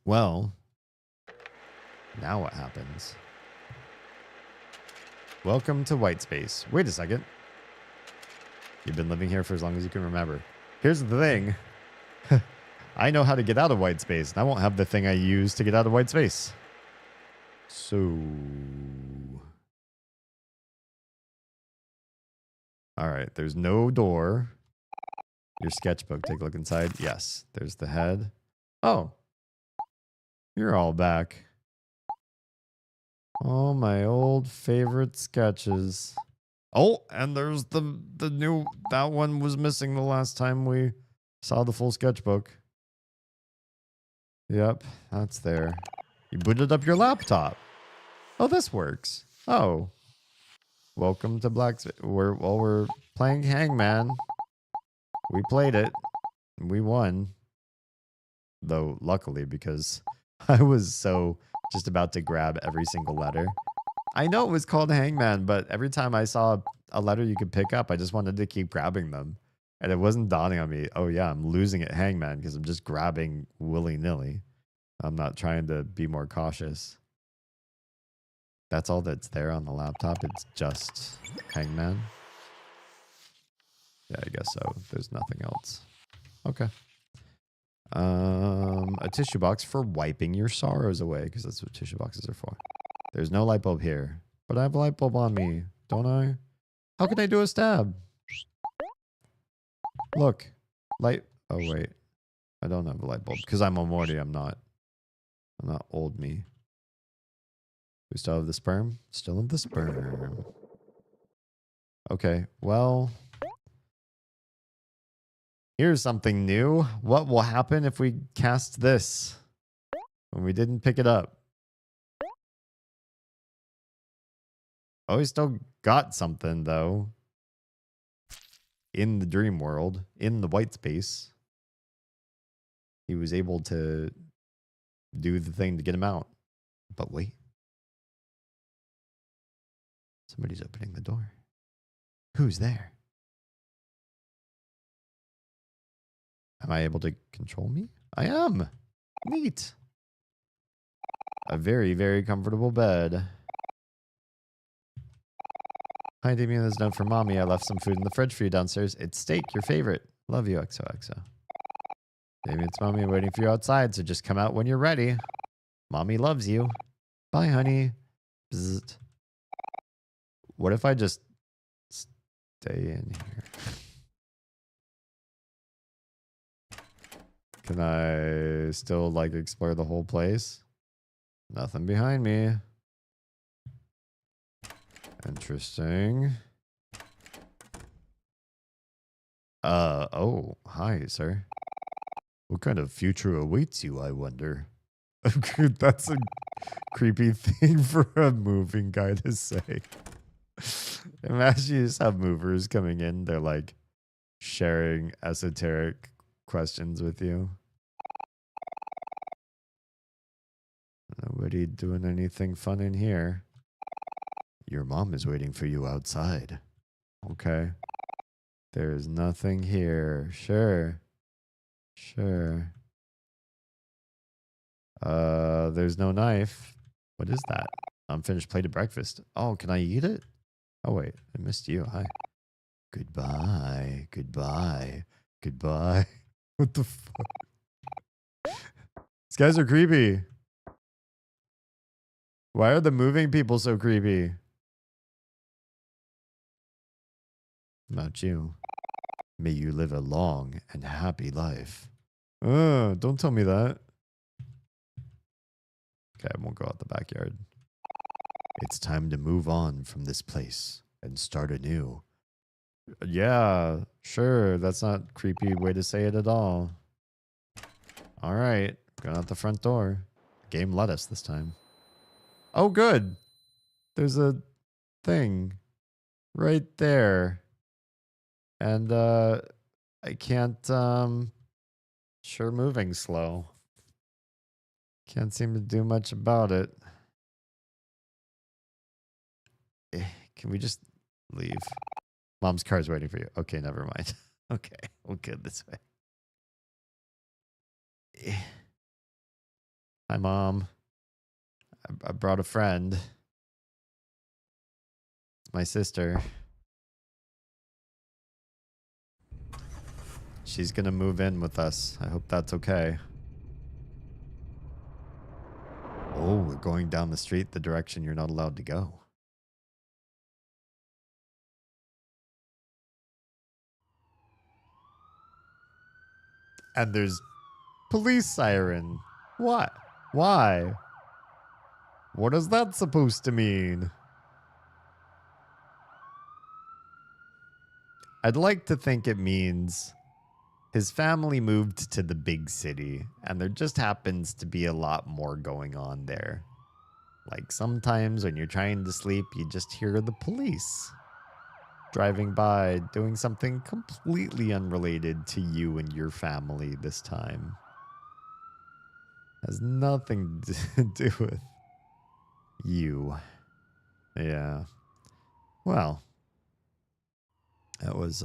Well, now what happens? Welcome to White Space. Wait a second. You've been living here for as long as you can remember. Here's the thing. I know how to get out of White Space, and I won't have the thing I use to get out of White Space. So... all right, there's no door. Your sketchbook, take a look inside. Yes, there's the head. Oh. You're all back. Oh, my old favorite sketches. Oh, and there's the new, that one was missing the last time we saw the full sketchbook. Yep, that's there. You booted up your laptop. Oh, this works. Oh. Welcome to Blacksmith. We're playing Hangman. We played it. We won. Though, luckily, because I was so just about to grab every single letter. I know it was called Hangman, but every time I saw a letter you could pick up, I just wanted to keep grabbing them. And it wasn't dawning on me, oh yeah, I'm losing at Hangman because I'm just grabbing willy-nilly. I'm not trying to be more cautious. That's all that's there on the laptop. It's just Hangman. Yeah, I guess so. There's nothing else. Okay. A tissue box for wiping your sorrows away, because that's what tissue boxes are for. There's no light bulb here, but I have a light bulb on me, don't I? How can I do a stab? Look, light. Oh wait, I don't have a light bulb because I'm Omori. I'm not old me. We still have the sperm. Still have the sperm. Okay, well. Here's something new. What will happen if we cast this when we didn't pick it up? Oh, we still got something, though. In the dream world, in the white space, he was able to do the thing to get him out. But wait. Somebody's opening the door. Who's there? Am I able to control me? I am. Neat. A very, very comfortable bed. Hi, Damien. There's a note for Mommy. I left some food in the fridge for you downstairs. It's steak, your favorite. Love you, XOXO. Damien, it's Mommy waiting for you outside, so just come out when you're ready. Mommy loves you. Bye, honey. Bzzzt. What if I just stay in here? Can I still, like, explore the whole place? Nothing behind me. Interesting. Oh, hi, sir. What kind of future awaits you, I wonder? That's a creepy thing for a moving guy to say. Imagine you just have movers coming in. They're like sharing esoteric questions with you. Nobody doing anything fun in here. Your mom is waiting for you outside. Okay. There's nothing here. Sure. Sure. There's no knife. What is that? Unfinished plate of breakfast. Oh, can I eat it? Oh, wait. I missed you. Hi. Goodbye. Goodbye. Goodbye. What the fuck? These guys are creepy. Why are the moving people so creepy? Not you. May you live a long and happy life. Don't tell me that. Okay, I won't go out the backyard. It's time to move on from this place and start anew. Yeah, sure. That's not a creepy way to say it at all. All right, going out the front door. Game let us this time. Oh, good. There's a thing right there. And I can't sure moving slow. Can't seem to do much about it. Can we just leave? Mom's car's waiting for you. Okay, never mind. Okay, we'll go this way. Hi, Mom. I brought a friend. It's my sister. She's gonna move in with us. I hope that's okay. Oh, we're going down the street the direction you're not allowed to go. And there's police siren. What? Why? What is that supposed to mean? I'd like to think it means his family moved to the big city, and there just happens to be a lot more going on there. Like sometimes when you're trying to sleep, you just hear the police driving by doing something completely unrelated to you and your family this time. Has nothing to do with you. Yeah. Well, that was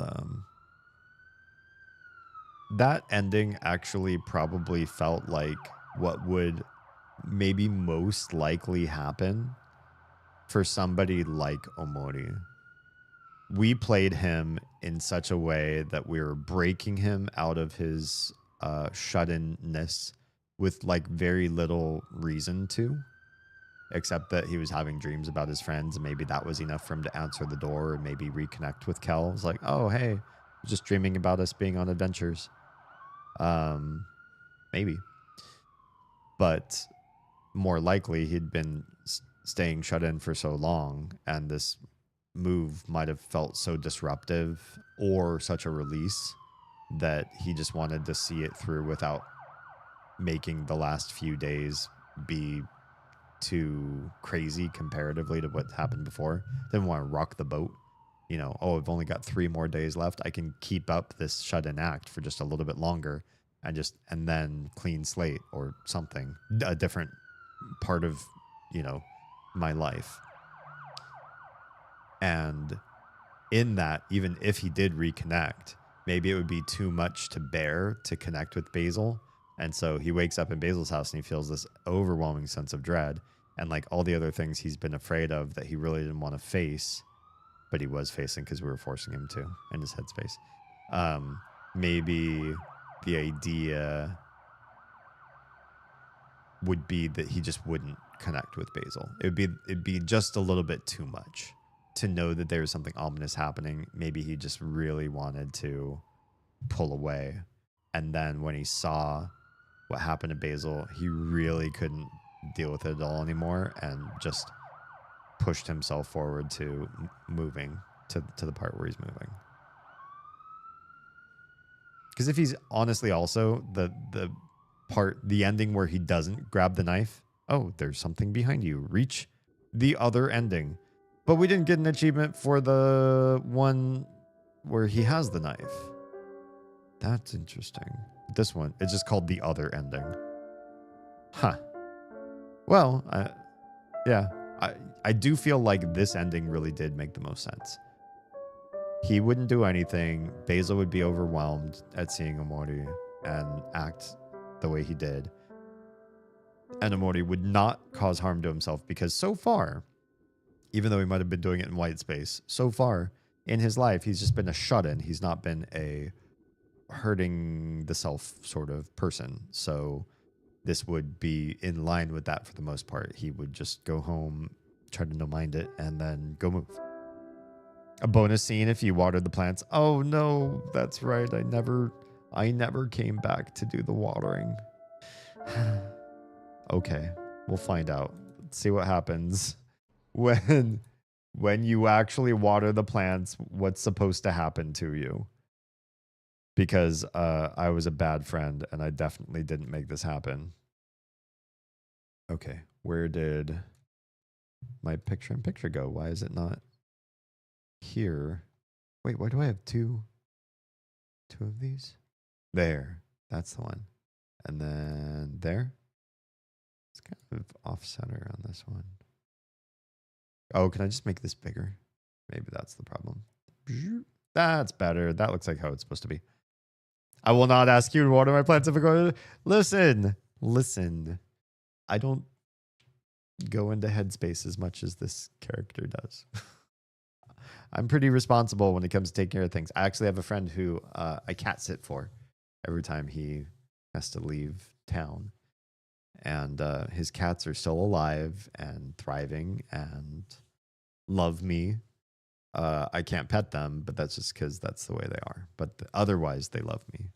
that ending actually probably felt like what would maybe most likely happen for somebody like Omori. We played him in such a way that we were breaking him out of his shut-inness with like very little reason to, except that he was having dreams about his friends, and maybe that was enough for him to answer the door and maybe reconnect with Kel. It was like, oh, hey, I was just dreaming about us being on adventures. Maybe. But more likely he'd been staying shut in for so long, and this move might have felt so disruptive or such a release that he just wanted to see it through without making the last few days be too crazy comparatively to what happened before. Didn't want to rock the boat. You know, oh, I've only got 3 more days left. I can keep up this shut-in act for just a little bit longer and then clean slate or something. A different part of, you know, my life. And in that, even if he did reconnect, maybe it would be too much to bear to connect with Basil. And so he wakes up in Basil's house and he feels this overwhelming sense of dread. And like all the other things he's been afraid of that he really didn't want to face, but he was facing because we were forcing him to in his headspace. Maybe the idea would be that he just wouldn't connect with Basil. It'd be just a little bit too much to know that there was something ominous happening. Maybe he just really wanted to pull away. And then when he saw what happened to Basil, he really couldn't deal with it at all anymore and just pushed himself forward to moving to the part where he's moving. Because if he's honestly also the ending where he doesn't grab the knife, oh, there's something behind you. Reach the other ending. But we didn't get an achievement for the one where he has the knife. That's interesting. This one, it's just called the other ending. Huh. Well, yeah, I do feel like this ending really did make the most sense. He wouldn't do anything. Basil would be overwhelmed at seeing Omori and act the way he did. And Omori would not cause harm to himself because so far, even though he might have been doing it in white space, so far in his life, he's just been a shut-in. He's not been a hurting the self sort of person. So this would be in line with that for the most part. He would just go home, try to no mind it, and then go move. A bonus scene if you watered the plants. Oh no, that's right. I never came back to do the watering. Okay, we'll find out. Let's see what happens when you actually water the plants. What's supposed to happen to you? Because I was a bad friend and I definitely didn't make this happen. Okay, where did my picture-in-picture go? Why is it not here? Wait, why do I have two of these? There, that's the one. And then there. It's kind of off-center on this one. Oh, can I just make this bigger? Maybe that's the problem. That's better. That looks like how it's supposed to be. I will not ask you to water my plants if I go. Listen. I don't go into headspace as much as this character does. I'm pretty responsible when it comes to taking care of things. I actually have a friend who I cat sit for every time he has to leave town. And his cats are still alive and thriving and love me. I can't pet them, but that's just because that's the way they are. But otherwise, they love me.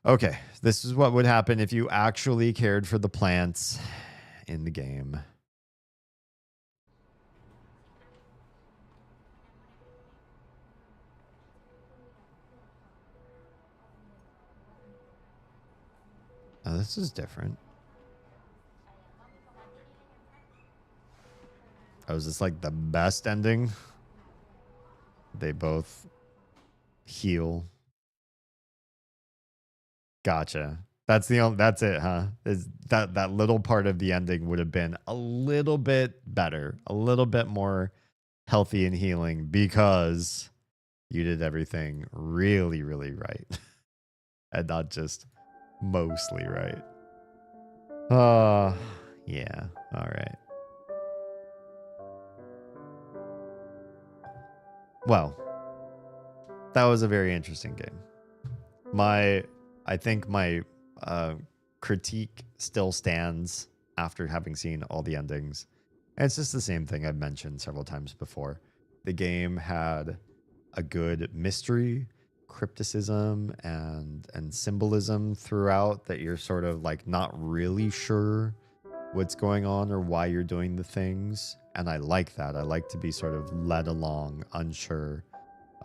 Okay, this is what would happen if you actually cared for the plants in the game. Oh, this is different. Oh, is this like the best ending? They both heal. Gotcha. That's it, huh? Is that little part of the ending would have been a little bit better, a little bit more healthy and healing because you did everything really, really right. And not just mostly right. Yeah. All right. Well, that was a very interesting game. I think my critique still stands after having seen all the endings. And it's just the same thing I've mentioned several times before. The game had a good mystery, crypticism, and symbolism throughout that you're sort of like not really sure what's going on or why you're doing the things. And I like that. I like to be sort of led along, unsure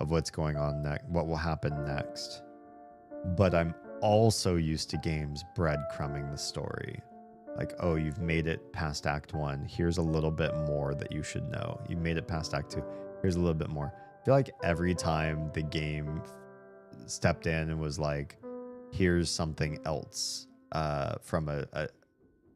of what's going on next, what will happen next. But I'm also used to games breadcrumbing the story. Like, oh, you've made it past Act 1. Here's a little bit more that you should know. You made it past Act 2. Here's a little bit more. I feel like every time the game stepped in and was like, here's something else from a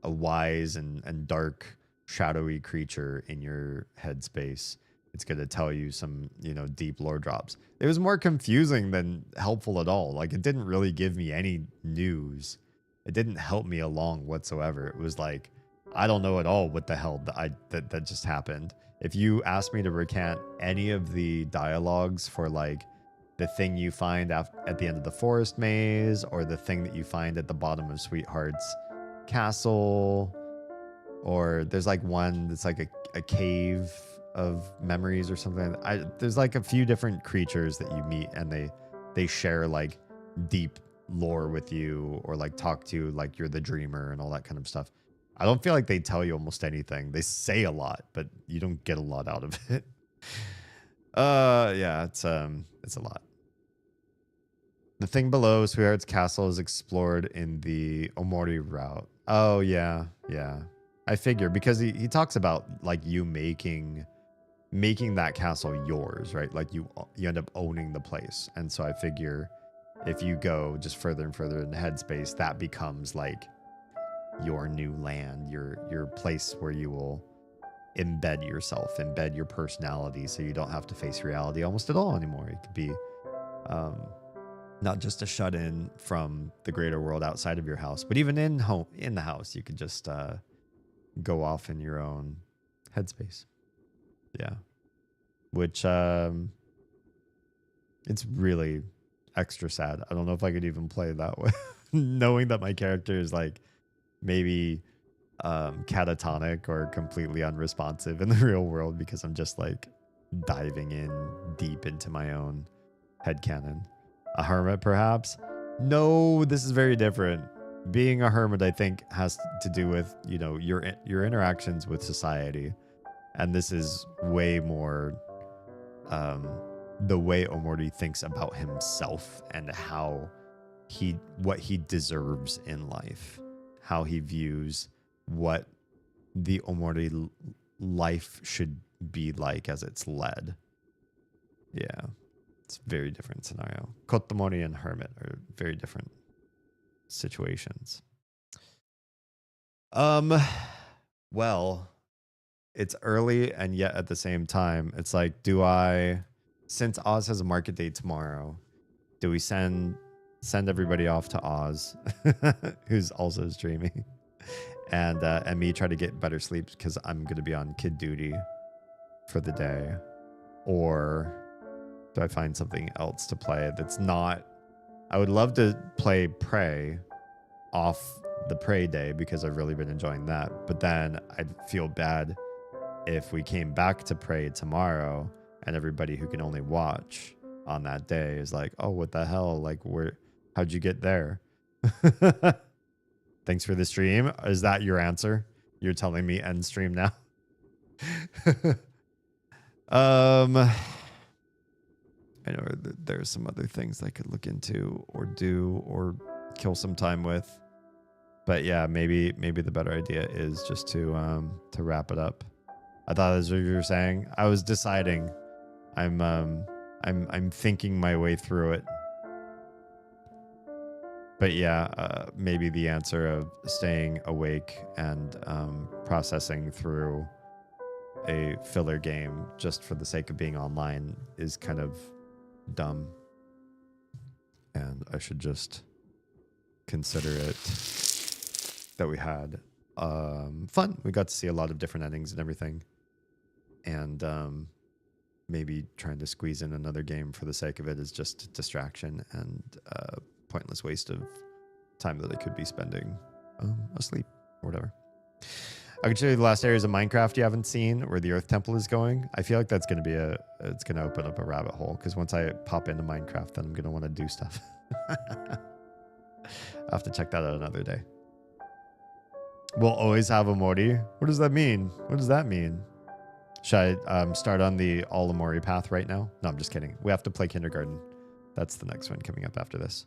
wise and dark, shadowy creature in your headspace. It's going to tell you some, deep lore drops. It was more confusing than helpful at all. Like, it didn't really give me any news. It didn't help me along whatsoever. It was like, I don't know at all what the hell that just happened. If you asked me to recant any of the dialogues for like the thing you find at the end of the forest maze or the thing that you find at the bottom of Sweetheart's castle, or there's like one that's like a cave of memories or something. There's like a few different creatures that you meet and they share like deep lore with you or like talk to you like you're the dreamer and all that kind of stuff. I don't feel like they tell you almost anything. They say a lot, but you don't get a lot out of it. Yeah, it's a lot. The thing below Sweetheart's Castle is explored in the Omori route. Oh yeah. I figure because he talks about like you making that castle yours, right? Like you end up owning the place. And so I figure if you go just further and further in the headspace, that becomes like your new land, your place where you will embed yourself, embed your personality, so you don't have to face reality almost at all anymore. You could be not just a shut-in from the greater world outside of your house, but even in the house, you could just go off in your own headspace. Yeah. Which it's really extra sad. I don't know if I could even play that way. Knowing that my character is like maybe catatonic or completely unresponsive in the real world because I'm just like diving in deep into my own headcanon. A hermit, perhaps? No, this is very different. Being a hermit, I think, has to do with, your interactions with society. And this is way more the way Omori thinks about himself and what he deserves in life. How he views what the Omori life should be like as it's led. Yeah. It's a very different scenario. Kotomori and hermit are very different situations. Well, it's early and yet at the same time, it's like, since Oz has a market date tomorrow, do we send everybody off to Oz, who's also streaming, and me try to get better sleep because I'm going to be on kid duty for the day? Or do I find something else to play that's not... I would love to play Prey off the Prey day because I've really been enjoying that. But then I'd feel bad if we came back to Prey tomorrow and everybody who can only watch on that day is like, oh, what the hell? Like, how'd you get there? Thanks for the stream. Is that your answer? You're telling me end stream now? I know there's some other things I could look into or do or kill some time with. But yeah, maybe the better idea is just to wrap it up. I thought that's what you were saying. I was deciding. I'm thinking my way through it. But yeah, maybe the answer of staying awake and processing through a filler game just for the sake of being online is kind of dumb. And I should just consider it that we had fun. We got to see a lot of different endings and everything. And maybe trying to squeeze in another game for the sake of it is just distraction and pointless waste of time that I could be spending asleep or whatever. I can show you the last areas of Minecraft you haven't seen where the Earth Temple is going. I feel like that's going to be it's going to open up a rabbit hole because once I pop into Minecraft, then I'm going to want to do stuff. I'll have to check that out another day. We'll always have Omori. What does that mean? What does that mean? Should I start on the all Omori path right now? No, I'm just kidding. We have to play kindergarten. That's the next one coming up after this.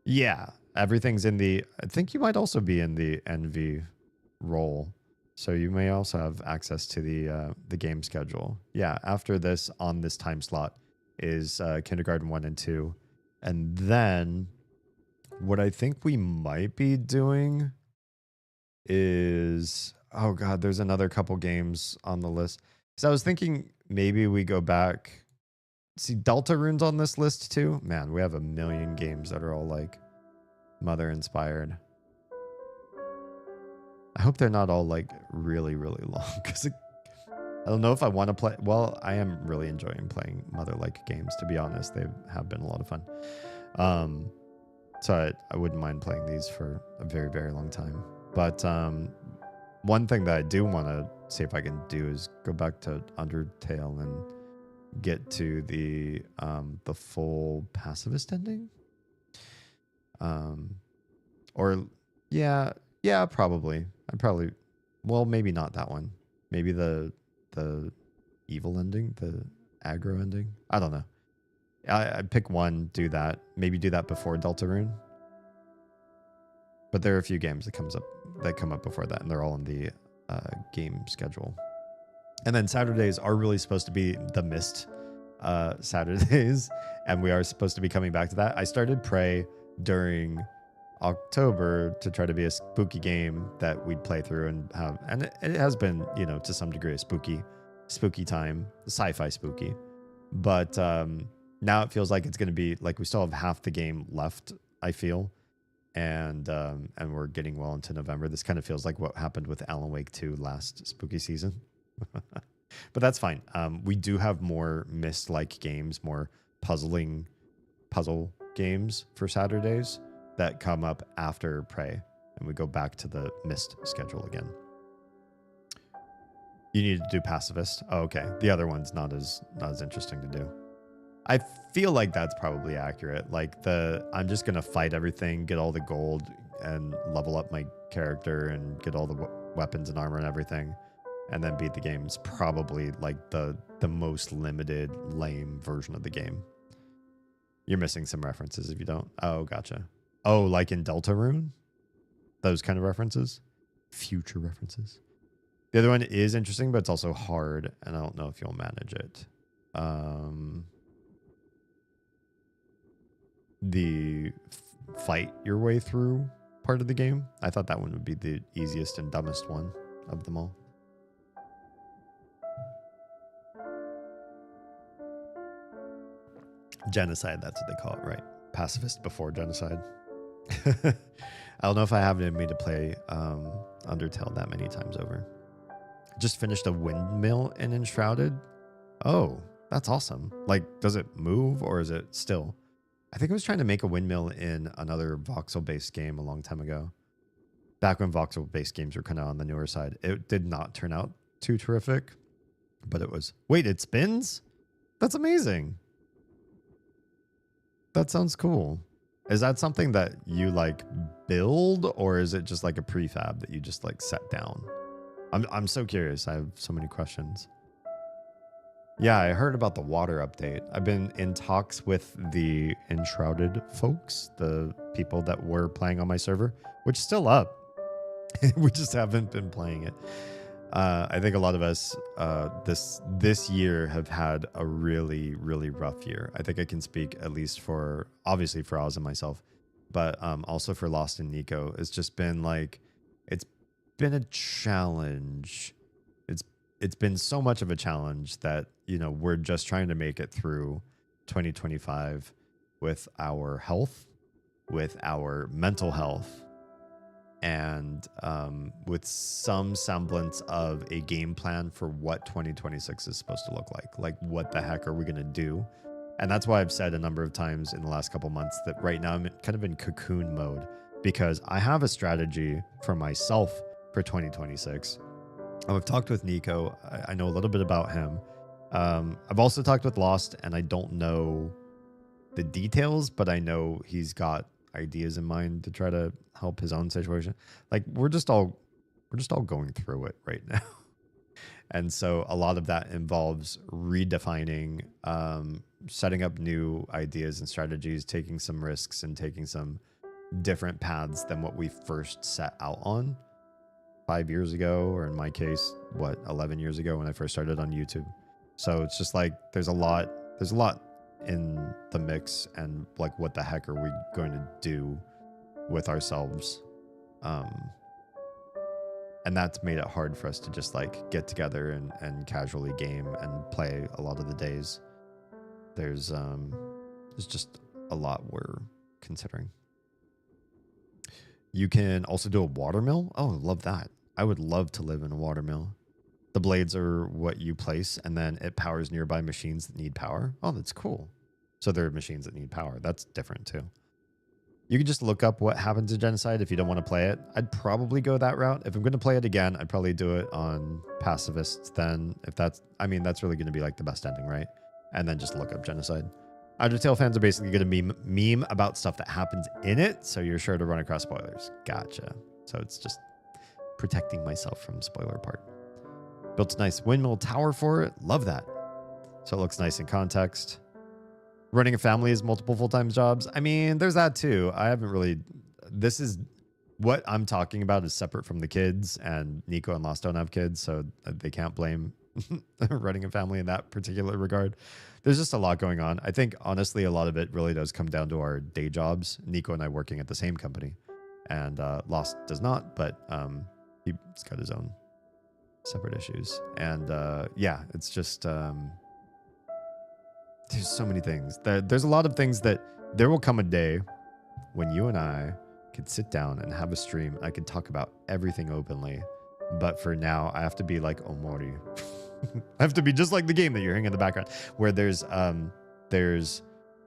Yeah, everything's in the... I think you might also be in the NV role. So you may also have access to the game schedule. Yeah, after this, on this time slot, is kindergarten 1 and 2. And then what I think we might be doing is... Oh, God, there's another couple games on the list. So I was thinking maybe we go back... See, Deltarune's on this list too. Man, we have a million games that are all like mother inspired. I hope they're not all like really, really long because I don't know if I want to play. Well, I am really enjoying playing mother-like games, to be honest. They have been a lot of fun. So I wouldn't mind playing these for a very, very long time. But one thing that I do want to see if I can do is go back to Undertale and get to the full pacifist ending. Probably. Well, maybe not that one. Maybe the evil ending, the aggro ending. I don't know. I pick one, do that. Maybe do that before Deltarune. But there are a few games that come up before that, and they're all in the game schedule. And then Saturdays are really supposed to be the Mist Saturdays, and we are supposed to be coming back to that. I started Prey during October to try to be a spooky game that we'd play through and have, and it has been, to some degree a spooky time, sci-fi spooky. But now it feels like it's going to be like we still have half the game left, I feel. And we're getting well into November. This kind of feels like what happened with Alan Wake 2 last spooky season. But that's fine. We do have more Myst-like games, more puzzle games for Saturdays that come up after Prey. And we go back to the Myst schedule again. You need to do Pacifist. Oh, okay. The other one's not as interesting to do. I feel like that's probably accurate. Like I'm just going to fight everything, get all the gold, and level up my character and get all the weapons and armor and everything, and then beat the game is probably like the most limited, lame version of the game. You're missing some references if you don't. Oh, gotcha. Oh, like in Deltarune? Those kind of references? Future references. The other one is interesting, but it's also hard, and I don't know if you'll manage it. The fight your way through part of the game. I thought that one would be the easiest and dumbest one of them all. Genocide, that's what they call it, right? Pacifist before genocide. I don't know if I have it in me to play Undertale that many times over. Just finished a windmill in Enshrouded. Oh, that's awesome. Like, does it move or is it still? I think I was trying to make a windmill in another voxel-based game a long time ago. Back when voxel-based games were kind of on the newer side. It did not turn out too terrific, but it was... Wait, it spins? That's amazing. That sounds cool. Is that something that you like build, or is it just like a prefab that you just like set down? I'm so curious. I have so many questions. Yeah, I heard about the water update. I've been in talks with the Enshrouded folks, the people that were playing on my server, which is still up. We just haven't been playing it. I think a lot of us this year have had a really, really rough year. I think I can speak at least for, obviously for Oz and myself, but also for Lost and Nico. It's just been like, it's been a challenge. It's been so much of a challenge that, you know, we're just trying to make it through 2025 with our health, with our mental health, and with some semblance of a game plan for what 2026 is supposed to look like. Like, what the heck are we going to do? And that's why I've said a number of times in the last couple months that right now I'm kind of in cocoon mode, because I have a strategy for myself for 2026. I've talked with Nico. I know a little bit about him. I've also talked with Lost, and I don't know the details, but I know he's got ideas in mind to try to help his own situation. Like, we're just all going through it right now. And so a lot of that involves redefining, setting up new ideas and strategies, taking some risks and taking some different paths than what we first set out on 5 years ago, or in my case, 11 years ago when I first started on YouTube. So it's just like, there's a lot in the mix, and like, what the heck are we going to do with ourselves? And that's made it hard for us to just like get together and casually game and play a lot of the days. There's just a lot we're considering. You can also do a watermill. Oh, love that. I would love to live in a watermill. The blades are what you place, and then it powers nearby machines that need power. Oh, that's cool. So there are machines that need power. That's different too. You can just look up what happens in Genocide if you don't want to play it. I'd probably go that route. If I'm going to play it again, I'd probably do it on Pacifists then. If that's, I mean, that's really going to be like the best ending, right? And then just look up Genocide. Undertale fans are basically going to meme about stuff that happens in it, so you're sure to run across spoilers. Gotcha. So it's just protecting myself from spoiler part. Built a nice windmill tower for it. Love that. So it looks nice in context. Running a family is multiple full-time jobs. I mean, there's that too. I haven't really... This is... What I'm talking about is separate from the kids, and Nico and Lost don't have kids, so they can't blame running a family in that particular regard. There's just a lot going on. I think, honestly, a lot of it really does come down to our day jobs. Nico and I working at the same company, and Lost does not, but he's got his own separate issues. And yeah, it's just... there's so many things. There's a lot of things that there will come a day when you and I could sit down and have a stream. I could talk about everything openly. But for now, I have to be like Omori. I have to be just like the game that you're hearing in the background, where there's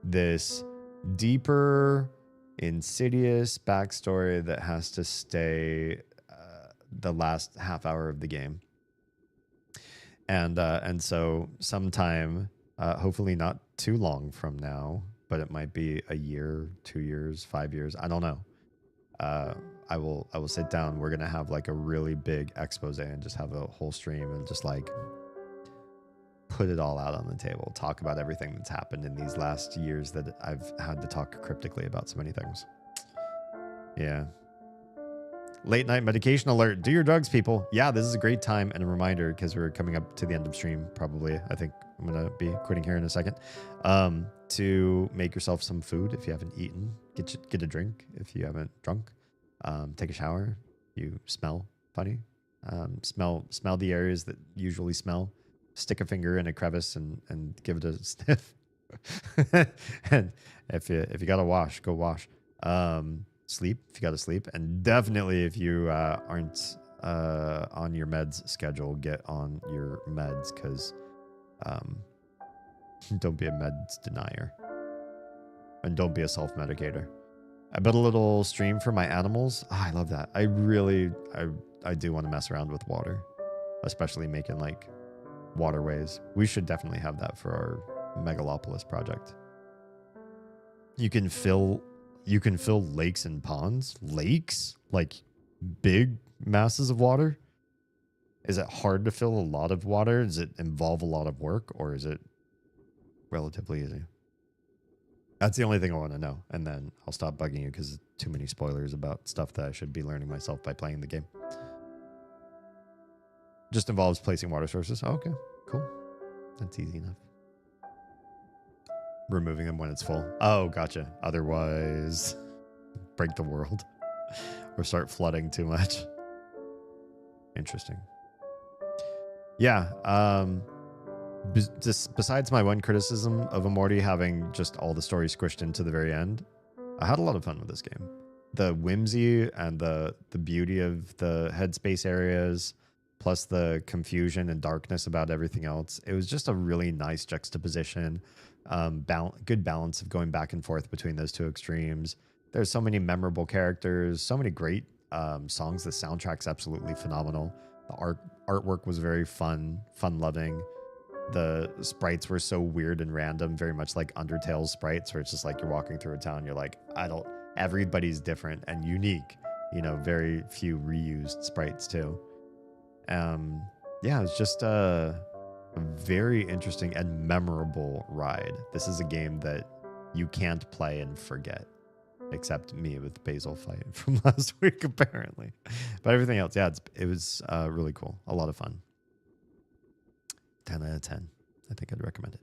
this deeper, insidious backstory that has to stay the last half hour of the game. And so sometime... hopefully not too long from now, but it might be a year, 2 years, 5 years. I don't know. I will sit down. We're going to have like a really big expose and just have a whole stream and just like put it all out on the table. Talk about everything that's happened in these last years that I've had to talk cryptically about so many things. Yeah. Late night medication alert. Do your drugs, people. Yeah, this is a great time and a reminder, because we're coming up to the end of stream, probably. I think I'm going to be quitting here in a second. To make yourself some food if you haven't eaten. Get a drink if you haven't drunk. Take a shower. You smell funny. Smell the areas that usually smell. Stick a finger in a crevice and give it a sniff. And if you got to wash, go wash. Sleep if you got to sleep, and definitely if you aren't on your meds schedule, get on your meds, because don't be a meds denier, and don't be a self-medicator. I built a little stream for my animals. Oh, I love that. I do want to mess around with water, especially making like waterways. We should definitely have that for our Megalopolis project. You can fill lakes and ponds. Lakes? Like big masses of water? Is it hard to fill a lot of water? Does it involve a lot of work, or is it relatively easy? That's the only thing I want to know. And then I'll stop bugging you because too many spoilers about stuff that I should be learning myself by playing the game. Just involves placing water sources. Oh, okay, cool. That's easy enough. Removing them when it's full. Oh, gotcha. Otherwise, break the world or start flooding too much. Interesting. Yeah. Just besides my one criticism of Immorty having just all the story squished into the very end, I had a lot of fun with this game. The whimsy and the beauty of the headspace areas, plus the confusion and darkness about everything else. It was just a really nice juxtaposition. Good balance of going back and forth between those two extremes. There's so many memorable characters, so many great songs. The soundtrack's absolutely phenomenal. The artwork was very fun-loving. The sprites were so weird and random, very much like Undertale's sprites, where it's just like you're walking through a town, you're like, everybody's different and unique. You know, very few reused sprites too. Yeah, it's just a very interesting and memorable ride. This is a game that you can't play and forget. Except me with Basil fight from last week, apparently. But everything else, yeah, it was really cool. A lot of fun. 10 out of 10. I think I'd recommend it.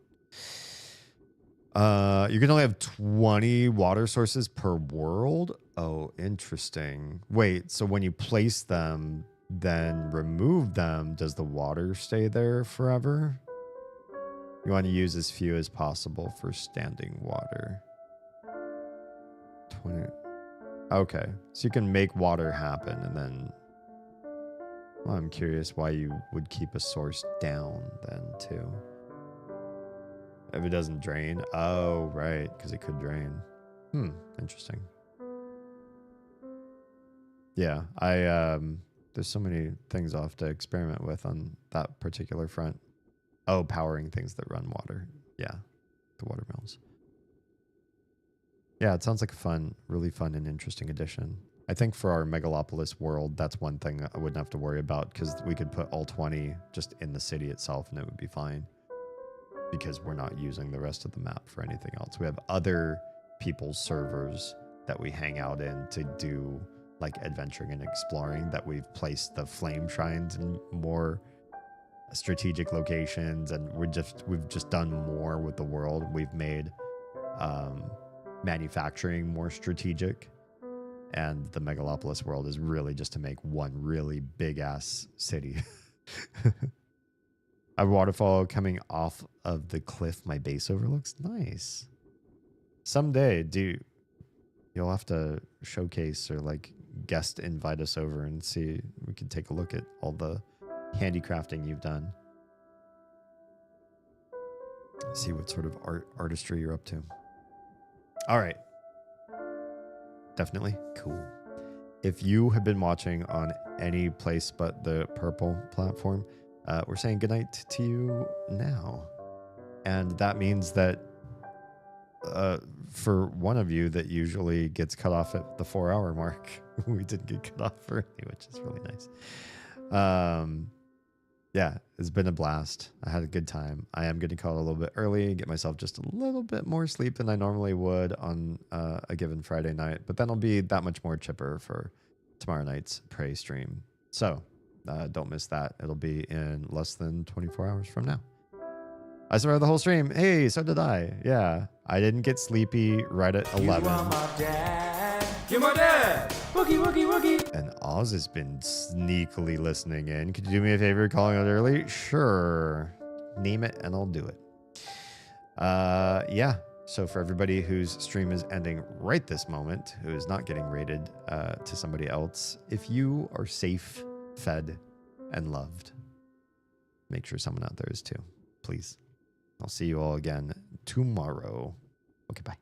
You can only have 20 water sources per world. Oh, interesting. Wait, so when you place them, then remove them, does the water stay there forever? You want to use as few as possible for standing water. 20. Okay, so you can make water happen, and then, well, I'm curious why you would keep a source down then too. If it doesn't drain. Oh, right, because it could drain. Interesting. Yeah, there's so many things I'll have to experiment with on that particular front. Oh, powering things that run water. Yeah, the watermelons. Yeah, it sounds like a really fun and interesting addition. I think for our Megalopolis world, that's one thing I wouldn't have to worry about, because we could put all 20 just in the city itself and it would be fine, because we're not using the rest of the map for anything else. We have other people's servers that we hang out in to do like adventuring and exploring, that we've placed the flame shrines in more strategic locations, and we've just done more with the world. We've made manufacturing more strategic, and the Megalopolis world is really just to make one really big ass city. A waterfall coming off of the cliff my base overlooks. Nice. Someday, you'll have to showcase or like guest invite us over and see. We can take a look at all the handicrafting you've done. See what sort of artistry you're up to. All right. Definitely cool. If you have been watching on any place but the purple platform, we're saying goodnight to you now. And that means that for one of you that usually gets cut off at the 4-hour mark, we didn't get cut off early, which is really nice. Yeah, it's been a blast. I had a good time. I am going to call it a little bit early and get myself just a little bit more sleep than I normally would on a given Friday night. But then I'll be that much more chipper for tomorrow night's Prey stream. So don't miss that. It'll be in less than 24 hours from now. I survived the whole stream. Hey, so did I. Yeah, I didn't get sleepy right at 11. You are my dad. You're my dad. Woogie, woogie, woogie. And Oz has been sneakily listening in. Could you do me a favor calling out early? Sure. Name it and I'll do it. Yeah. So for everybody whose stream is ending right this moment, who is not getting rated to somebody else, if you are safe, fed, and loved, make sure someone out there is too. Please. I'll see you all again tomorrow. Okay, bye.